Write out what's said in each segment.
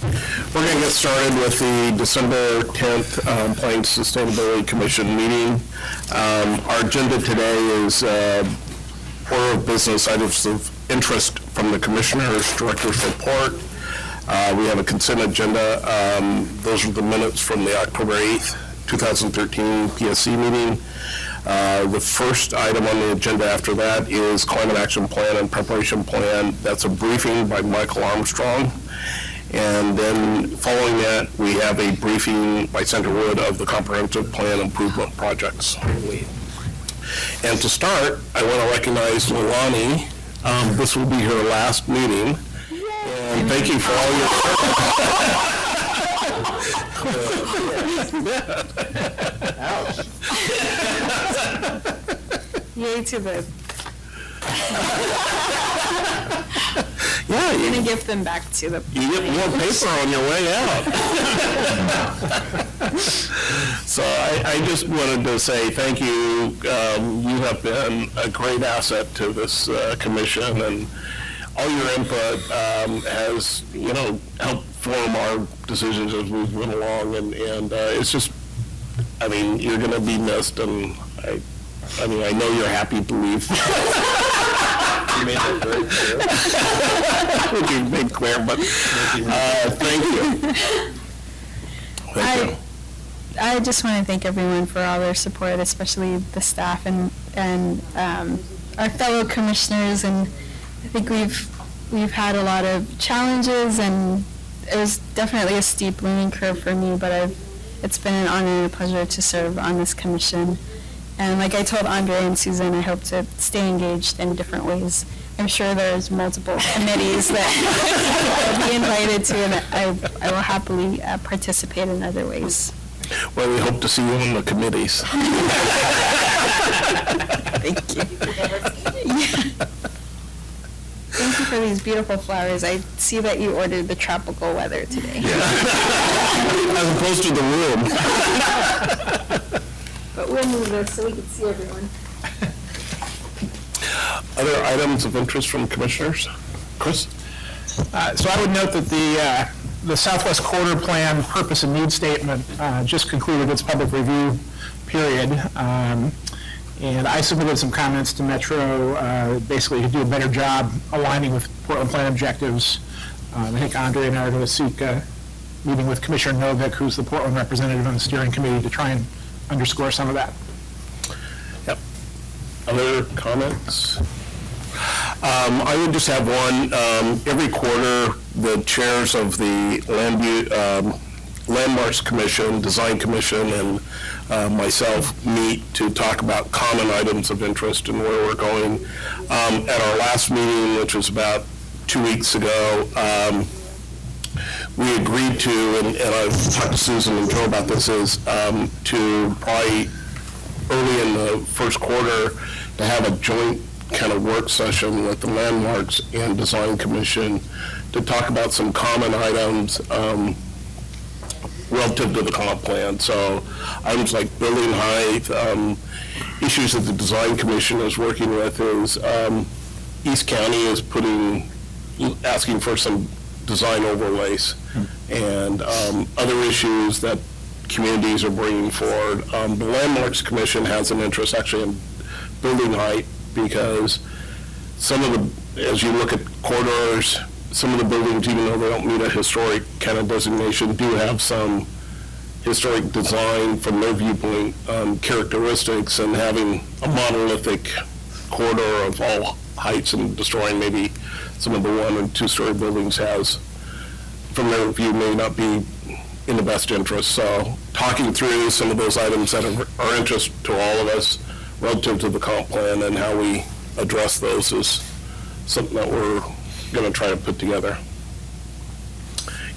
We're going to get started with the December 10th Plains Sustainability Commission meeting. Our agenda today is order of business items of interest from the Commissioner's Director's Report. We have a consent agenda. Those are the minutes from the October 8th, 2013 PSC meeting. The first item on the agenda after that is Climate Action Plan and Preparation Plan. That's a briefing by Michael Armstrong. And then following that, we have a briefing by Senator Wood of the Comprehensive Plan Improvement Projects. And to start, I want to recognize Leilani. This will be her last meeting. And thank you for all your Yay to the. Yeah, I'm going to give them back to the. You get more paper on your way out. So I just wanted to say thank you. You have been a great asset to this commission, and all your input has, helped form our decisions as we went along. And it's just, you're going to be missed, and I know you're happy to leave. You made that very clear. You made clear, but thank you. Thank you. I just want to thank everyone for all their support, especially the staff and our fellow commissioners. And I think we've had a lot of challenges, and it was definitely a steep learning curve for me. But it's been an honor and a pleasure to serve on this commission. And like I told Andre and Susan, I hope to stay engaged in different ways. I'm sure there's multiple committees that I'll be invited to, and I will happily participate in other ways. Well, we hope to see you in the committees. Thank you. Yeah. Thank you for these beautiful flowers. I see that you ordered the tropical weather today. Yeah. As opposed to the room. But we'll move this so we can see everyone. Other items of interest from commissioners? Chris? So I would note that the Southwest Corridor Plan Purpose and Need Statement just concluded its public review period. And I submitted some comments to Metro, basically to do a better job aligning with Portland Plan objectives. I think Andre and I are going to seek a meeting with Commissioner Novick, who's the Portland representative on the steering committee, to try and underscore some of that. Yep. Other comments? I would just have one. Every quarter, the chairs of the Landmarks Commission, Design Commission, and myself meet to talk about common items of interest and where we're going. At our last meeting, which was about 2 weeks ago, we agreed to, and I've talked to Susan and Joe about this, is to probably early in the first quarter to have a joint kind of work session with the Landmarks and Design Commission to talk about some common items relative to the comp plan. So items like building height, issues that the Design Commission is working with is East County is asking for some design overlays and other issues that communities are bringing forward. The Landmarks Commission has an interest actually in building height, because some of the, as you look at corridors, some of the buildings, even though they don't meet a historic kind of designation, do have some historic design from their viewpoint characteristics, and having a monolithic corridor of all heights and destroying maybe some of the 1- and 2-story buildings has, from their view, may not be in the best interest. So talking through some of those items that are interest to all of us relative to the comp plan and how we address those is something that we're going to try to put together.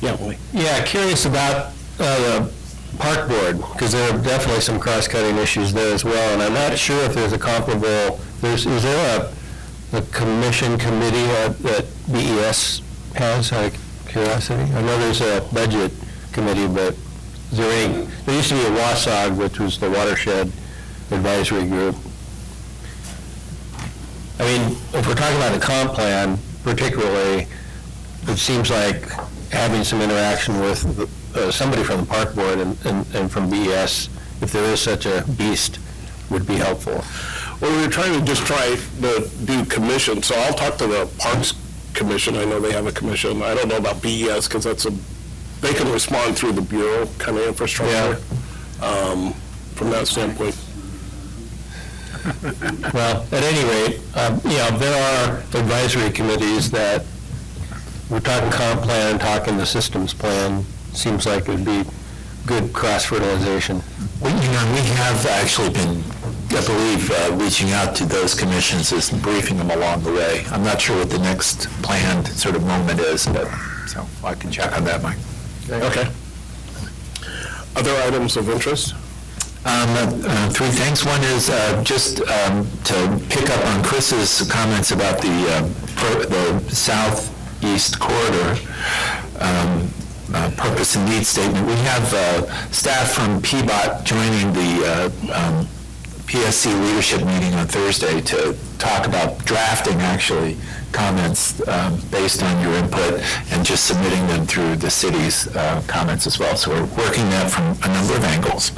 Yeah, Willie. Yeah, curious about the park board, because there are definitely some cross-cutting issues there as well, and I'm not sure if there's a comparable, is there a commission committee that BES has, out of curiosity? I know there's a budget committee, but is there used to be a WASOG, which was the watershed advisory group. I mean, if we're talking about the comp plan, particularly, it seems like having some interaction with somebody from the park board and from BES, if there is such a beast, would be helpful. Well, we were trying to do commission, so I'll talk to the Parks Commission. I know they have a commission. I don't know about BES, because they can respond through the Bureau kind of infrastructure, from that standpoint. Well, at any rate, there are advisory committees that, we're talking comp plan, talking the systems plan, seems like it would be good cross-fertilization. We have actually been, I believe, reaching out to those commissions and briefing them along the way. I'm not sure what the next planned sort of moment is, but, so I can check on that, Mike. Okay. Other items of interest? Three things. One is just to pick up on Chris's comments about the southeast corridor purpose and need statement. We have staff from PBOT joining the PSC leadership meeting on Thursday to talk about drafting, actually, comments based on your input and just submitting them through the city's comments as well. So we're working that from a number of angles.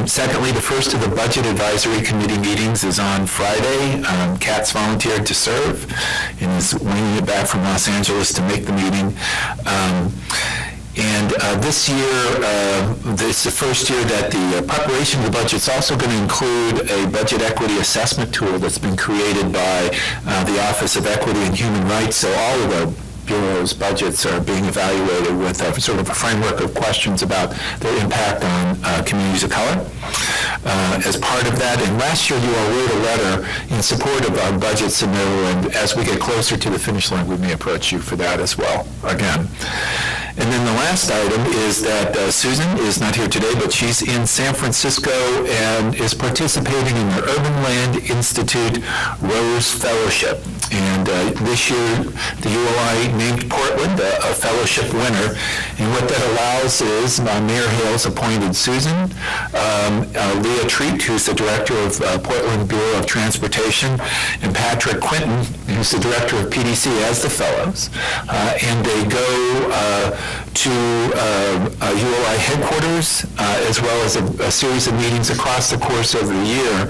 Secondly, the first of the Budget Advisory Committee meetings is on Friday. Kat's volunteered to serve and is winging it back from Los Angeles to make the meeting. And this year, this is the first year that the preparation of the budget is also going to include a budget equity assessment tool that's been created by the Office of Equity and Human Rights. So all of the Bureau's budgets are being evaluated with a sort of a framework of questions about their impact on communities of color. As part of that, and last year you all wrote a letter in support of our budget submittal, and as we get closer to the finish line, we may approach you for that as well, again. And then the last item is that Susan is not here today, but she's in San Francisco and is participating in the Urban Land Institute Rose Fellowship. And this year, the ULI named Portland a fellowship winner. And what that allows is Mayor Hales appointed Susan, Leah Treat, who's the director of Portland Bureau of Transportation, and Patrick Quinton, who's the director of PDC, as the fellows. And they go to ULI headquarters, as well as a series of meetings across the course of the year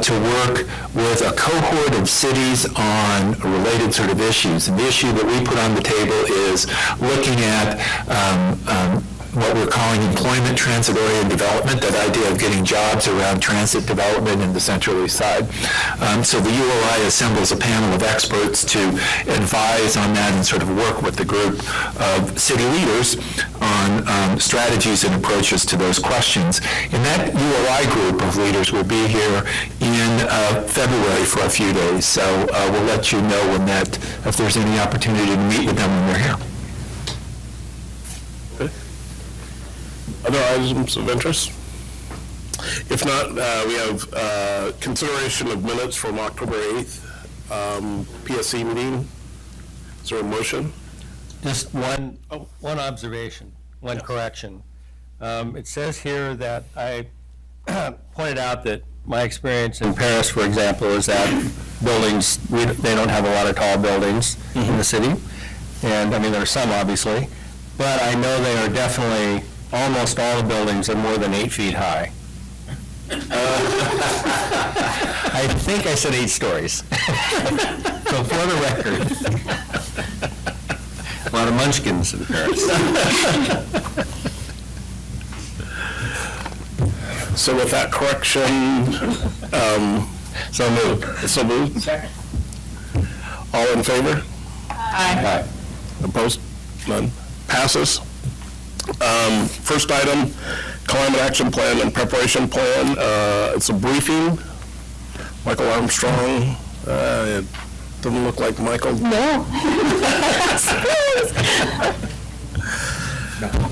to work with a cohort of cities on related sort of issues. And the issue that we put on the table is looking at what we're calling employment transit-oriented development, that idea of getting jobs around transit development in the Central East Side. So the ULI assembles a panel of experts to advise on that and sort of work with the group of city leaders on strategies and approaches to those questions. And that ULI group of leaders will be here in February for a few days. So we'll let you know when if there's any opportunity to meet with them when we're here. Other items of interest? If not, we have consideration of minutes from October 8th, PSC meeting. Is there a motion? Just one observation, one correction. It says here that I pointed out that my experience in Paris, for example, is that buildings, they don't have a lot of tall buildings in the city. And I mean, there are some obviously, but I know they are definitely, almost all the buildings are more than 8 feet high. I think I said 8 stories. So for the record, a lot of munchkins in Paris. So with that correction, So moved. so moved? All in favor? Aye. Opposed? None. Passes. First item, climate action plan and preparation plan. It's a briefing. Michael Armstrong. It doesn't look like Michael. No.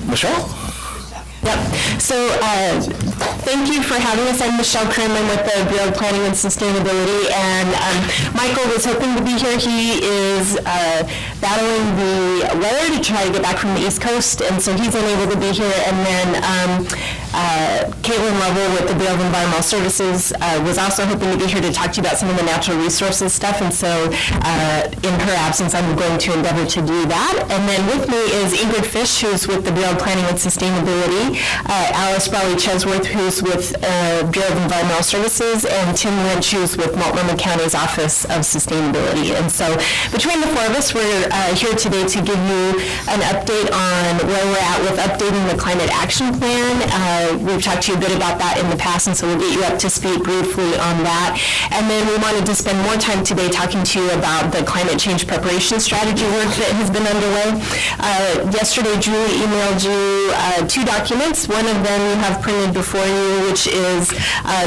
Michelle? Yep. So thank you for having us. I'm Michelle Krim. I'm with the Bureau of Planning and Sustainability. And Michael was hoping to be here. He is battling the weather to try to get back from the East Coast, and so he's unable to be here. And then Caitlin Lovell with the Bureau of Environmental Services was also hoping to be here to talk to you about some of the natural resources stuff. And so in her absence, I'm going to endeavor to do that. And then with me is Ingrid Fish, who's with the Bureau of Planning and Sustainability, Alice Brawley-Chesworth, who's with Bureau of Environmental Services, and Tim Lynch, who's with Multnomah County's Office of Sustainability. And so between the four of us, we're here today to give you an update on where we're at with updating the Climate Action Plan. We've talked to you a bit about that in the past, and so we'll get you up to speed briefly on that. And then we wanted to spend more time today talking to you about the climate change preparation strategy work that has been underway. Yesterday, Julie emailed you two documents. One of them you have printed before you, which is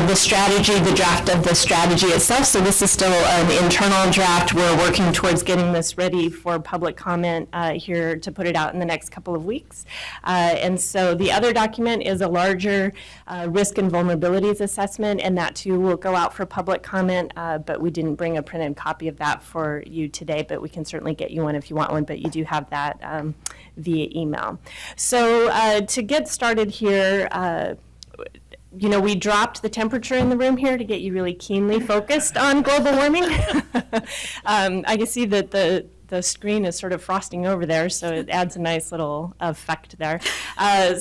the strategy, the draft of the strategy itself. So this is still an internal draft. We're working towards getting this ready for public comment here to put it out in the next couple of weeks. And so the other document is a larger risk and vulnerabilities assessment, and that too will go out for public comment, but we didn't bring a printed copy of that for you today, but we can certainly get you one if you want one, but you do have that via email. So to get started here, you know, we dropped the temperature in the room here to get you really keenly focused on global warming. I can see that the screen is sort of frosting over there, so it adds a nice little effect there.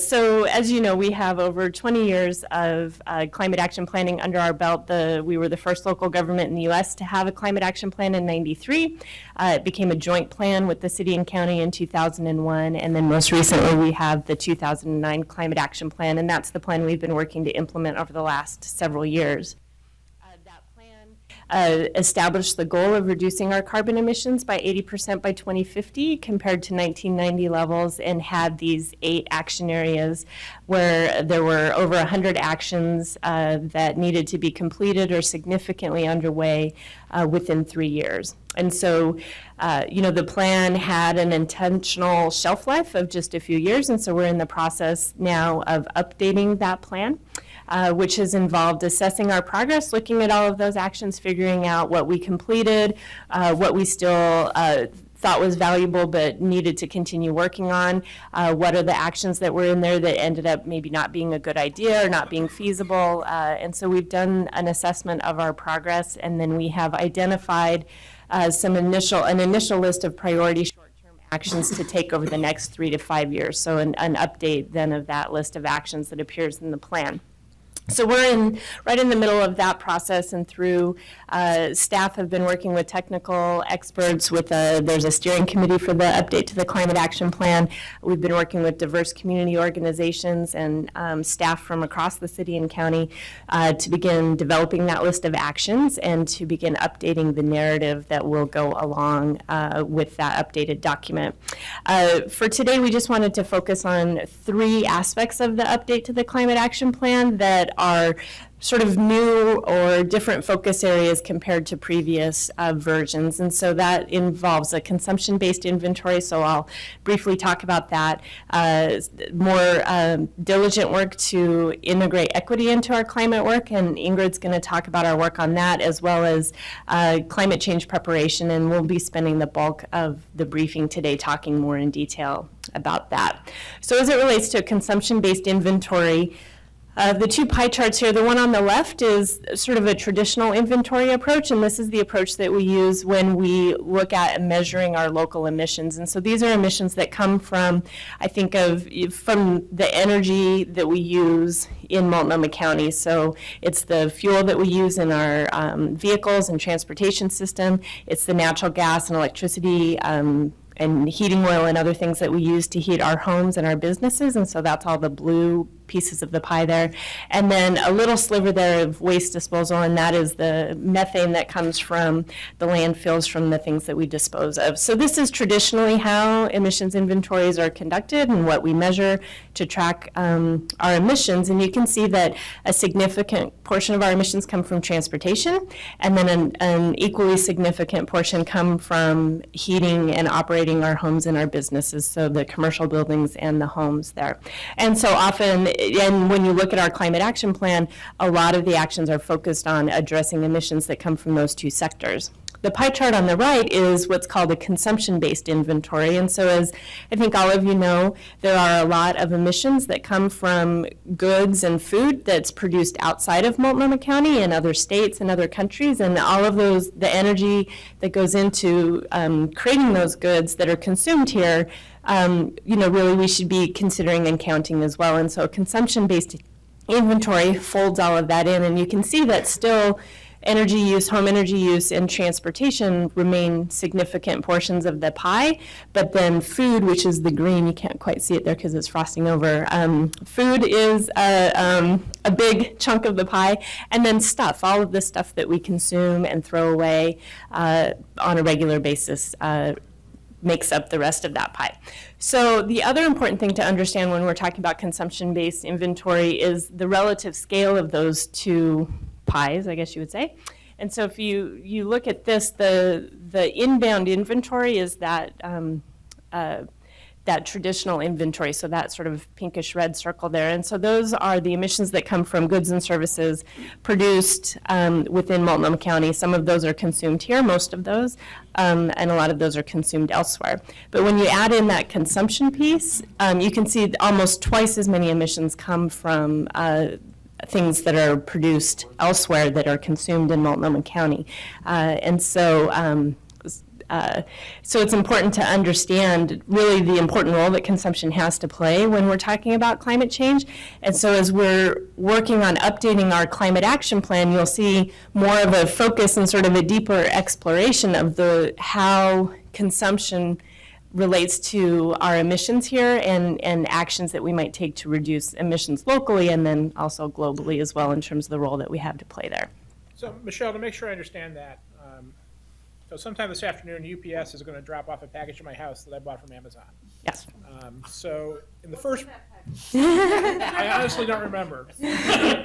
So as you know, we have over 20 years of climate action planning under our belt. We were the first local government in the U.S. to have a climate action plan in '93. It became a joint plan with the city and county in 2001, and then most recently we have the 2009 climate action plan, and that's the plan we've been working to implement over the last several years. Established the goal of reducing our carbon emissions by 80% by 2050 compared to 1990 levels, and had these 8 action areas where there were over 100 actions that needed to be completed or significantly underway within 3 years. And so, you know, the plan had an intentional shelf life of just a few years, and so we're in the process now of updating that plan. Which has involved assessing our progress, looking at all of those actions, figuring out what we completed, what we still thought was valuable but needed to continue working on, what are the actions that were in there that ended up maybe not being a good idea or not being feasible. And so we've done an assessment of our progress, and then we have identified an initial list of priority short-term actions to take over the next 3 to 5 years. So an update then of that list of actions that appears in the plan. So we're right in the middle of that process, and through staff have been working with technical experts. There's a steering committee for the update to the climate action plan. We've been working with diverse community organizations and staff from across the city and county to begin developing that list of actions and to begin updating the narrative that will go along with that updated document. For today, we just wanted to focus on 3 aspects of the update to the climate action plan that are sort of new or different focus areas compared to previous versions. And so that involves a consumption-based inventory, so I'll briefly talk about that. More diligent work to integrate equity into our climate work, and Ingrid's going to talk about our work on that, as well as climate change preparation, and we'll be spending the bulk of the briefing today talking more in detail about that. So as it relates to consumption-based inventory, the 2 pie charts here, the one on the left is sort of a traditional inventory approach, and this is the approach that we use when we look at measuring our local emissions. And so these are emissions that come from, from the energy that we use in Multnomah County. So it's the fuel that we use in our vehicles and transportation system. It's the natural gas and electricity and heating oil and other things that we use to heat our homes and our businesses, and so that's all the blue pieces of the pie there. And then a little sliver there of waste disposal, and that is the methane that comes from the landfills from the things that we dispose of. So this is traditionally how emissions inventories are conducted and what we measure to track our emissions. And you can see that a significant portion of our emissions come from transportation, and then an equally significant portion come from heating and operating our homes and our businesses, so the commercial buildings and the homes there. And so often, and when you look at our climate action plan, a lot of the actions are focused on addressing emissions that come from those two sectors. The pie chart on the right is what's called a consumption-based inventory. And so as I think all of you know, there are a lot of emissions that come from goods and food that's produced outside of Multnomah County and other states and other countries. And all of those, the energy that goes into creating those goods that are consumed here, really we should be considering and counting as well. And so a consumption-based inventory folds all of that in. And you can see that still energy use, home energy use, and transportation remain significant portions of the pie, but then food, which is the green, you can't quite see it there because it's frosting over, food is a big chunk of the pie, and then stuff, all of the stuff that we consume and throw away on a regular basis makes up the rest of that pie. So the other important thing to understand when we're talking about consumption-based inventory is the relative scale of those two pies, I guess you would say. And so if you look at this, the inbound inventory is that that traditional inventory, so that sort of pinkish red circle there. And so those are the emissions that come from goods and services produced within Multnomah County. Some of those are consumed here, most of those, and a lot of those are consumed elsewhere. But when you add in that consumption piece, you can see almost twice as many emissions come from things that are produced elsewhere that are consumed in Multnomah County. So it's important to understand really the important role that consumption has to play when we're talking about climate change. And so as we're working on updating our climate action plan, you'll see more of a focus and sort of a deeper exploration of how consumption relates to our emissions here and actions that we might take to reduce emissions locally and then also globally as well in terms of the role that we have to play there. So, Michelle, to make sure I understand that, so sometime this afternoon, UPS is going to drop off a package at my house that I bought from Amazon. Yes. So in the first, I honestly don't remember.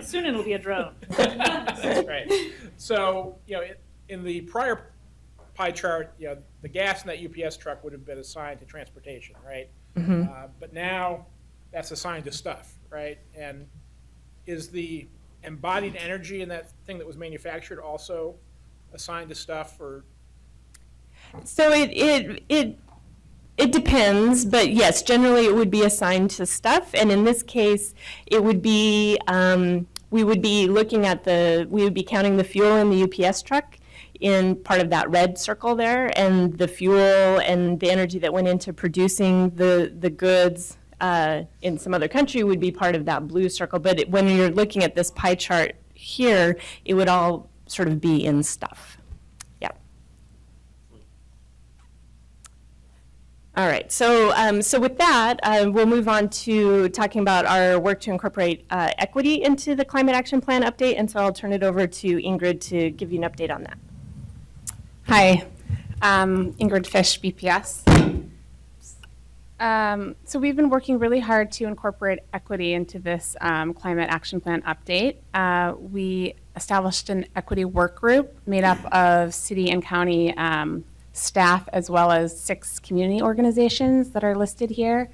Soon it'll be a drone. That's right. So, in the prior pie chart, the gas in that UPS truck would have been assigned to transportation, right? Mm-hmm. But now that's assigned to stuff, right? And is the embodied energy in that thing that was manufactured also assigned to stuff, or? So it depends, but yes, generally it would be assigned to stuff, and in this case, it would be we would be counting the fuel in the UPS truck in part of that red circle there, and the fuel and the energy that went into producing the goods in some other country would be part of that blue circle. But when you're looking at this pie chart here, it would all sort of be in stuff. Yeah. All right, so with that, we'll move on to talking about our work to incorporate equity into the Climate Action Plan update, and so I'll turn it over to Ingrid to give you an update on that. Hi, Ingrid Fish, BPS. So we've been working really hard to incorporate equity into this Climate Action Plan update. We established an equity work group made up of city and county staff as well as 6 community organizations that are listed here.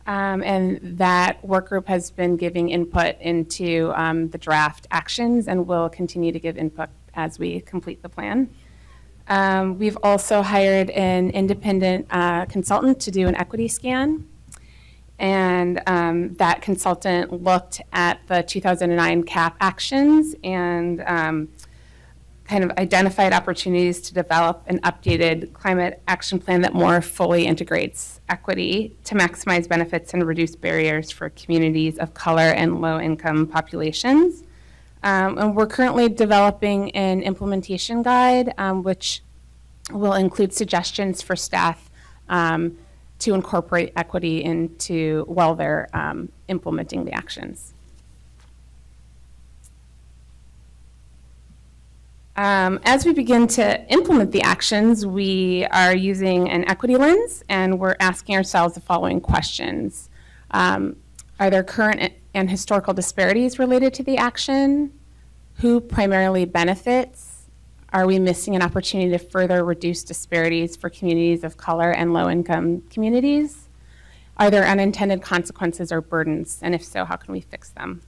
And that work group has been giving input into the draft actions and will continue to give input as we complete the plan. We've also hired an independent consultant to do an equity scan. And that consultant looked at the 2009 CAP actions and kind of identified opportunities to develop an updated climate action plan that more fully integrates equity to maximize benefits and reduce barriers for communities of color and low-income populations. And we're currently developing an implementation guide, which will include suggestions for staff to incorporate equity into while they're implementing the actions. As we begin to implement the actions, we are using an equity lens, and we're asking ourselves the following questions. Are there current and historical disparities related to the action? Who primarily benefits? Are we missing an opportunity to further reduce disparities for communities of color and low-income communities? Are there unintended consequences or burdens? And if so, how can we fix them?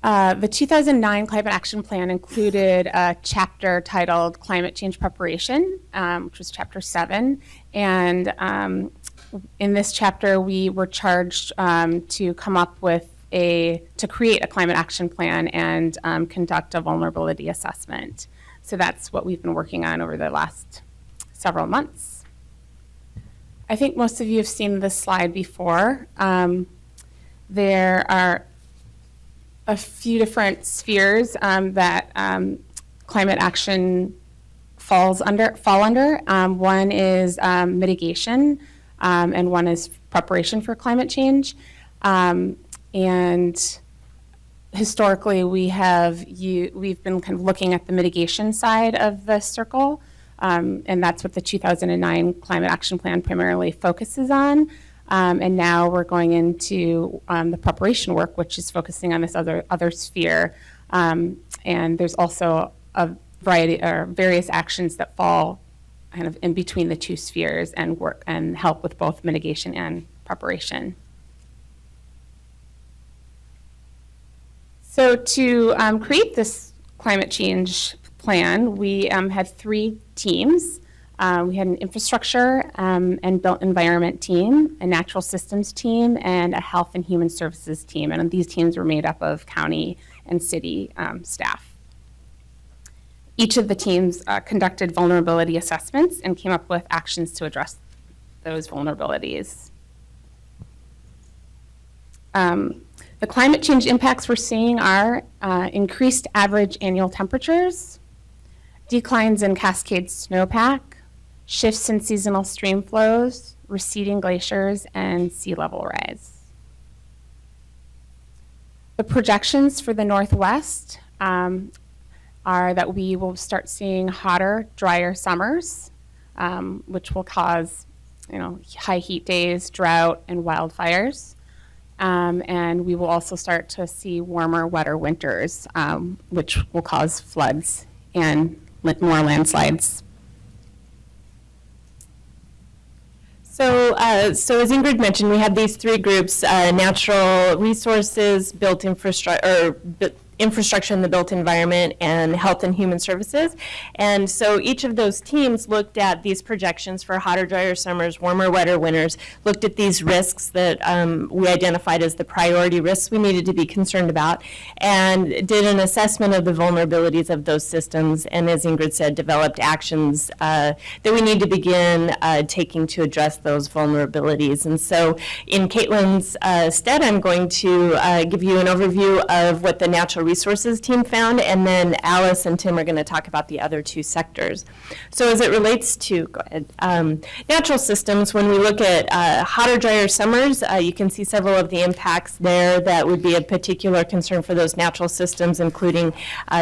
The 2009 Climate Action Plan included a chapter titled Climate Change Preparation, which was Chapter 7. And in this chapter, we were charged to come up with to create a climate action plan and conduct a vulnerability assessment. So that's what we've been working on over the last several months. I think most of you have seen this slide before. There are a few different spheres that climate action fall under. One is mitigation, and one is preparation for climate change. And historically, we've been kind of looking at the mitigation side of the circle, and that's what the 2009 Climate Action Plan primarily focuses on. And now we're going into the preparation work, which is focusing on this other sphere. And there's also a variety or various actions that fall kind of in between the two spheres and work and help with both mitigation and preparation. So to create this climate change plan, we had 3 teams. We had an infrastructure and built environment team, a natural systems team, and a health and human services team. And these teams were made up of county and city staff. Each of the teams conducted vulnerability assessments and came up with actions to address those vulnerabilities. The climate change impacts we're seeing are increased average annual temperatures, declines in cascade snowpack, shifts in seasonal stream flows, receding glaciers, and sea level rise. The projections for the Northwest are that we will start seeing hotter, drier summers, which will cause, high heat days, drought, and wildfires. And we will also start to see warmer, wetter winters, which will cause floods and more landslides. So as Ingrid mentioned, we have these 3 groups: natural resources, built infrastructure in the built environment, and health and human services. And so each of those teams looked at these projections for hotter, drier summers, warmer, wetter winters, looked at these risks that we identified as the priority risks we needed to be concerned about, and did an assessment of the vulnerabilities of those systems, and as Ingrid said, developed actions that we need to begin taking to address those vulnerabilities. And so in Caitlin's stead, I'm going to give you an overview of what the natural resources team found, and then Alice and Tim are going to talk about the other 2 sectors. So as it relates to natural systems, when we look at hotter, drier summers, you can see several of the impacts there that would be a particular concern for those natural systems, including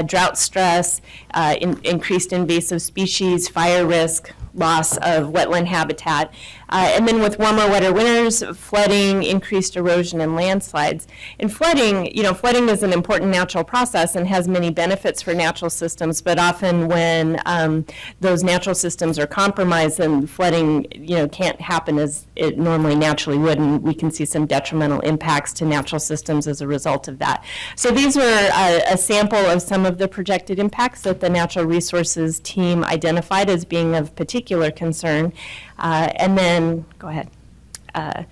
drought stress, increased invasive species, fire risk, loss of wetland habitat. And then with warmer, wetter winters, flooding, increased erosion, and landslides. And flooding, flooding is an important natural process and has many benefits for natural systems, but often when those natural systems are compromised, then flooding, can't happen as it normally naturally would, and we can see some detrimental impacts to natural systems as a result of that. So these were a sample of some of the projected impacts that the natural resources team identified as being of particular concern. And then, go ahead, that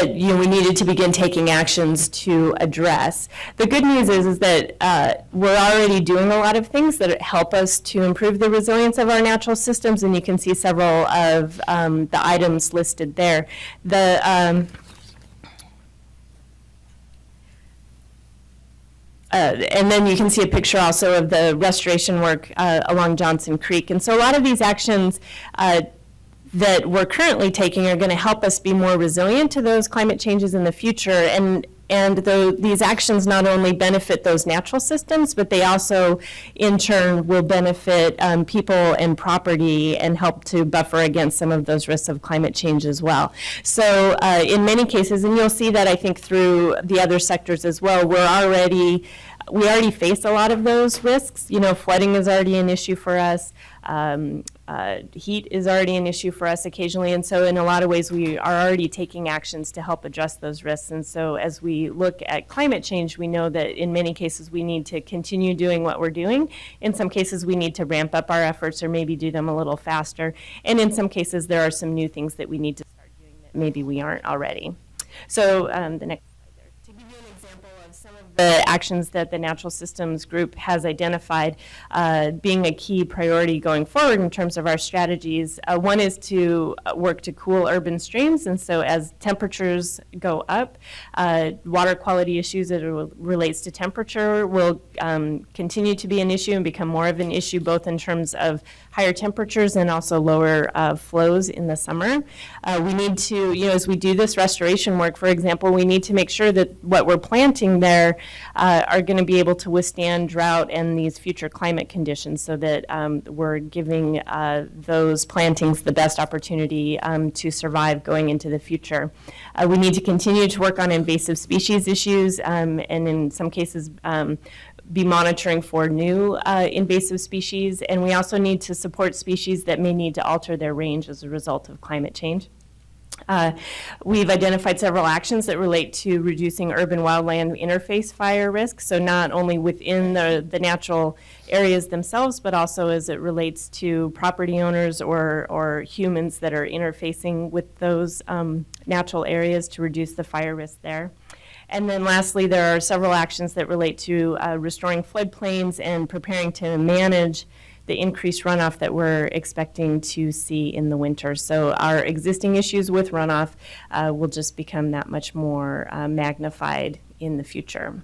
we needed to begin taking actions to address. The good news is that we're already doing a lot of things that help us to improve the resilience of our natural systems, and you can see several of the items listed there. and then you can see a picture also of the restoration work along Johnson Creek. And so a lot of these actions that we're currently taking are going to help us be more resilient to those climate changes in the future. And these actions not only benefit those natural systems, but they also, in turn, will benefit people and property and help to buffer against some of those risks of climate change as well. So in many cases, and you'll see that I think through the other sectors as well, we already face a lot of those risks. You know, flooding is already an issue for us. Heat is already an issue for us occasionally, and so in a lot of ways we are already taking actions to help address those risks. And so as we look at climate change, we know that in many cases we need to continue doing what we're doing. In some cases we need to ramp up our efforts or maybe do them a little faster. And in some cases there are some new things that we need to start doing that maybe we aren't already. So the next slide there. To give you an example of some of the actions that the Natural Systems Group has identified being a key priority going forward in terms of our strategies. One is to work to cool urban streams, and so as temperatures go up, water quality issues as it relates to temperature will continue to be an issue and become more of an issue both in terms of higher temperatures and also lower flows in the summer. We need to, as we do this restoration work, for example, we need to make sure that what we're planting there are going to be able to withstand drought and these future climate conditions so that we're giving those plantings the best opportunity to survive going into the future. We need to continue to work on invasive species issues and in some cases be monitoring for new invasive species, and we also need to support species that may need to alter their range as a result of climate change. We've identified several actions that relate to reducing urban wildland interface fire risk, so not only within the natural areas themselves, but also as it relates to property owners or humans that are interfacing with those natural areas to reduce the fire risk there. And then lastly, there are several actions that relate to restoring floodplains and preparing to manage the increased runoff that we're expecting to see in the winter. So our existing issues with runoff will just become that much more magnified in the future.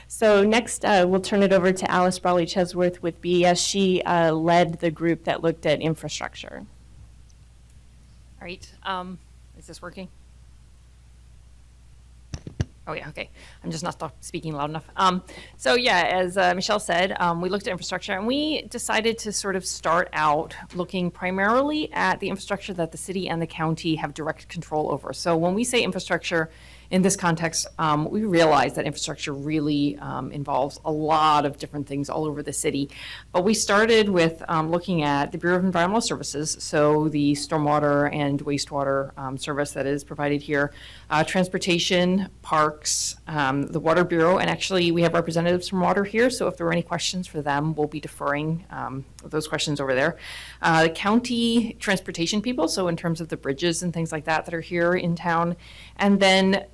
So next, we'll turn it over to Alice Brawley-Chesworth with BES. She led the group that looked at infrastructure. All right, is this working? Oh yeah, okay. I'm just not speaking loud enough. So yeah, as Michelle said, we looked at infrastructure and we decided to sort of start out looking primarily at the infrastructure that the city and the county have direct control over. So when we say infrastructure in this context, we realize that infrastructure really involves a lot of different things all over the city. But we started with looking at the Bureau of Environmental Services, so the stormwater and wastewater service that is provided here, transportation, parks, the Water Bureau, and actually we have representatives from Water here, so if there are any questions for them, we'll be deferring those questions over there. The county transportation people, so in terms of the bridges and things like that that are here in town, and then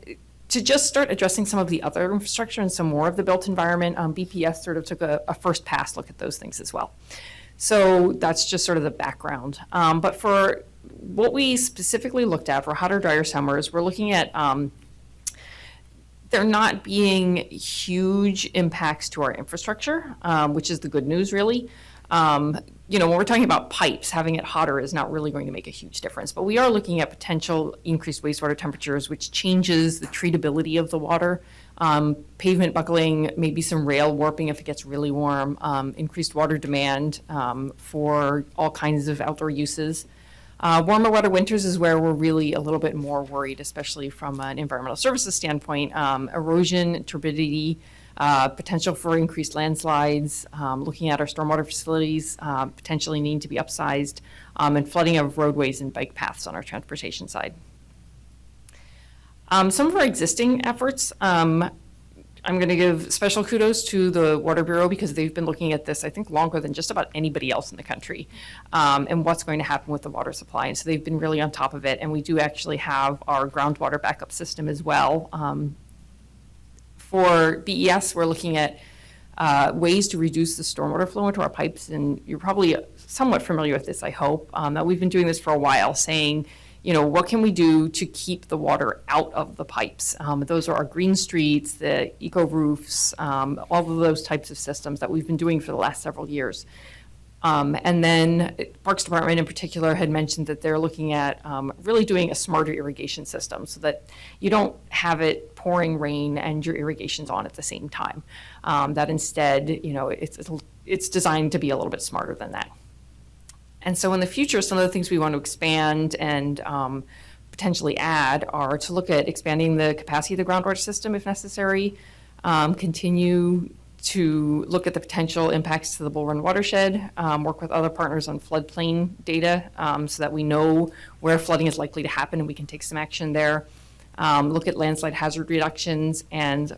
to just start addressing some of the other infrastructure and some more of the built environment, BPS sort of took a first pass look at those things as well. So that's just sort of the background. But for what we specifically looked at for hotter, drier summers, we're looking at there not being huge impacts to our infrastructure, which is the good news, really. When we're talking about pipes, having it hotter is not really going to make a huge difference. But we are looking at potential increased wastewater temperatures, which changes the treatability of the water, pavement buckling, maybe some rail warping if it gets really warm, increased water demand for all kinds of outdoor uses. Warmer, wetter winters is where we're really a little bit more worried, especially from an environmental services standpoint. Erosion, turbidity, potential for increased landslides, looking at our stormwater facilities, potentially needing to be upsized, and flooding of roadways and bike paths on our transportation side. Some of our existing efforts, I'm going to give special kudos to the Water Bureau because they've been looking at this, I think, longer than just about anybody else in the country, and what's going to happen with the water supply. And so they've been really on top of it, and we do actually have our groundwater backup system as well. For BES, we're looking at ways to reduce the stormwater flow into our pipes, and you're probably somewhat familiar with this, I hope, that we've been doing this for a while, saying, what can we do to keep the water out of the pipes? Those are our green streets, the eco roofs, all of those types of systems that we've been doing for the last several years. And then Parks Department in particular had mentioned that they're looking at really doing a smarter irrigation system so that you don't have it pouring rain and your irrigation's on at the same time. That instead, it's designed to be a little bit smarter than that. And so in the future, some of the things we want to expand and potentially add are to look at expanding the capacity of the groundwater system if necessary, continue to look at the potential impacts to the Bull Run watershed, work with other partners on floodplain data so that we know where flooding is likely to happen and we can take some action there, look at landslide hazard reductions, and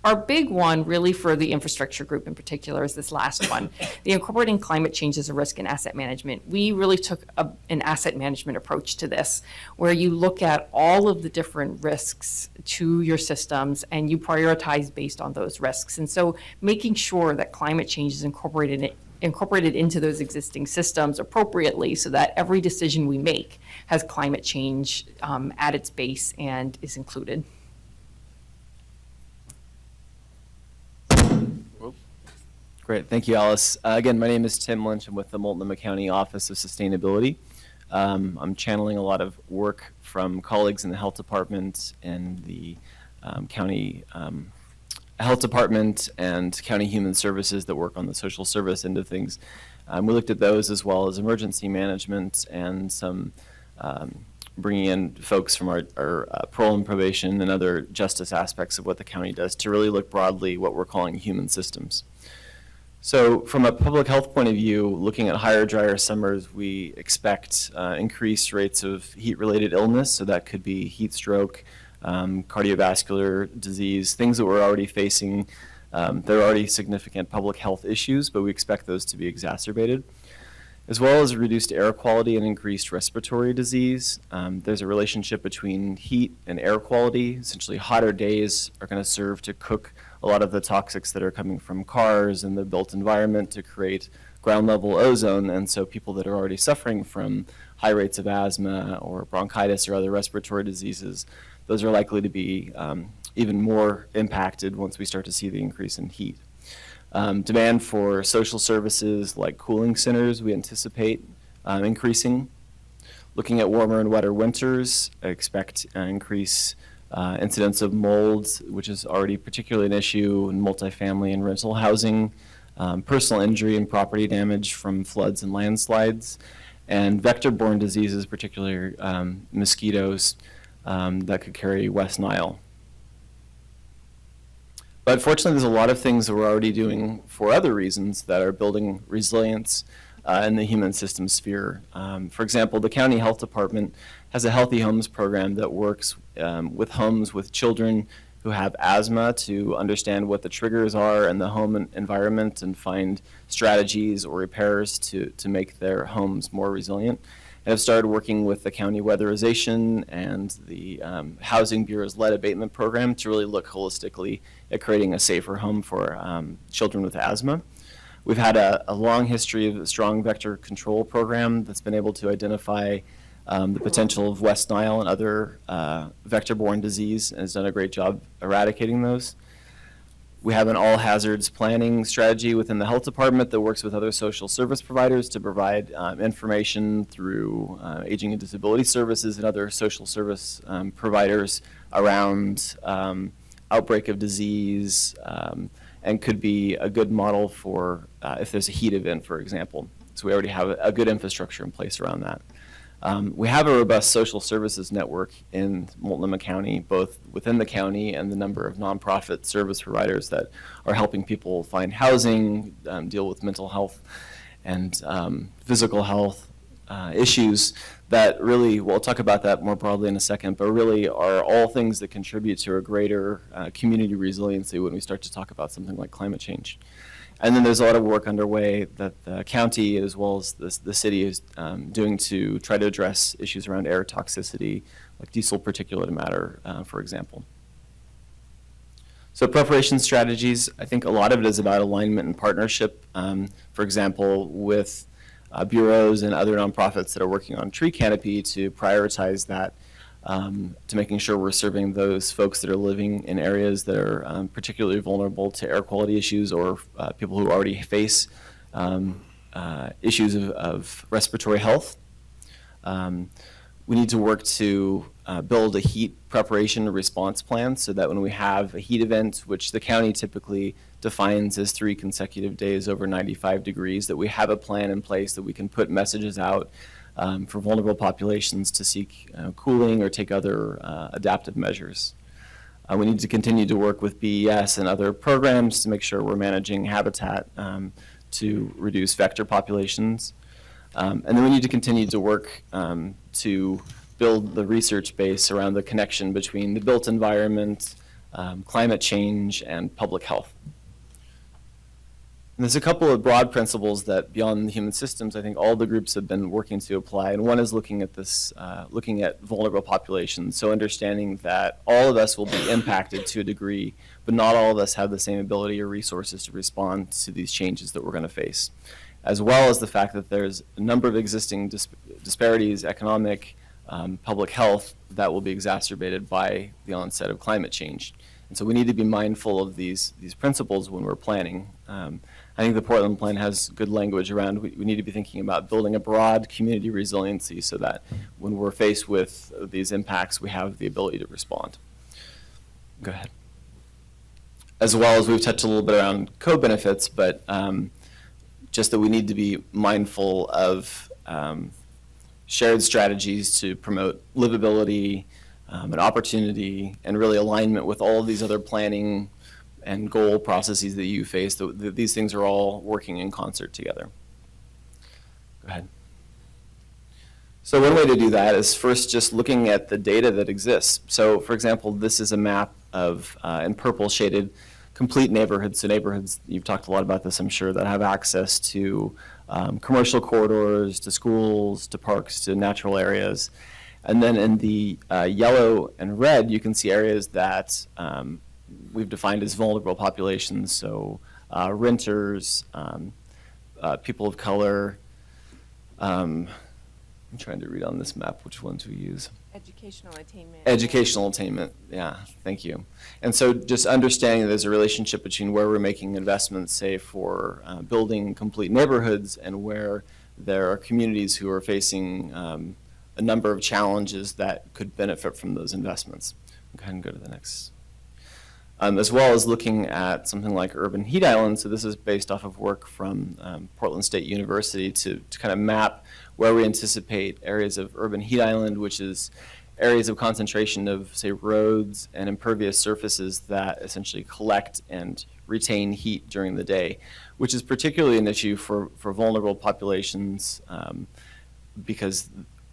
our big one really for the infrastructure group in particular is this last one, the incorporating climate change as a risk in asset management. We really took an asset management approach to this, where you look at all of the different risks to your systems and you prioritize based on those risks. And so making sure that climate change is incorporated into those existing systems appropriately so that every decision we make has climate change at its base and is included. Great, thank you, Alice. Again, my name is Tim Lynch. I'm with the Multnomah County Office of Sustainability. I'm channeling a lot of work from colleagues in the health department and the county health department and county human services that work on the social service end of things. We looked at those as well as emergency management and some bringing in folks from our parole and probation and other justice aspects of what the county does to really look broadly what we're calling human systems. So from a public health point of view, looking at higher, drier summers, we expect increased rates of heat-related illness. So that could be heat stroke, cardiovascular disease, things that we're already facing. There are already significant public health issues, but we expect those to be exacerbated, as well as reduced air quality and increased respiratory disease. There's a relationship between heat and air quality. Essentially, hotter days are going to serve to cook a lot of the toxics that are coming from cars and the built environment to create ground level ozone. And so people that are already suffering from high rates of asthma or bronchitis or other respiratory diseases, those are likely to be even more impacted once we start to see the increase in heat. Demand for social services like cooling centers, we anticipate increasing. Looking at warmer and wetter winters, I expect increase incidence of mold, which is already particularly an issue in multifamily and rental housing, personal injury and property damage from floods and landslides, and vector-borne diseases, particularly mosquitoes that could carry West Nile. But fortunately, there's a lot of things that we're already doing for other reasons that are building resilience in the human system sphere. For example, the county health department has a healthy homes program that works with homes with children who have asthma to understand what the triggers are in the home environment and find strategies or repairs to make their homes more resilient. And have started working with the county weatherization and the Housing Bureau's lead abatement program to really look holistically at creating a safer home for children with asthma. We've had a long history of a strong vector control program that's been able to identify the potential of West Nile and other vector-borne disease and has done a great job eradicating those. We have an all hazards planning strategy within the health department that works with other social service providers to provide information through aging and disability services and other social service providers around outbreak of disease and could be a good model for if there's a heat event, for example. So we already have a good infrastructure in place around that. We have a robust social services network in Multnomah County, both within the county and the number of nonprofit service providers that are helping people find housing, deal with mental health and physical health issues that really, we'll talk about that more broadly in a second, but really are all things that contribute to a greater community resiliency when we start to talk about something like climate change. And then there's a lot of work underway that the county as well as the city is doing to try to address issues around air toxicity, like diesel particulate matter, for example. So preparation strategies, I think a lot of it is about alignment and partnership, for example, with bureaus and other nonprofits that are working on tree canopy to prioritize that, to making sure we're serving those folks that are living in areas that are particularly vulnerable to air quality issues, or people who already face issues of respiratory health. We need to work to build a heat preparation and response plan so that when we have a heat event, which the county typically defines as 3 consecutive days over 95 degrees, that we have a plan in place that we can put messages out for vulnerable populations to seek cooling or take other adaptive measures. We need to continue to work with BES and other programs to make sure we're managing habitat to reduce vector populations. And then we need to continue to work to build the research base around the connection between the built environment, climate change, and public health. And there's a couple of broad principles that beyond the human systems, I think all the groups have been working to apply. And one is looking at this, looking at vulnerable populations. So understanding that all of us will be impacted to a degree, but not all of us have the same ability or resources to respond to these changes that we're going to face. As well as the fact that there's a number of existing disparities, economic, public health, that will be exacerbated by the onset of climate change. And so we need to be mindful of these principles when we're planning. I think the Portland Plan has good language around we need to be thinking about building a broad community resiliency so that when we're faced with these impacts, we have the ability to respond. Go ahead. As well as we've touched a little bit around co-benefits, but just that we need to be mindful of shared strategies to promote livability and opportunity and really alignment with all of these other planning and goal processes that you face. These things are all working in concert together. Go ahead. So one way to do that is first just looking at the data that exists. So for example, this is a map of, in purple shaded, complete neighborhoods. So neighborhoods, you've talked a lot about this, I'm sure, that have access to commercial corridors, to schools, to parks, to natural areas. And then in the yellow and red, you can see areas that we've defined as vulnerable populations. So renters, people of color. I'm trying to read on this map which ones we use. Educational attainment. Educational attainment, yeah, thank you. And so just understanding there's a relationship between where we're making investments, say for building complete neighborhoods, and where there are communities who are facing a number of challenges that could benefit from those investments. Go ahead and go to the next. As well as looking at something like urban heat islands. So this is based off of work from Portland State University to kind of map where we anticipate areas of urban heat island, which is areas of concentration of, say, roads and impervious surfaces that essentially collect and retain heat during the day, which is particularly an issue for vulnerable populations because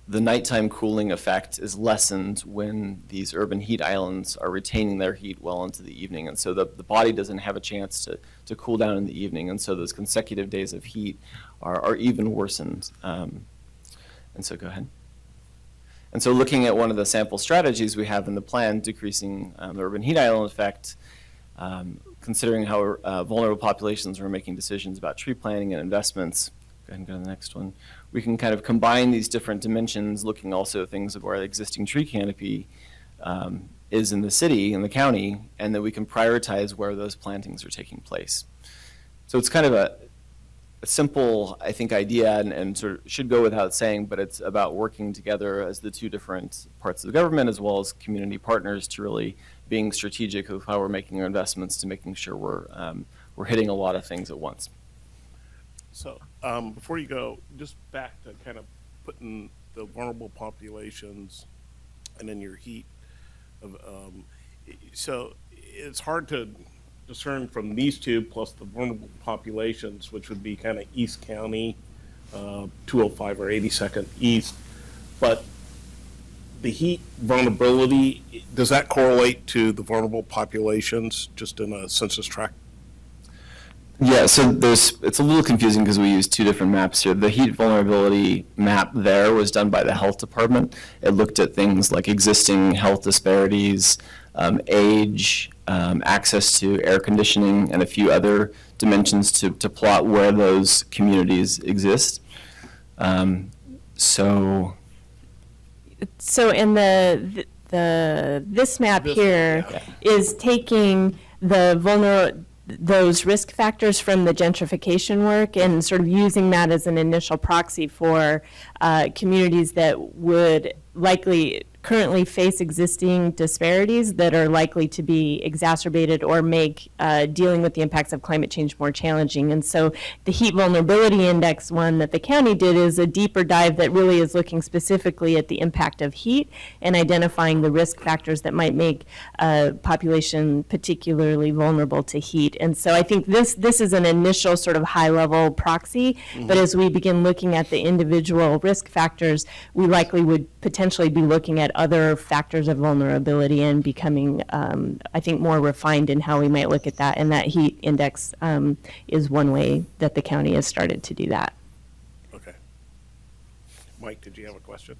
the nighttime cooling effect is lessened when these urban heat islands are retaining their heat well into the evening. And so the body doesn't have a chance to cool down in the evening. And so those consecutive days of heat are even worsened. And so go ahead. And so looking at one of the sample strategies we have in the plan, decreasing the urban heat island effect, considering how vulnerable populations are making decisions about tree planting and investments. Go ahead and go to the next one. We can kind of combine these different dimensions, looking also at things of where the existing tree canopy is in the city, in the county, and that we can prioritize where those plantings are taking place. So it's kind of a simple, I think, idea and sort of should go without saying, but it's about working together as the two different parts of the government as well as community partners to really being strategic of how we're making our investments to making sure we're hitting a lot of things at once. So before you go, just back to kind of putting the vulnerable populations and then your heat. So it's hard to discern from these two plus the vulnerable populations, which would be kind of East County, 205 or 82nd East. But the heat vulnerability, does that correlate to the vulnerable populations just in a census tract? Yeah, so it's a little confusing because we use two different maps here. The heat vulnerability map there was done by the health department. It looked at things like existing health disparities, age, access to air conditioning, and a few other dimensions to plot where those communities exist. So, So in this map here is taking those risk factors from the gentrification work and sort of using that as an initial proxy for communities that would likely currently face existing disparities that are likely to be exacerbated or make dealing with the impacts of climate change more challenging. And so the heat vulnerability index one that the county did is a deeper dive that really is looking specifically at the impact of heat and identifying the risk factors that might make a population particularly vulnerable to heat. And so I think this is an initial sort of high-level proxy, but as we begin looking at the individual risk factors, we likely would potentially be looking at other factors of vulnerability and becoming, I think, more refined in how we might look at that. And that heat index is one way that the county has started to do that. Okay. Mike, did you have a question?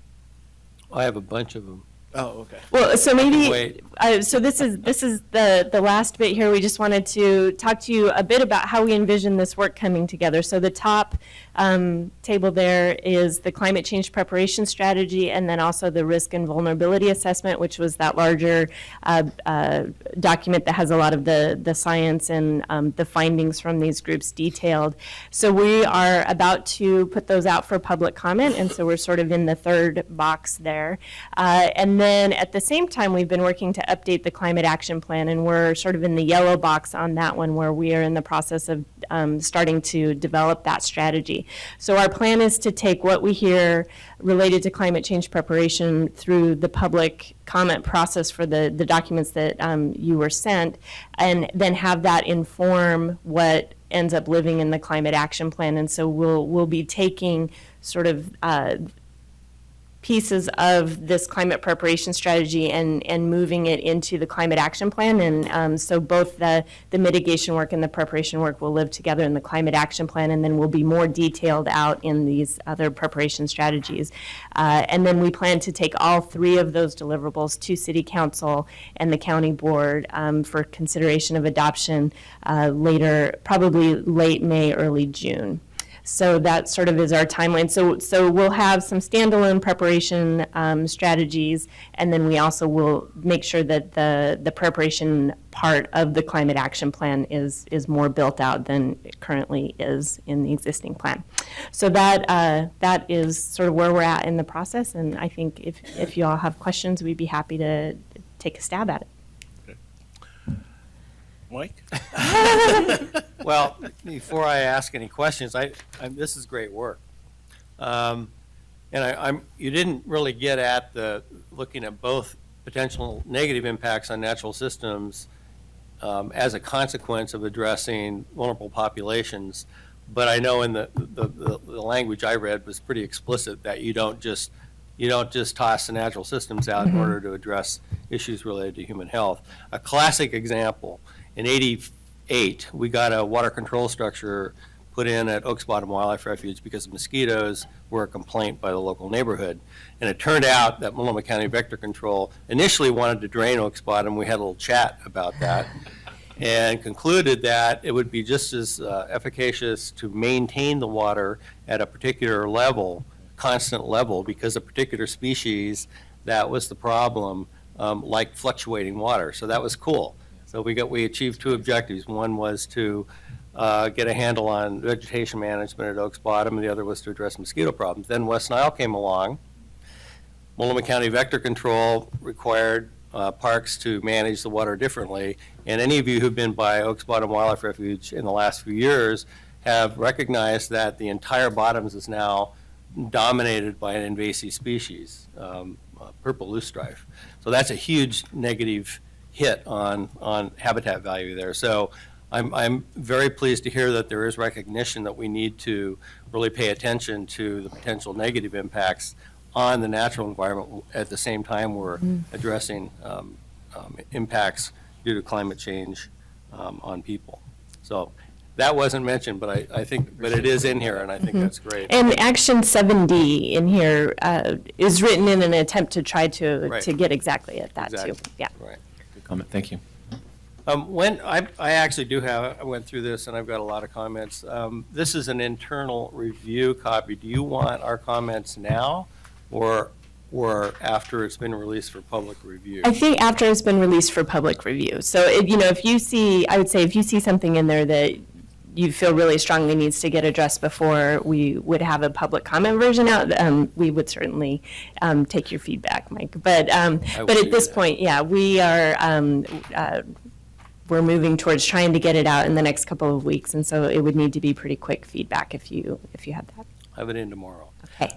I have a bunch of them. Oh, okay. Well, so maybe, Wait. so this is the last bit here. We just wanted to talk to you a bit about how we envision this work coming together. So the top table there is the climate change preparation strategy, and then also the risk and vulnerability assessment, which was that larger document that has a lot of the science and the findings from these groups detailed. So we are about to put those out for public comment, and so we're sort of in the third box there. And then at the same time, we've been working to update the climate action plan, and we're sort of in the yellow box on that one, where we are in the process of starting to develop that strategy. So our plan is to take what we hear related to climate change preparation through the public comment process for the documents that you were sent, and then have that inform what ends up living in the climate action plan. And so we'll be taking sort of pieces of this climate preparation strategy and moving it into the climate action plan. And so both the mitigation work and the preparation work will live together in the climate action plan, and then will be more detailed out in these other preparation strategies. And then we plan to take all three of those deliverables to City Council and the County Board for consideration of adoption later, probably late May, early June. So that sort of is our timeline. So we'll have some standalone preparation strategies, and then we also will make sure that the preparation part of the climate action plan is more built out than it currently is in the existing plan. So that is sort of where we're at in the process, and I think if you all have questions, we'd be happy to take a stab at it. Mike? Well, before I ask any questions, this is great work. And you didn't really get at looking at both potential negative impacts on natural systems as a consequence of addressing vulnerable populations. But I know in the language I read was pretty explicit that you don't just toss the natural systems out in order to address issues related to human health. A classic example, in '88, we got a water control structure put in at Oaks Bottom Wildlife Refuge because mosquitoes were a complaint by the local neighborhood. And it turned out that Multnomah County Vector Control initially wanted to drain Oaks Bottom. We had a little chat about that and concluded that it would be just as efficacious to maintain the water at a particular level, constant level, because a particular species that was the problem like fluctuating water. So that was cool. So we achieved two objectives. One was to get a handle on vegetation management at Oaks Bottom, and the other was to address mosquito problems. Then West Nile came along. Multnomah County Vector Control required parks to manage the water differently. And any of you who've been by Oaks Bottom Wildlife Refuge in the last few years have recognized that the entire bottoms is now dominated by an invasive species, purple loosestrife. So that's a huge negative hit on habitat value there. So I'm very pleased to hear that there is recognition that we need to really pay attention to the potential negative impacts on the natural environment at the same time we're addressing impacts due to climate change on people. So that wasn't mentioned, but I think, but it is in here, and I think that's great. And Action 7D in here is written in an attempt to try to Right. get exactly at that Exactly. too. Yeah. Right. Good comment, thank you. I actually do have, I went through this and I've got a lot of comments. This is an internal review copy. Do you want our comments now or after it's been released for public review? I think after it's been released for public review. So, if you see, I would say if you see something in there that you feel really strongly needs to get addressed before we would have a public comment version out, we would certainly take your feedback, Mike. But at this point, yeah, we are, we're moving towards trying to get it out in the next couple of weeks, and so it would need to be pretty quick feedback if you had that. I have it in tomorrow. Okay.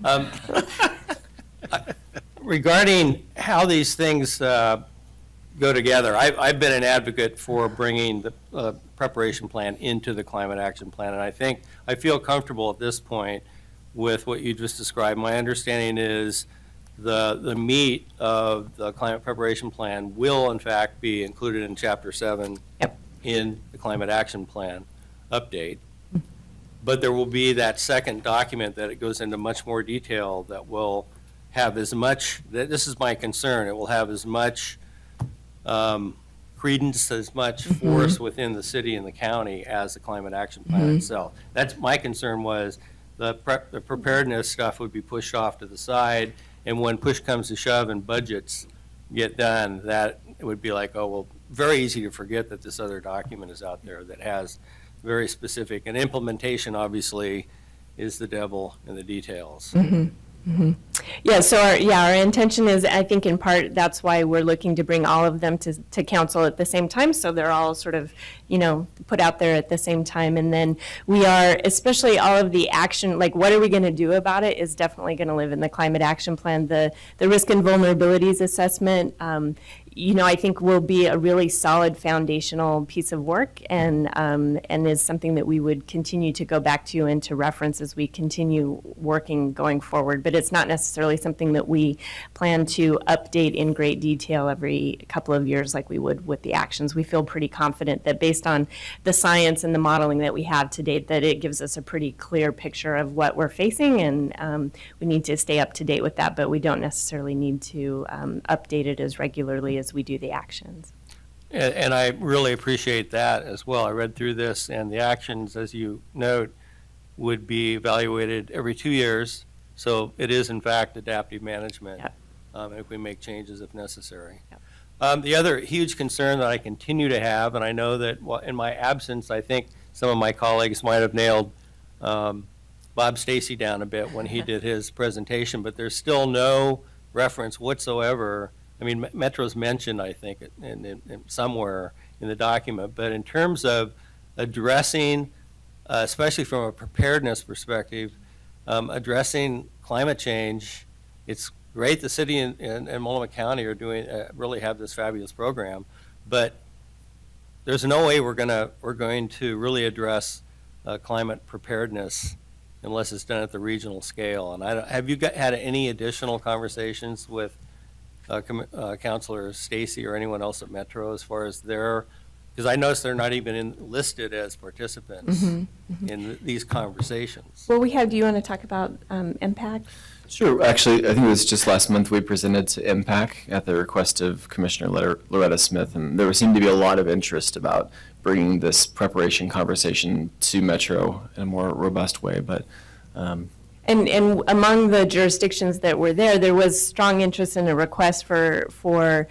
Regarding how these things go together, I've been an advocate for bringing the preparation plan into the climate action plan, and I feel comfortable at this point with what you just described. My understanding is the meat of the climate preparation plan will in fact be included in Chapter 7 in the climate action plan update. But there will be that second document that it goes into much more detail that will have as much, this is my concern, it will have as much credence, as much force within the city and the county as the climate action plan itself. That's my concern, was the preparedness stuff would be pushed off to the side, and when push comes to shove and budgets get done, that it would be like, oh, well, very easy to forget that this other document is out there that has very specific, and implementation obviously is the devil in the details. Yeah, so our intention is, I think in part, that's why we're looking to bring all of them to council at the same time, so they're all sort of, put out there at the same time. And then we are, especially all of the action, like what are we going to do about it, is definitely going to live in the climate action plan. The risk and vulnerabilities assessment, I think will be a really solid foundational piece of work, and is something that we would continue to go back to and to reference as we continue working going forward. But it's not necessarily something that we plan to update in great detail every couple of years like we would with the actions. We feel pretty confident that based on the science and the modeling that we have to date, that it gives us a pretty clear picture of what we're facing, and we need to stay up to date with that, but we don't necessarily need to update it as regularly as we do the actions. And I really appreciate that as well. I read through this, and the actions, as you note, would be evaluated every 2 years. So it is, in fact, adaptive management. Yep. If we make changes if necessary. Yep. The other huge concern that I continue to have, and I know that in my absence, I think some of my colleagues might have nailed Bob Stacy down a bit when he did his presentation, but there's still no reference whatsoever. I mean, Metro's mentioned, I think, in somewhere in the document, but in terms of addressing, especially from a preparedness perspective, addressing climate change, it's great the city and Multnomah County are doing, really have this fabulous program, but there's no way we're going to really address climate preparedness unless it's done at the regional scale. And have you had any additional conversations with Councilor Stacy or anyone else at Metro as far as because I noticed they're not even listed as participants in these conversations. Well, do you want to talk about impact? Sure. Actually, I think it was just last month we presented to IMPAC at the request of Commissioner Loretta Smith, and there seemed to be a lot of interest about bringing this preparation conversation to Metro in a more robust way. But And among the jurisdictions that were there was strong interest in a request for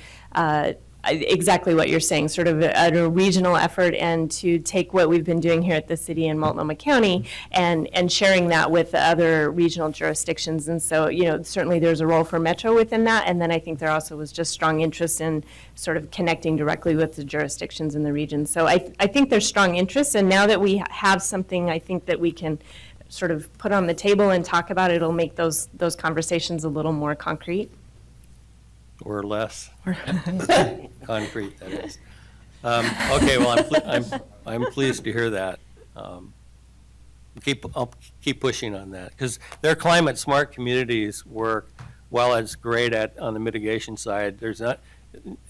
exactly what you're saying, sort of a regional effort, and to take what we've been doing here at the city and Multnomah County and sharing that with other regional jurisdictions. And so, certainly there's a role for Metro within that. And then I think there also was just strong interest in sort of connecting directly with the jurisdictions in the region. So I think there's strong interest. And now that we have something, I think that we can sort of put on the table and talk about, it'll make those conversations a little more concrete. Or less concrete, that is. Okay, well, I'm pleased to hear that. I'll keep pushing on that, because their climate smart communities work, while it's great on the mitigation side, there's not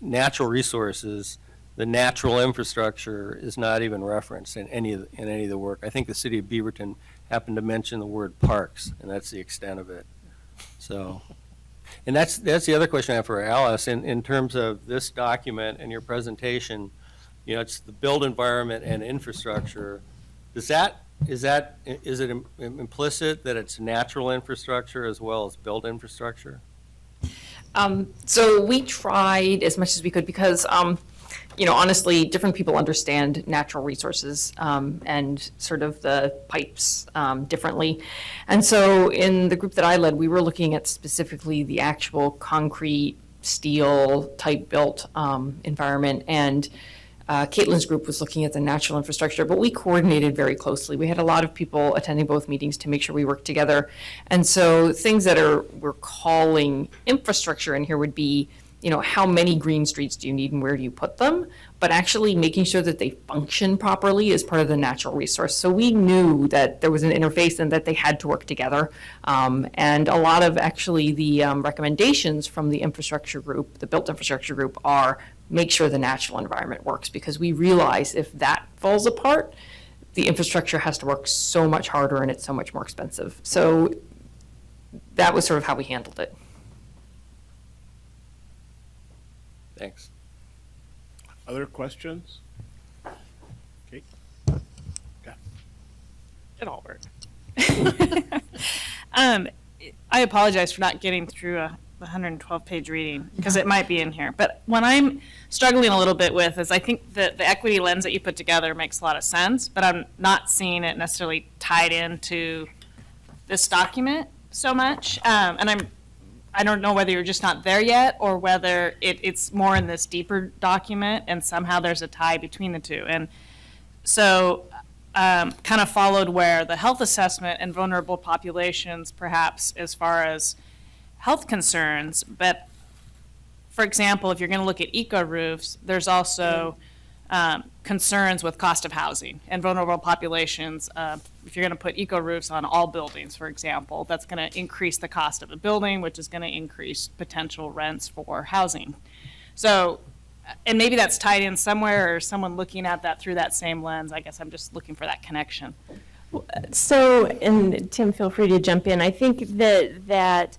natural resources. The natural infrastructure is not even referenced in any of the work. I think the city of Beaverton happened to mention the word parks, and that's the extent of it. So, and that's the other question I have for Alice in terms of this document and your presentation. it's the built environment and infrastructure. Is it implicit that it's natural infrastructure as well as built infrastructure? So we tried as much as we could because, honestly, different people understand natural resources and sort of the pipes differently. And so in the group that I led, we were looking at specifically the actual concrete, steel type built environment. And Caitlin's group was looking at the natural infrastructure, but we coordinated very closely. We had a lot of people attending both meetings to make sure we worked together. And so things that we're calling infrastructure in here would be, how many green streets do you need and where do you put them? But actually making sure that they function properly is part of the natural resource. So we knew that there was an interface and that they had to work together. And a lot of actually the recommendations from the infrastructure group, the built infrastructure group, are make sure the natural environment works, because we realize if that falls apart, the infrastructure has to work so much harder and it's so much more expensive. So that was sort of how we handled it. Thanks. Other questions? Okay. It all worked. I apologize for not getting through a 112-page reading, because it might be in here. But what I'm struggling a little bit with is I think that the equity lens that you put together makes a lot of sense, but I'm not seeing it necessarily tied into this document so much. And I don't know whether you're just not there yet or whether it's more in this deeper document and somehow there's a tie between the two. And so kind of followed where the health assessment and vulnerable populations, perhaps as far as health concerns, but for example, if you're going to look at eco roofs, there's also concerns with cost of housing and vulnerable populations. If you're going to put eco roofs on all buildings, for example, that's going to increase the cost of a building, which is going to increase potential rents for housing. So, and maybe that's tied in somewhere, or someone looking at that through that same lens. I guess I'm just looking for that connection. So, and Tim, feel free to jump in. I think that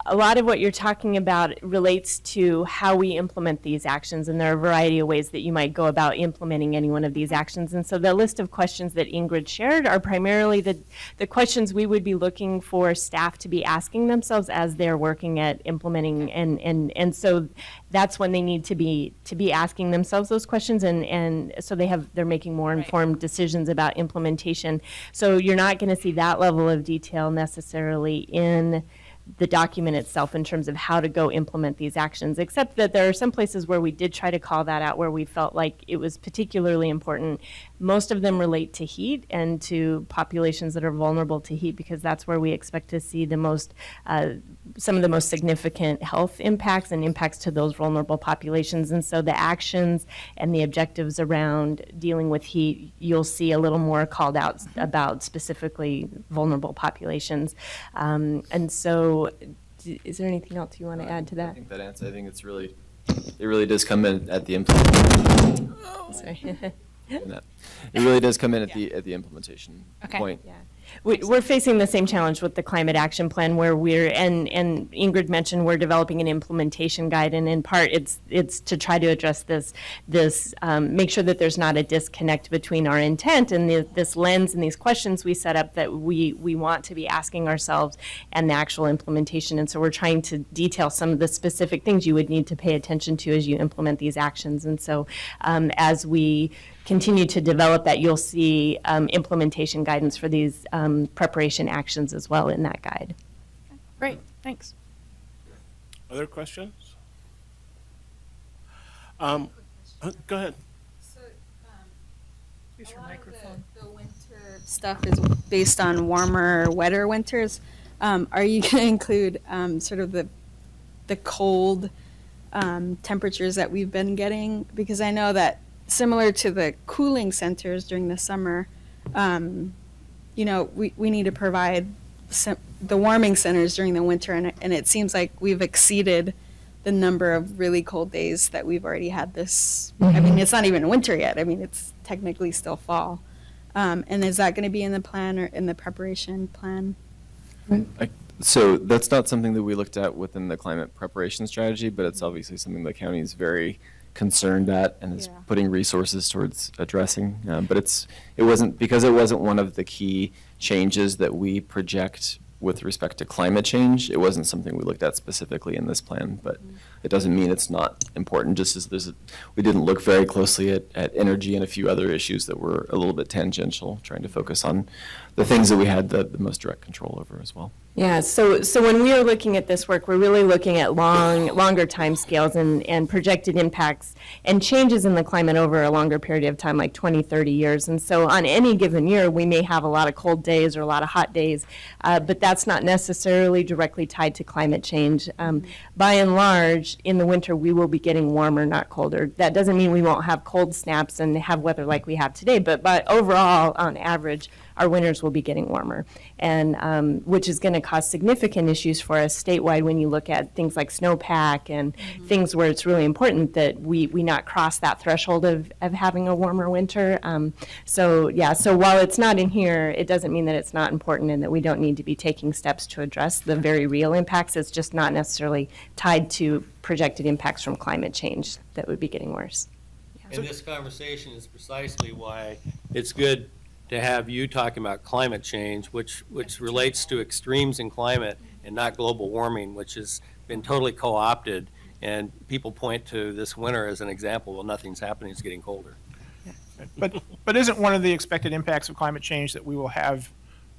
a lot of what you're talking about relates to how we implement these actions, and there are a variety of ways that you might go about implementing any one of these actions. And so the list of questions that Ingrid shared are primarily the questions we would be looking for staff to be asking themselves as they're working at implementing, and so that's when they need to be asking themselves those questions, and so they're making more informed decisions about implementation. So you're not going to see that level of detail necessarily in the document itself in terms of how to go implement these actions, except that there are some places where we did try to call that out, where we felt like it was particularly important. Most of them relate to heat and to populations that are vulnerable to heat, because that's where we expect to see the most, some of the most significant health impacts and impacts to those vulnerable populations. And so the actions and the objectives around dealing with heat, you'll see a little more called out about specifically vulnerable populations. And so is there anything else you want to add to that? I think that answer, I think it really does come in at the implementation. Sorry. It really does come in at the implementation point. Yeah. We're facing the same challenge with the climate action plan, where and Ingrid mentioned we're developing an implementation guide, and in part it's to try to address this make sure that there's not a disconnect between our intent and this lens and these questions we set up that we want to be asking ourselves and the actual implementation. And so we're trying to detail some of the specific things you would need to pay attention to as you implement these actions. And so as we continue to develop that, you'll see implementation guidance for these preparation actions as well in that guide. Great, thanks. Other questions? Go ahead. So, use your microphone. The winter stuff is based on warmer, wetter winters. Are you going to include sort of the cold temperatures that we've been getting? Because I know that similar to the cooling centers during the summer, we need to provide the warming centers during the winter, and it seems like we've exceeded the number of really cold days that we've already had this. Mm-hmm. I mean, it's not even winter yet. I mean, it's technically still fall. And is that going to be in the plan or in the preparation plan? So that's not something that we looked at within the climate preparation strategy, but it's obviously something the county is very concerned at and is Yeah. putting resources towards addressing. But it wasn't one of the key changes that we project with respect to climate change. It wasn't something we looked at specifically in this plan, but it doesn't mean it's not important, just as we didn't look very closely at energy and a few other issues that were a little bit tangential, trying to focus on the things that we had the most direct control over as well. Yeah, so when we are looking at this work, we're really looking at longer timescales and projected impacts and changes in the climate over a longer period of time, like 20, 30 years. And so on any given year, we may have a lot of cold days or a lot of hot days, but that's not necessarily directly tied to climate change. By and large, in the winter, we will be getting warmer, not colder. That doesn't mean we won't have cold snaps and have weather like we have today, but overall, on average, our winters will be getting warmer, and which is going to cause significant issues for us statewide when you look at things like snowpack and things where it's really important that we not cross that threshold of having a warmer winter. So while it's not in here, it doesn't mean that it's not important and that we don't need to be taking steps to address the very real impacts. It's just not necessarily tied to projected impacts from climate change that would be getting worse. And this conversation is precisely why it's good to have you talking about climate change, which relates to extremes in climate and not global warming, which has been totally co-opted. And people point to this winter as an example. Well, nothing's happening, it's getting colder. But isn't one of the expected impacts of climate change that we will have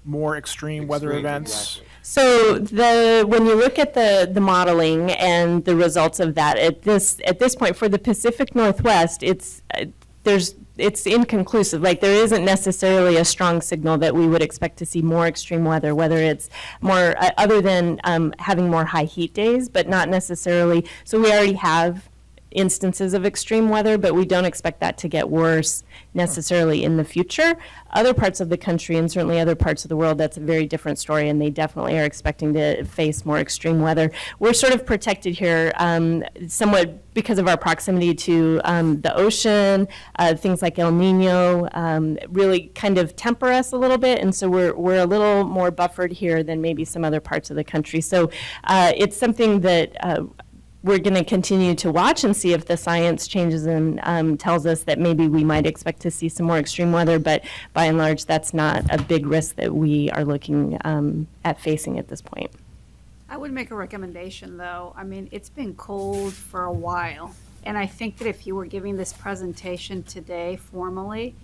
more extreme weather events? Exactly. So when you look at the modeling and the results of that, at this point for the Pacific Northwest, it's inconclusive. Like, there isn't necessarily a strong signal that we would expect to see more extreme weather, whether it's more, other than having more high heat days, but not necessarily. So we already have instances of extreme weather, but we don't expect that to get worse necessarily in the future. Other parts of the country and certainly other parts of the world, that's a very different story, and they definitely are expecting to face more extreme weather. We're sort of protected here somewhat because of our proximity to the ocean. Things like El Nino really kind of temper us a little bit, and so we're a little more buffered here than maybe some other parts of the country. So it's something that we're going to continue to watch and see if the science changes and tells us that maybe we might expect to see some more extreme weather, but by and large, that's not a big risk that we are looking at facing at this point. I would make a recommendation, though. I mean, it's been cold for a while, and I think that if you were giving this presentation today formally,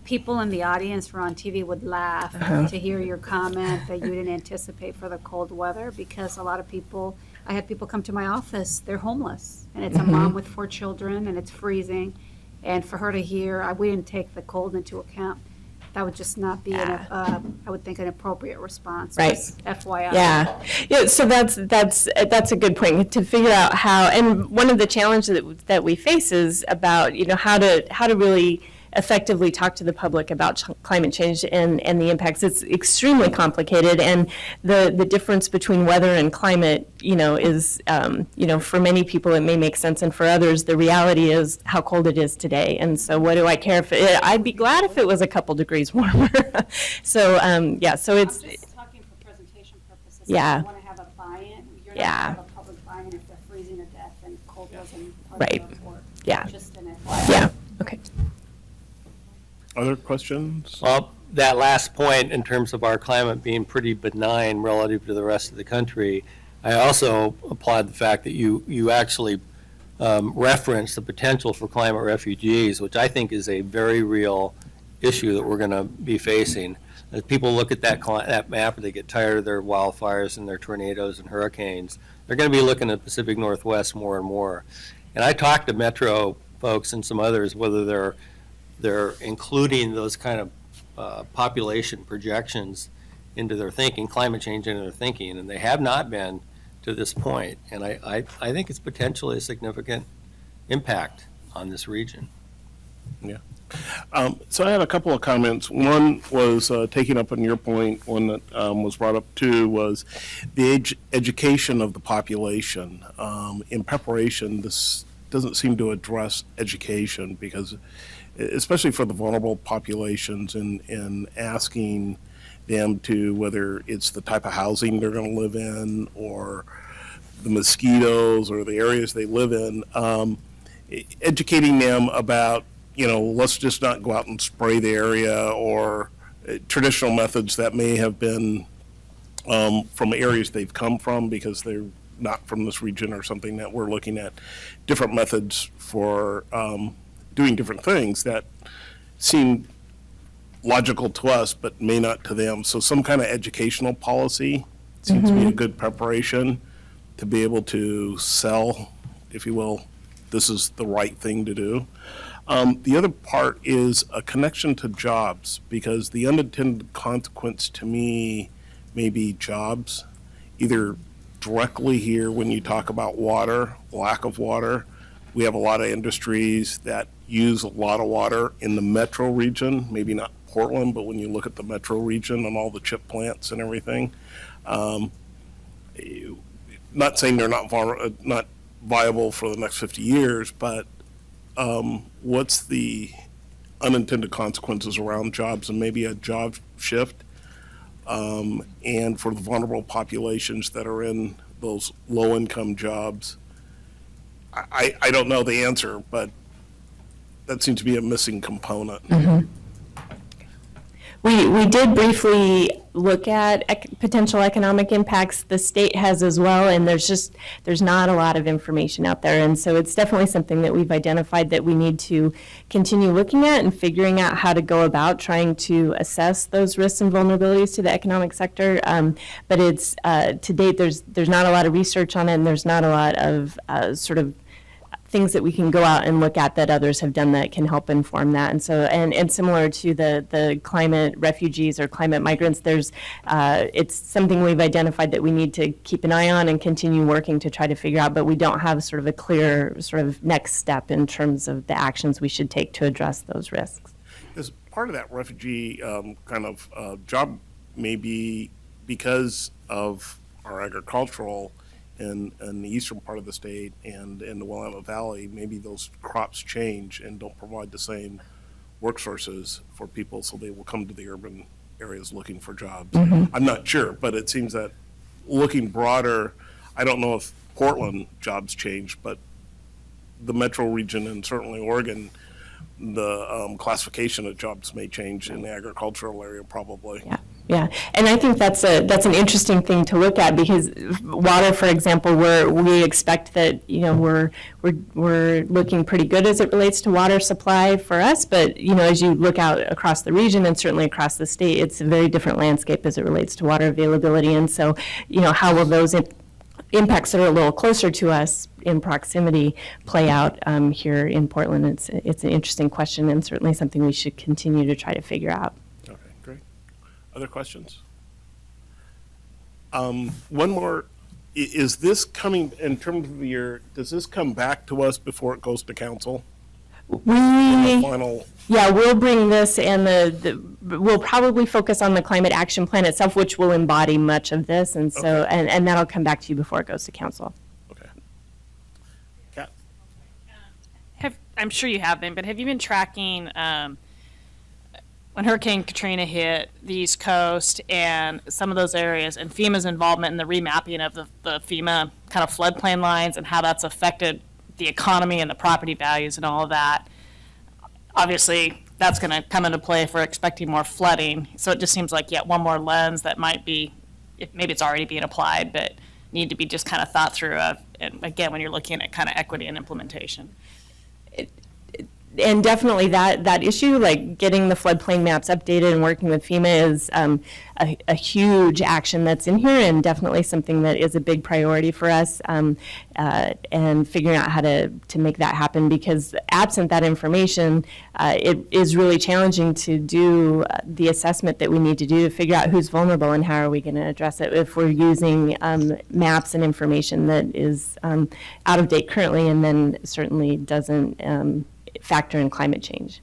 people in the audience or on TV would laugh to hear your comment that you didn't anticipate for the cold weather, because a lot of people, I had people come to my office, they're homeless, and it's a mom with 4 children, and it's freezing, and for her to hear, we didn't take the cold into account, that would just not be, I would think, an appropriate response. Right. Just FYI. Yeah. So that's a good point, to figure out how. And one of the challenges that we face is about how to really effectively talk to the public about climate change and the impacts. It's extremely complicated, and the difference between weather and climate, is, for many people it may make sense, and for others the reality is how cold it is today. And so what do I care if I'd be glad if it was a couple degrees warmer. So so it's. I'm just talking for presentation purposes. Yeah. You want to have a buy-in. You're not going to have a public buy-in if they're freezing to death and cold wasn't part Right. of the report. Yeah. Just an FYI. Yeah. Okay. Other questions? Well, that last point in terms of our climate being pretty benign relative to the rest of the country, I also applaud the fact that you actually referenced the potential for climate refugees, which I think is a very real issue that we're going to be facing. As people look at that map, they get tired of their wildfires and their tornadoes and hurricanes, they're going to be looking at the Pacific Northwest more and more. And I talked to Metro folks and some others, whether they're including those kind of population projections into their thinking, climate change into their thinking, and they have not been to this point. And I think it's potentially a significant impact on this region. Yeah. So I had a couple of comments. One was taking up on your point, one that was brought up too, was the education of the population. In preparation, this doesn't seem to address education, because especially for the vulnerable populations, and asking them to, whether it's the type of housing they're going to live in or the mosquitoes or the areas they live in, educating them about, let's just not go out and spray the area, or traditional methods that may have been from areas they've come from because they're not from this region or something, that we're looking at different methods for doing different things that seem logical to us but may not to them. So some kind of educational policy seems to be a good preparation to be able to sell, if you will, this is the right thing to do. The other part is a connection to jobs, because the unintended consequence to me may be jobs, either directly here when you talk about water, lack of water. We have a lot of industries that use a lot of water in the metro region, maybe not Portland, but when you look at the metro region and all the chip plants and everything, not saying they're not viable for the next 50 years, but what's the unintended consequences around jobs, and maybe a job shift, and for the vulnerable populations that are in those low-income jobs? I don't know the answer, but that seems to be a missing component. We did briefly look at potential economic impacts. The state has as well, and there's not a lot of information out there. And so it's definitely something that we've identified that we need to continue looking at and figuring out how to go about trying to assess those risks and vulnerabilities to the economic sector. But it's, to date, there's not a lot of research on it, and there's not a lot of sort of things that we can go out and look at that others have done that can help inform that. And so, and similar to the climate refugees or climate migrants, it's something we've identified that we need to keep an eye on and continue working to try to figure out, but we don't have sort of a clear sort of next step in terms of the actions we should take to address those risks. As part of that refugee job, maybe because of our agricultural in the eastern part of the state and in the Willamette Valley, maybe those crops change and don't provide the same work sources for people, so they will come to the urban areas looking for jobs. I'm not sure, but it seems that looking broader, I don't know if Portland jobs change, but the metro region and certainly Oregon, the classification of jobs may change in the agricultural area probably. Yeah, and I think that's an interesting thing to look at, because water, for example, we expect that we're looking pretty good as it relates to water supply for us, but as you look out across the region and certainly across the state, it's a very different landscape as it relates to water availability. And so how will those impacts that are a little closer to us in proximity play out here in Portland? It's an interesting question, and certainly something we should continue to try to figure out. Okay, great. Other questions? One more. Is this coming, in terms of does this come back to us before it goes to council? We'll bring this, and we'll probably focus on the climate action plan itself, which will embody much of this, and so and that'll come back to you before it goes to council. Okay. Kat? I'm sure you have been, but have you been tracking when Hurricane Katrina hit the East Coast and some of those areas, and FEMA's involvement in the remapping of the FEMA kind of floodplain lines and how that's affected the economy and the property values and all of that? Obviously, that's going to come into play if we're expecting more flooding. So it just seems like yet one more lens that might be, maybe it's already being applied, but need to be just kind of thought through and again, when you're looking at kind of equity and implementation. And definitely that issue, like getting the floodplain maps updated and working with FEMA, is a huge action that's in here, and definitely something that is a big priority for us, and figuring out how to make that happen, because absent that information, it is really challenging to do the assessment that we need to do to figure out who's vulnerable and how are we going to address it if we're using maps and information that is out of date currently, and then certainly doesn't factor in climate change.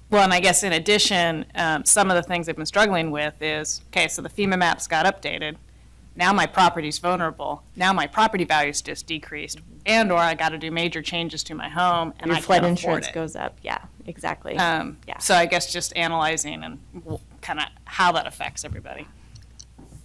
Well, and I guess in addition, some of the things they've been struggling with is, okay, so the FEMA maps got updated. Now my property's vulnerable. Now my property value's just decreased, and or I got to do major changes to my home, and Your I flood can't insurance afford it. goes up. Yeah, exactly. So I guess just analyzing and kind of how that affects everybody.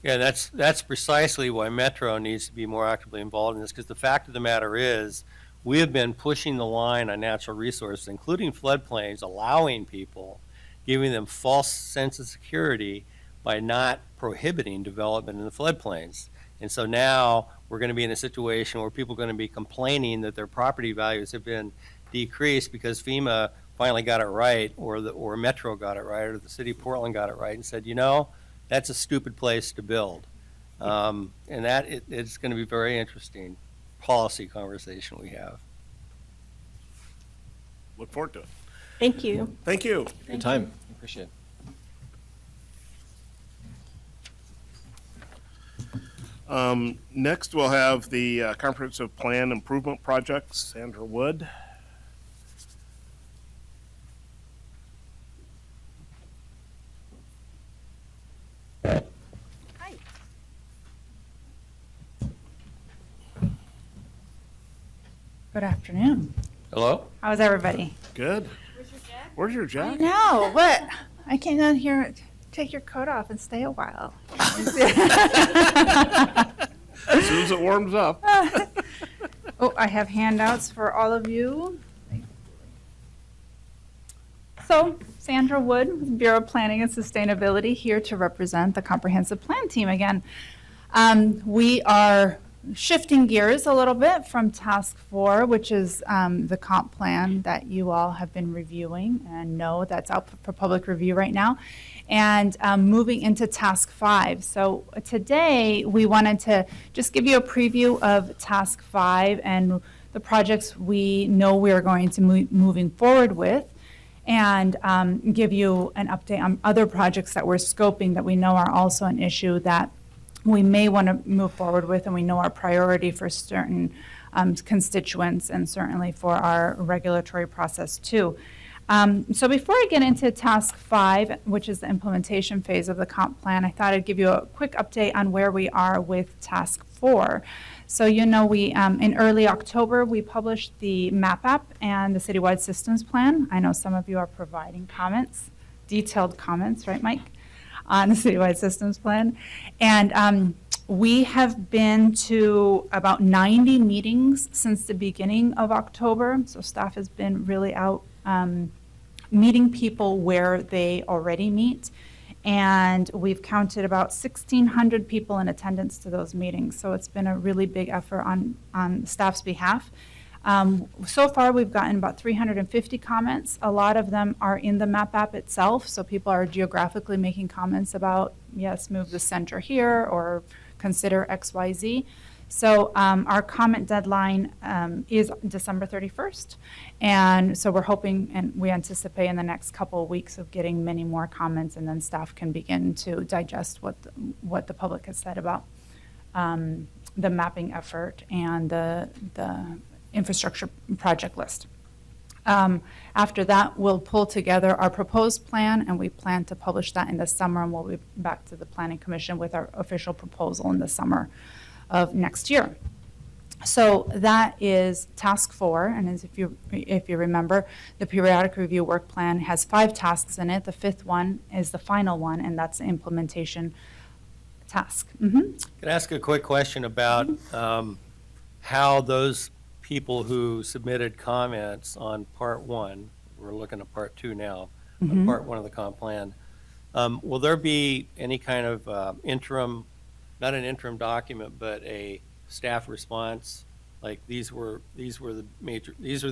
Yeah, that's precisely why Metro needs to be more actively involved in this, because the fact of the matter is, we have been pushing the line on natural resources, including floodplains, allowing people, giving them false sense of security by not prohibiting development in the floodplains. And so now we're going to be in a situation where people are going to be complaining that their property values have been decreased because FEMA finally got it right, or Metro got it right, or the city of Portland got it right and said, you know, that's a stupid place to build. And that it's going to be very interesting policy conversation we have. Look forward to it. Thank you. Thank you. Good time. Appreciate it. Next, we'll have the Comprehensive Plan Improvement Projects, Sandra Wood. Good afternoon. Hello? How's everybody? Good. Where's your I jacket? know, what? I came down here, take your coat off and stay a while. As soon as it warms up. Oh, I have handouts for all of you. So, Sandra Wood, with Bureau of Planning and Sustainability, here to represent the Comprehensive Plan team again. We are shifting gears a little bit from Task 4, which is the comp plan that you all have been reviewing and know that's out for public review right now, and moving into Task 5. So today we wanted to just give you a preview of Task 5 and the projects we know we're going to moving forward with, and give you an update on other projects that we're scoping that we know are also an issue that we may want to move forward with, and we know our priority for certain constituents and certainly for our regulatory process too. So before I get into Task 5, which is the implementation phase of the comp plan, I thought I'd give you a quick update on where we are with Task 4. So you know we, in early October, we published the MAP app and the citywide systems plan. I know some of you are providing comments, detailed comments, right, Mike? On the citywide systems plan. And we have been to about 90 meetings since the beginning of October. So staff has been really out meeting people where they already meet. And we've counted about 1,600 people in attendance to those meetings. So it's been a really big effort on staff's behalf. So far, we've gotten about 350 comments. A lot of them are in the MAP app itself, so people are geographically making comments about, yes, move the center here, or consider X, Y, Z. So our comment deadline is December 31st, and so we're hoping and we anticipate in the next couple of weeks of getting many more comments, and then staff can begin to digest what the public has said about the mapping effort and the infrastructure project list. After that, we'll pull together our proposed plan, and we plan to publish that in the summer, and we'll be back to the Planning Commission with our official proposal in the summer of next year. So that is Task 4, and as if you remember, the periodic review work plan has 5 tasks in it. The 5th one is the final one, and that's the implementation task. Can I ask a quick question about how those people who submitted comments on Part 1, we're looking at Part 2 now, on Part 1 of the comp plan, will there be any kind of interim, not an interim document, but a staff response, like these were the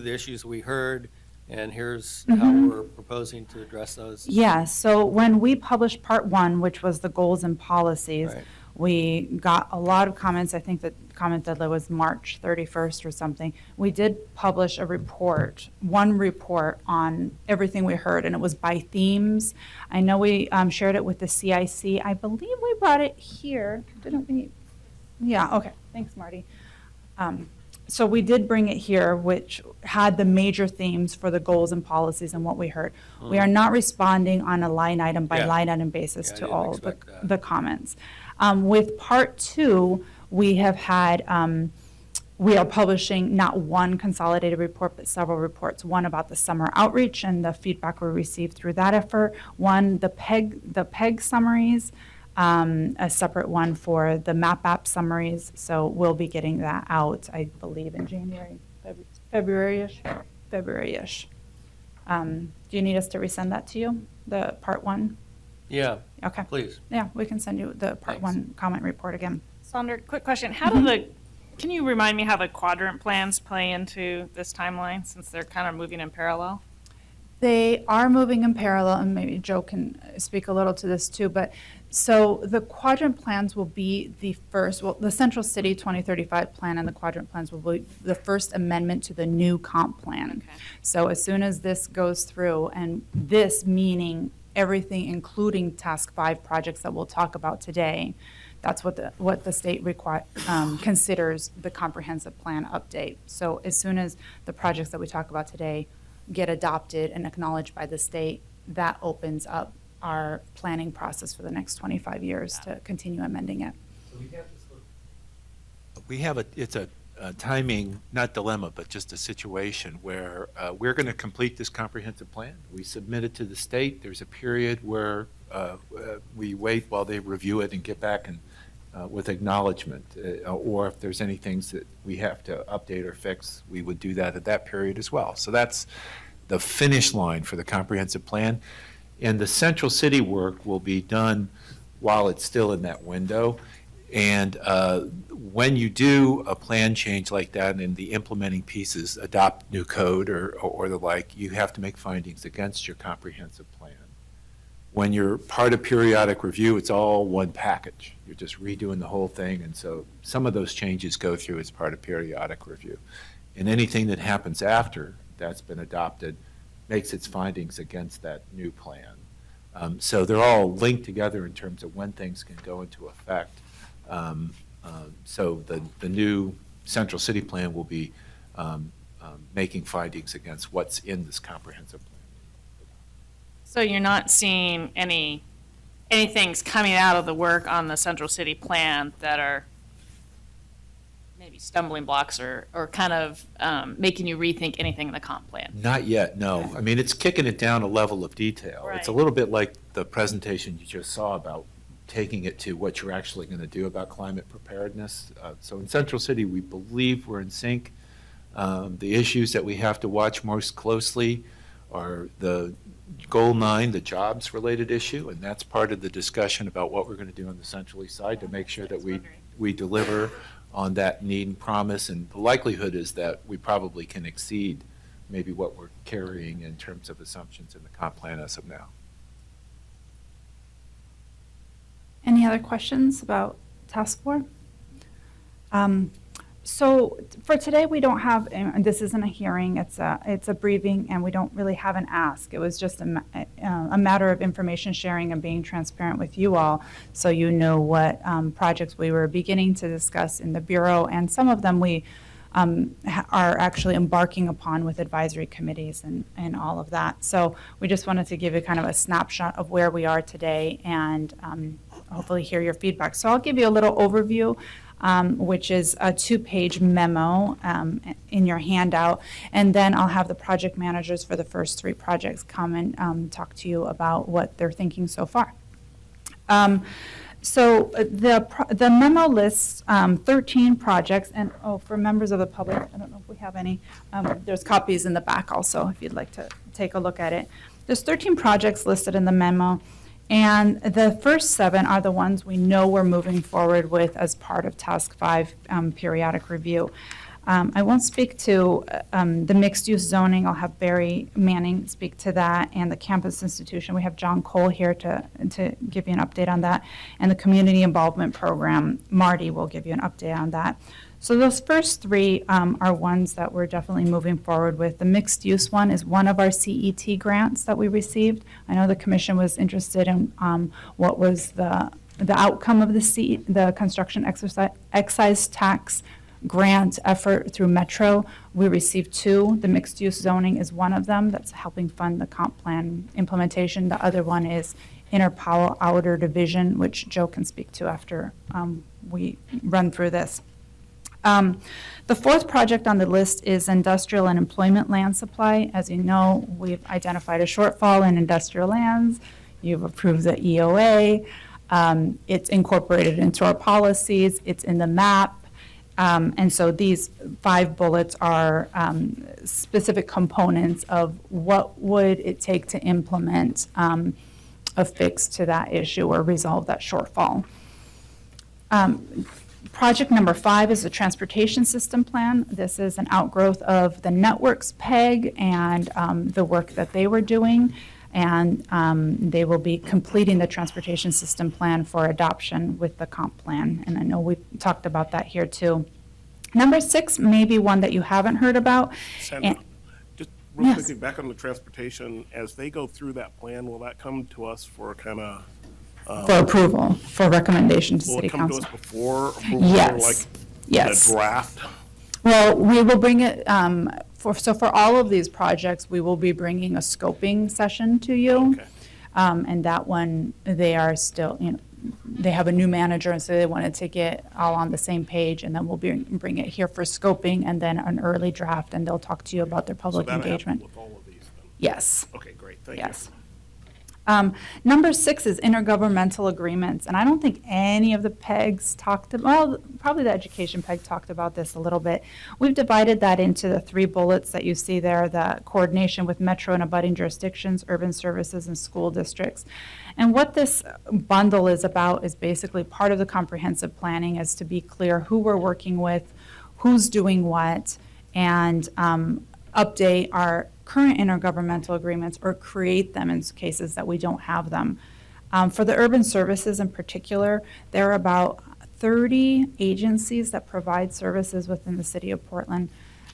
issues we heard, and here's how we're proposing to address those? Yeah, so when we published Part 1, which was the goals and policies, Right. we got a lot of comments. I think the comment deadline was March 31st or something. We did publish a report, one report on everything we heard, and it was by themes. I know we shared it with the CIC. I believe we brought it here, didn't we? Yeah, okay, thanks, Marty. So we did bring it here, which had the major themes for the goals and policies and what we heard. We are not responding on a line item by line item basis Yeah, I to didn't all expect that. the comments. With Part 2, we have had, we are publishing not one consolidated report, but several reports. One about the summer outreach and the feedback we received through that effort. One, the PEG summaries, a separate one for the MAP app summaries. So we'll be getting that out, I believe, in January, February-ish? February-ish. Do you need us to resend that to you, the part one? Yeah, Okay. please. Yeah, we can send you the part one comment report again. Sandra, quick question. How do can you remind me how the quadrant plans play into this timeline, since they're kind of moving in parallel? They are moving in parallel, and maybe Joe can speak a little to this too, but so the quadrant plans will be the first, well, the Central City 2035 plan and the quadrant plans will be the first amendment to the new comp plan. Okay. So as soon as this goes through, and this meaning everything, including Task 5 projects that we'll talk about today, that's what the state considers the comprehensive plan update. So as soon as the projects that we talk about today get adopted and acknowledged by the state, that opens up our planning process for the next 25 years to continue amending it. It's a timing, not dilemma, but just a situation where we're going to complete this comprehensive plan. We submit it to the state. There's a period where we wait while they review it and get back and with acknowledgement, or if there's any things that we have to update or fix, we would do that at that period as well. So that's the finish line for the comprehensive plan. And the Central City work will be done while it's still in that window. And when you do a plan change like that and the implementing pieces adopt new code or the like, you have to make findings against your comprehensive plan. When you're part of periodic review, it's all one package. You're just redoing the whole thing, and so some of those changes go through as part of periodic review. And anything that happens after that's been adopted makes its findings against that new plan. So they're all linked together in terms of when things can go into effect. So the new Central City plan will be making findings against what's in this comprehensive plan. So you're not seeing any things coming out of the work on the Central City plan that are maybe stumbling blocks or kind of making you rethink anything in the comp plan? Not yet, no. I mean, it's kicking it down a level of detail. Right. It's a little bit like the presentation you just saw about taking it to what you're actually going to do about climate preparedness. So in Central City, we believe we're in sync. The issues that we have to watch most closely are the Goal 9, the jobs-related issue, and that's part of the discussion about what we're going to do on the Central East Side to make sure that we deliver on that need and promise. And the likelihood is that we probably can exceed maybe what we're carrying in terms of assumptions in the comp plan as of now. Any other questions about Task 4? So for today, we don't have, and this isn't a hearing, it's a briefing, and we don't really have an ask. It was just a matter of information sharing and being transparent with you all, so you know what projects we were beginning to discuss in the Bureau, and some of them we are actually embarking upon with advisory committees and all of that. So we just wanted to give you kind of a snapshot of where we are today and hopefully hear your feedback. So I'll give you a little overview, which is a 2-page memo in your handout, and then I'll have the project managers for the first 3 projects come and talk to you about what they're thinking so far. So the memo lists 13 projects, and for members of the public, I don't know if we have any, there's copies in the back also if you'd like to take a look at it. There's 13 projects listed in the memo, and the first 7 are the ones we know we're moving forward with as part of Task 5 periodic review. I won't speak to the mixed-use zoning. I'll have Barry Manning speak to that, and the campus institution. We have John Cole here to give you an update on that, and the community involvement program. Marty will give you an update on that. So those first 3 are ones that we're definitely moving forward with. The mixed-use one is one of our CET grants that we received. I know the commission was interested in what was the outcome of the construction excise tax grant effort through Metro. We received 2. The mixed-use zoning is one of them that's helping fund the comp plan implementation. The other one is Inner Powell Outer Division, which Joe can speak to after we run through this. The 4th project on the list is industrial and employment land supply. As you know, we've identified a shortfall in industrial lands. You've approved the EOA. It's incorporated into our policies. It's in the map. And so these 5 bullets are specific components of what would it take to implement a fix to that issue or resolve that shortfall. Project number 5 is the transportation system plan. This is an outgrowth of the networks PEG and the work that they were doing. And they will be completing the transportation system plan for adoption with the comp plan. And I know we've talked about that here too. Number 6 may be one that you haven't heard about. Sandra, And- just real Yes. quickly, back on the transportation, as they go through that plan, will that come to us for kind of, For approval, for recommendation to will city it come to us council. before approval? Yes. Like Yes. the draft? Well, we will bring it, for all of these projects, we will be bringing a scoping session to you. Okay. And that one, they are still, they have a new manager, and so they wanted to get all on the same page, and then we'll bring it here for scoping, and then an early draft, and they'll talk to you about their So public that'll happen engagement. with all of these then? Yes. Okay, great, thank you. Yes. Number 6 is intergovernmental agreements, and I don't think any of the PEGs well, probably the education PEG talked about this a little bit. We've divided that into the 3 bullets that you see there, the coordination with metro and abutting jurisdictions, urban services, and school districts. And what this bundle is about is basically part of the comprehensive planning is to be clear who we're working with, who's doing what, and update our current intergovernmental agreements or create them in cases that we don't have them. For the urban services in particular, there are about 30 agencies that provide services within the city of Portland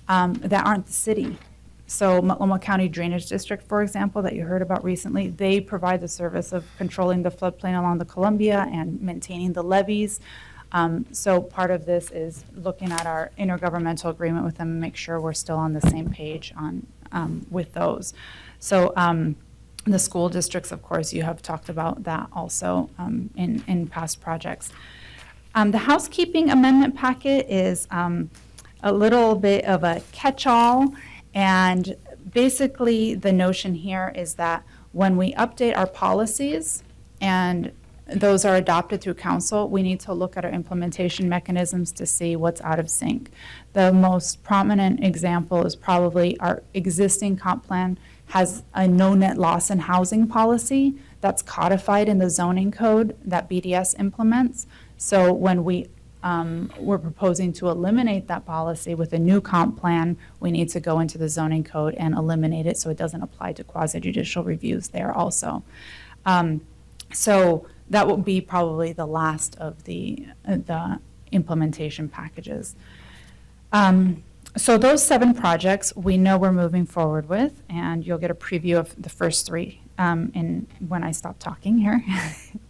that aren't the city. So Multnomah County Drainage District, for example, that you heard about recently, they provide the service of controlling the floodplain along the Columbia and maintaining the levees. So part of this is looking at our intergovernmental agreement with them and make sure we're still on the same page on with those. So the school districts, of course, you have talked about that also in past projects. The housekeeping amendment packet is a little bit of a catch-all, and basically the notion here is that when we update our policies and those are adopted through council, we need to look at our implementation mechanisms to see what's out of sync. The most prominent example is probably our existing comp plan has a no net loss in housing policy that's codified in the zoning code that BDS implements. So when we're proposing to eliminate that policy with a new comp plan, we need to go into the zoning code and eliminate it so it doesn't apply to quasi-judicial reviews there also. So that will be probably the last of the implementation packages. So those 7 projects we know we're moving forward with, and you'll get a preview of the first 3 when I stop talking here.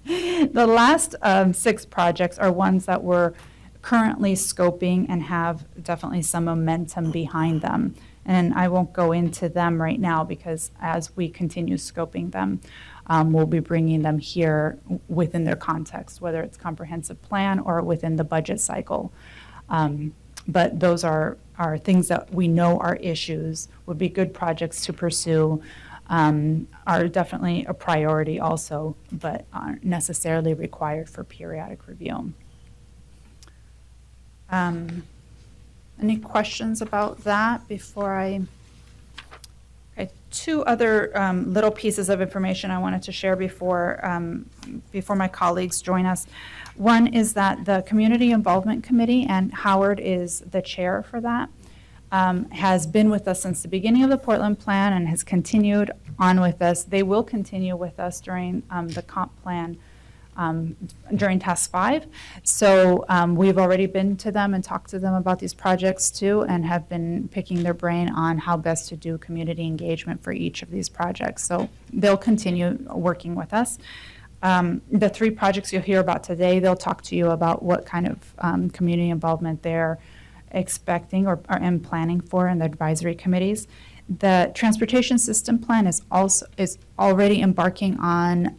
The last 6 projects are ones that we're currently scoping and have definitely some momentum behind them. And I won't go into them right now because as we continue scoping them, we'll be bringing them here within their context, whether it's comprehensive plan or within the budget cycle. But those are things that we know are issues, would be good projects to pursue, are definitely a priority also, but aren't necessarily required for periodic review. Any questions about that before I? Okay, 2 other little pieces of information I wanted to share before my colleagues join us. One is that the Community Involvement Committee, and Howard is the chair for that, has been with us since the beginning of the Portland Plan and has continued on with us. They will continue with us during the comp plan during Task 5. So we've already been to them and talked to them about these projects too, and have been picking their brain on how best to do community engagement for each of these projects. So they'll continue working with us. The 3 projects you'll hear about today, they'll talk to you about what kind of community involvement they're expecting or and planning for in the advisory committees. The transportation system plan is already embarking on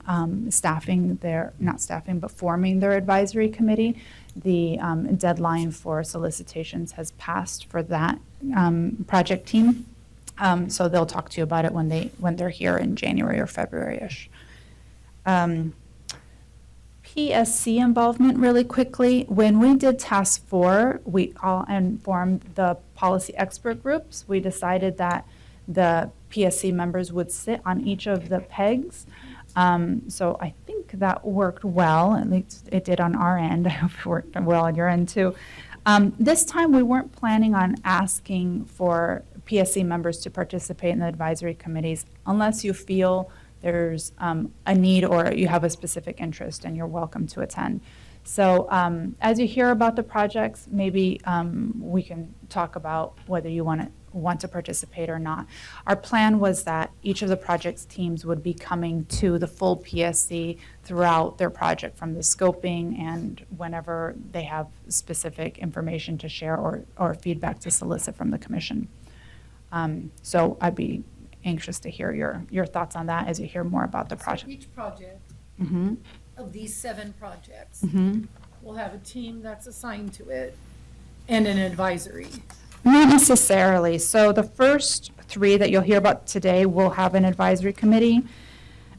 forming their advisory committee. The deadline for solicitations has passed for that project team. So they'll talk to you about it when they're here in January or February-ish. PSC involvement really quickly. When we did task 4, we all informed the policy expert groups. We decided that the PSC members would sit on each of the pegs. So I think that worked well, at least it did on our end. I hope it worked well on your end too. This time we weren't planning on asking for PSC members to participate in the advisory committees unless you feel there's a need or you have a specific interest, and you're welcome to attend. So as you hear about the projects, maybe we can talk about whether you want to participate or not. Our plan was that each of the projects teams would be coming to the full PSC throughout their project, from the scoping and whenever they have specific information to share or feedback to solicit from the commission. So I'd be anxious to hear your thoughts on that as you hear more about the project. So each project Mhm. of these 7 projects Mhm. will have a team that's assigned to it and an advisory. Not necessarily. So the first 3 that you'll hear about today will have an advisory committee.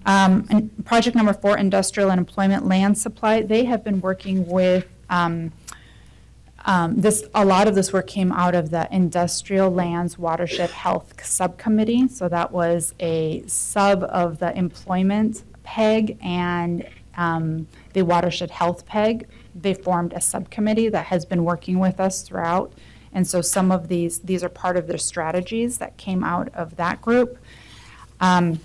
And project number 4, industrial and employment land supply, they have been working with a lot of this work came out of the Industrial Lands Watershed Health Subcommittee. So that was a sub of the employment PEG and the Watershed Health PEG. They formed a subcommittee that has been working with us throughout. And so some of these are part of their strategies that came out of that group. The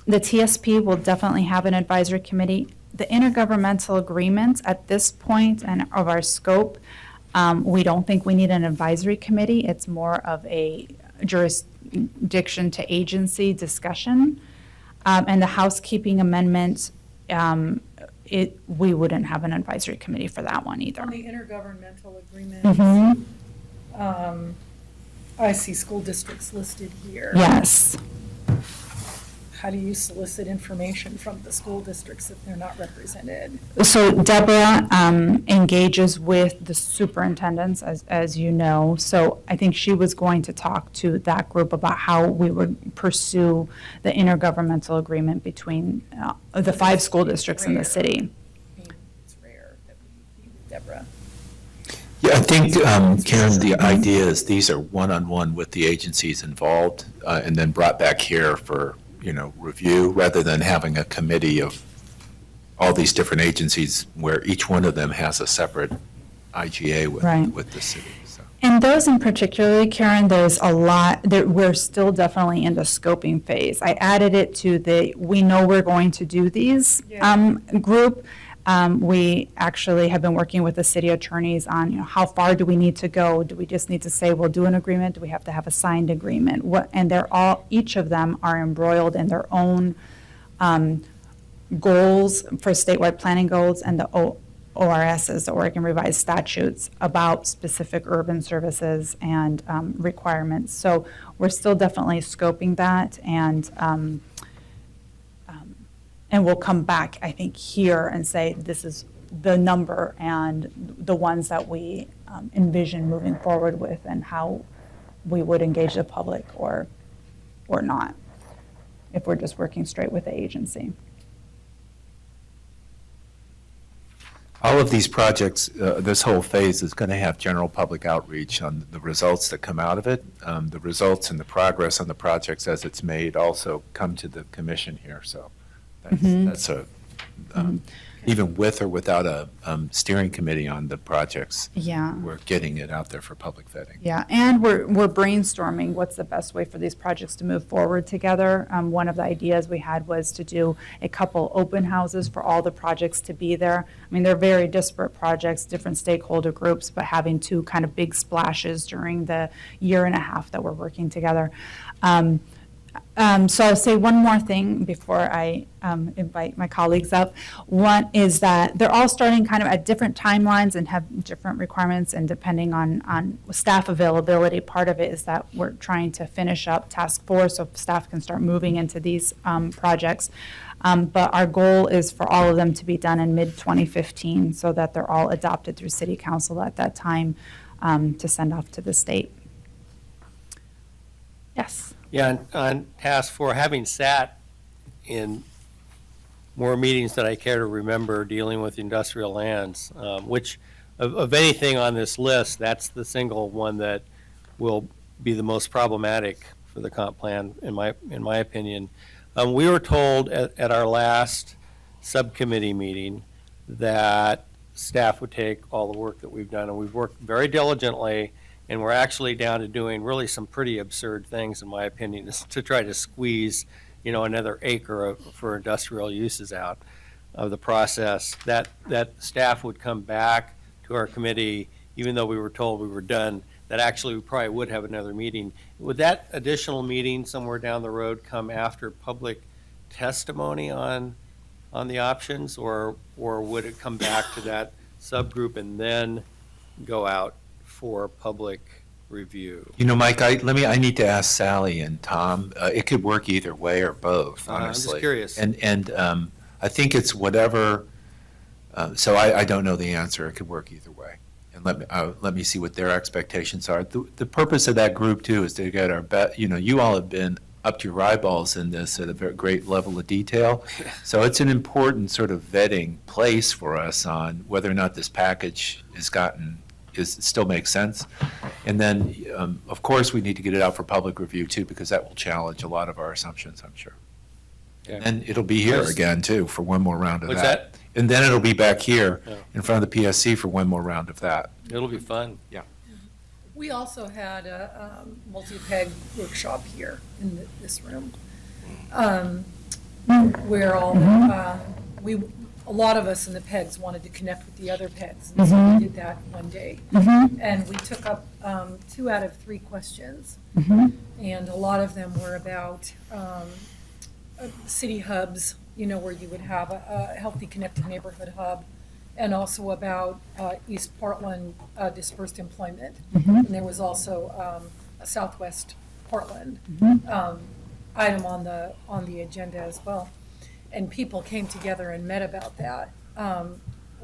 TSP will definitely have an advisory committee. The intergovernmental agreements at this point and of our scope, we don't think we need an advisory committee. It's more of a jurisdiction to agency discussion. And the housekeeping amendment, we wouldn't have an advisory committee for that one either. On the intergovernmental agreement, Mhm. I see school districts listed here. Yes. How do you solicit information from the school districts if they're not represented? So Deborah engages with the superintendents, as you know. So I think she was going to talk to that group about how we would pursue the intergovernmental agreement between the 5 school districts in the city. It's rare that we meet with Deborah. Yeah, I think, Karen, the idea is these are one-on-one with the agencies involved, and then brought back here for, review, rather than having a committee of all these different agencies where each one of them has a separate IGA Right. with the city. So. And those in particular, Karen, there's a lot, we're still definitely in the scoping phase. I added it to we know we're going to do these group. We actually have been working with the city attorneys on, how far do we need to go? Do we just need to say we'll do an agreement? Do we have to have a signed agreement? And each of them are embroiled in their own goals for statewide planning goals and the ORSs, the Oregon Revised Statutes, about specific urban services and requirements. So we're still definitely scoping that, and we'll come back, I think, here and say this is the number and the ones that we envision moving forward with and how we would engage the public or not, if we're just working straight with the agency. All of these projects, this whole phase is going to have general public outreach on the results that come out of it. The results and the progress on the projects as it's made also come to the commission here, so. That's even with or without a steering committee on the projects, Yeah. we're getting it out there for public vetting. Yeah, and we're brainstorming what's the best way for these projects to move forward together. One of the ideas we had was to do a couple open houses for all the projects to be there. I mean, they're very disparate projects, different stakeholder groups, but having 2 kind of big splashes during the year and a half that we're working together. So I'll say one more thing before I invite my colleagues up. One is that they're all starting kind of at different timelines and have different requirements, and depending on staff availability, part of it is that we're trying to finish up task 4 so staff can start moving into these projects. But our goal is for all of them to be done in mid-2015 so that they're all adopted through City Council at that time to send off to the state. Yes. Yeah, on task 4, having sat in more meetings than I care to remember dealing with industrial lands, which of anything on this list, that's the single one that will be the most problematic for the comp plan, in my opinion. We were told at our last subcommittee meeting that staff would take all the work that we've done, and we've worked very diligently, and we're actually down to doing really some pretty absurd things, in my opinion, to try to squeeze, another acre for industrial uses out of the process. That staff would come back to our committee, even though we were told we were done, that actually we probably would have another meeting. Would that additional meeting somewhere down the road come after public testimony on the options, or would it come back to that subgroup and then go out for public review? Mike, I need to ask Sally and Tom. It could work either way or both, honestly. I'm just curious. And I think it's whatever. So I don't know the answer. It could work either way. And let me see what their expectations are. The purpose of that group too is to get our best. You all have been up to your eyeballs in this at a very great level of detail. So it's an important sort of vetting place for us on whether or not this package still makes sense. And then, of course, we need to get it out for public review too, because that will challenge a lot of our assumptions, I'm sure. Okay. And it'll be here again too for one more round of What's that. that? And then it'll be back here Yeah. in front of the PSC for one more round of that. It'll be fun. Yeah. We also had a multi-peg workshop here in this room, where a lot of us in the pegs wanted to connect with the other pegs, and so we did that one day. And we took up 2 out of 3 questions, and a lot of them were about city hubs, where you would have a healthy connected neighborhood hub, and also about East Portland dispersed employment. And there was also a Southwest Portland item on the agenda as well. And people came together and met about that.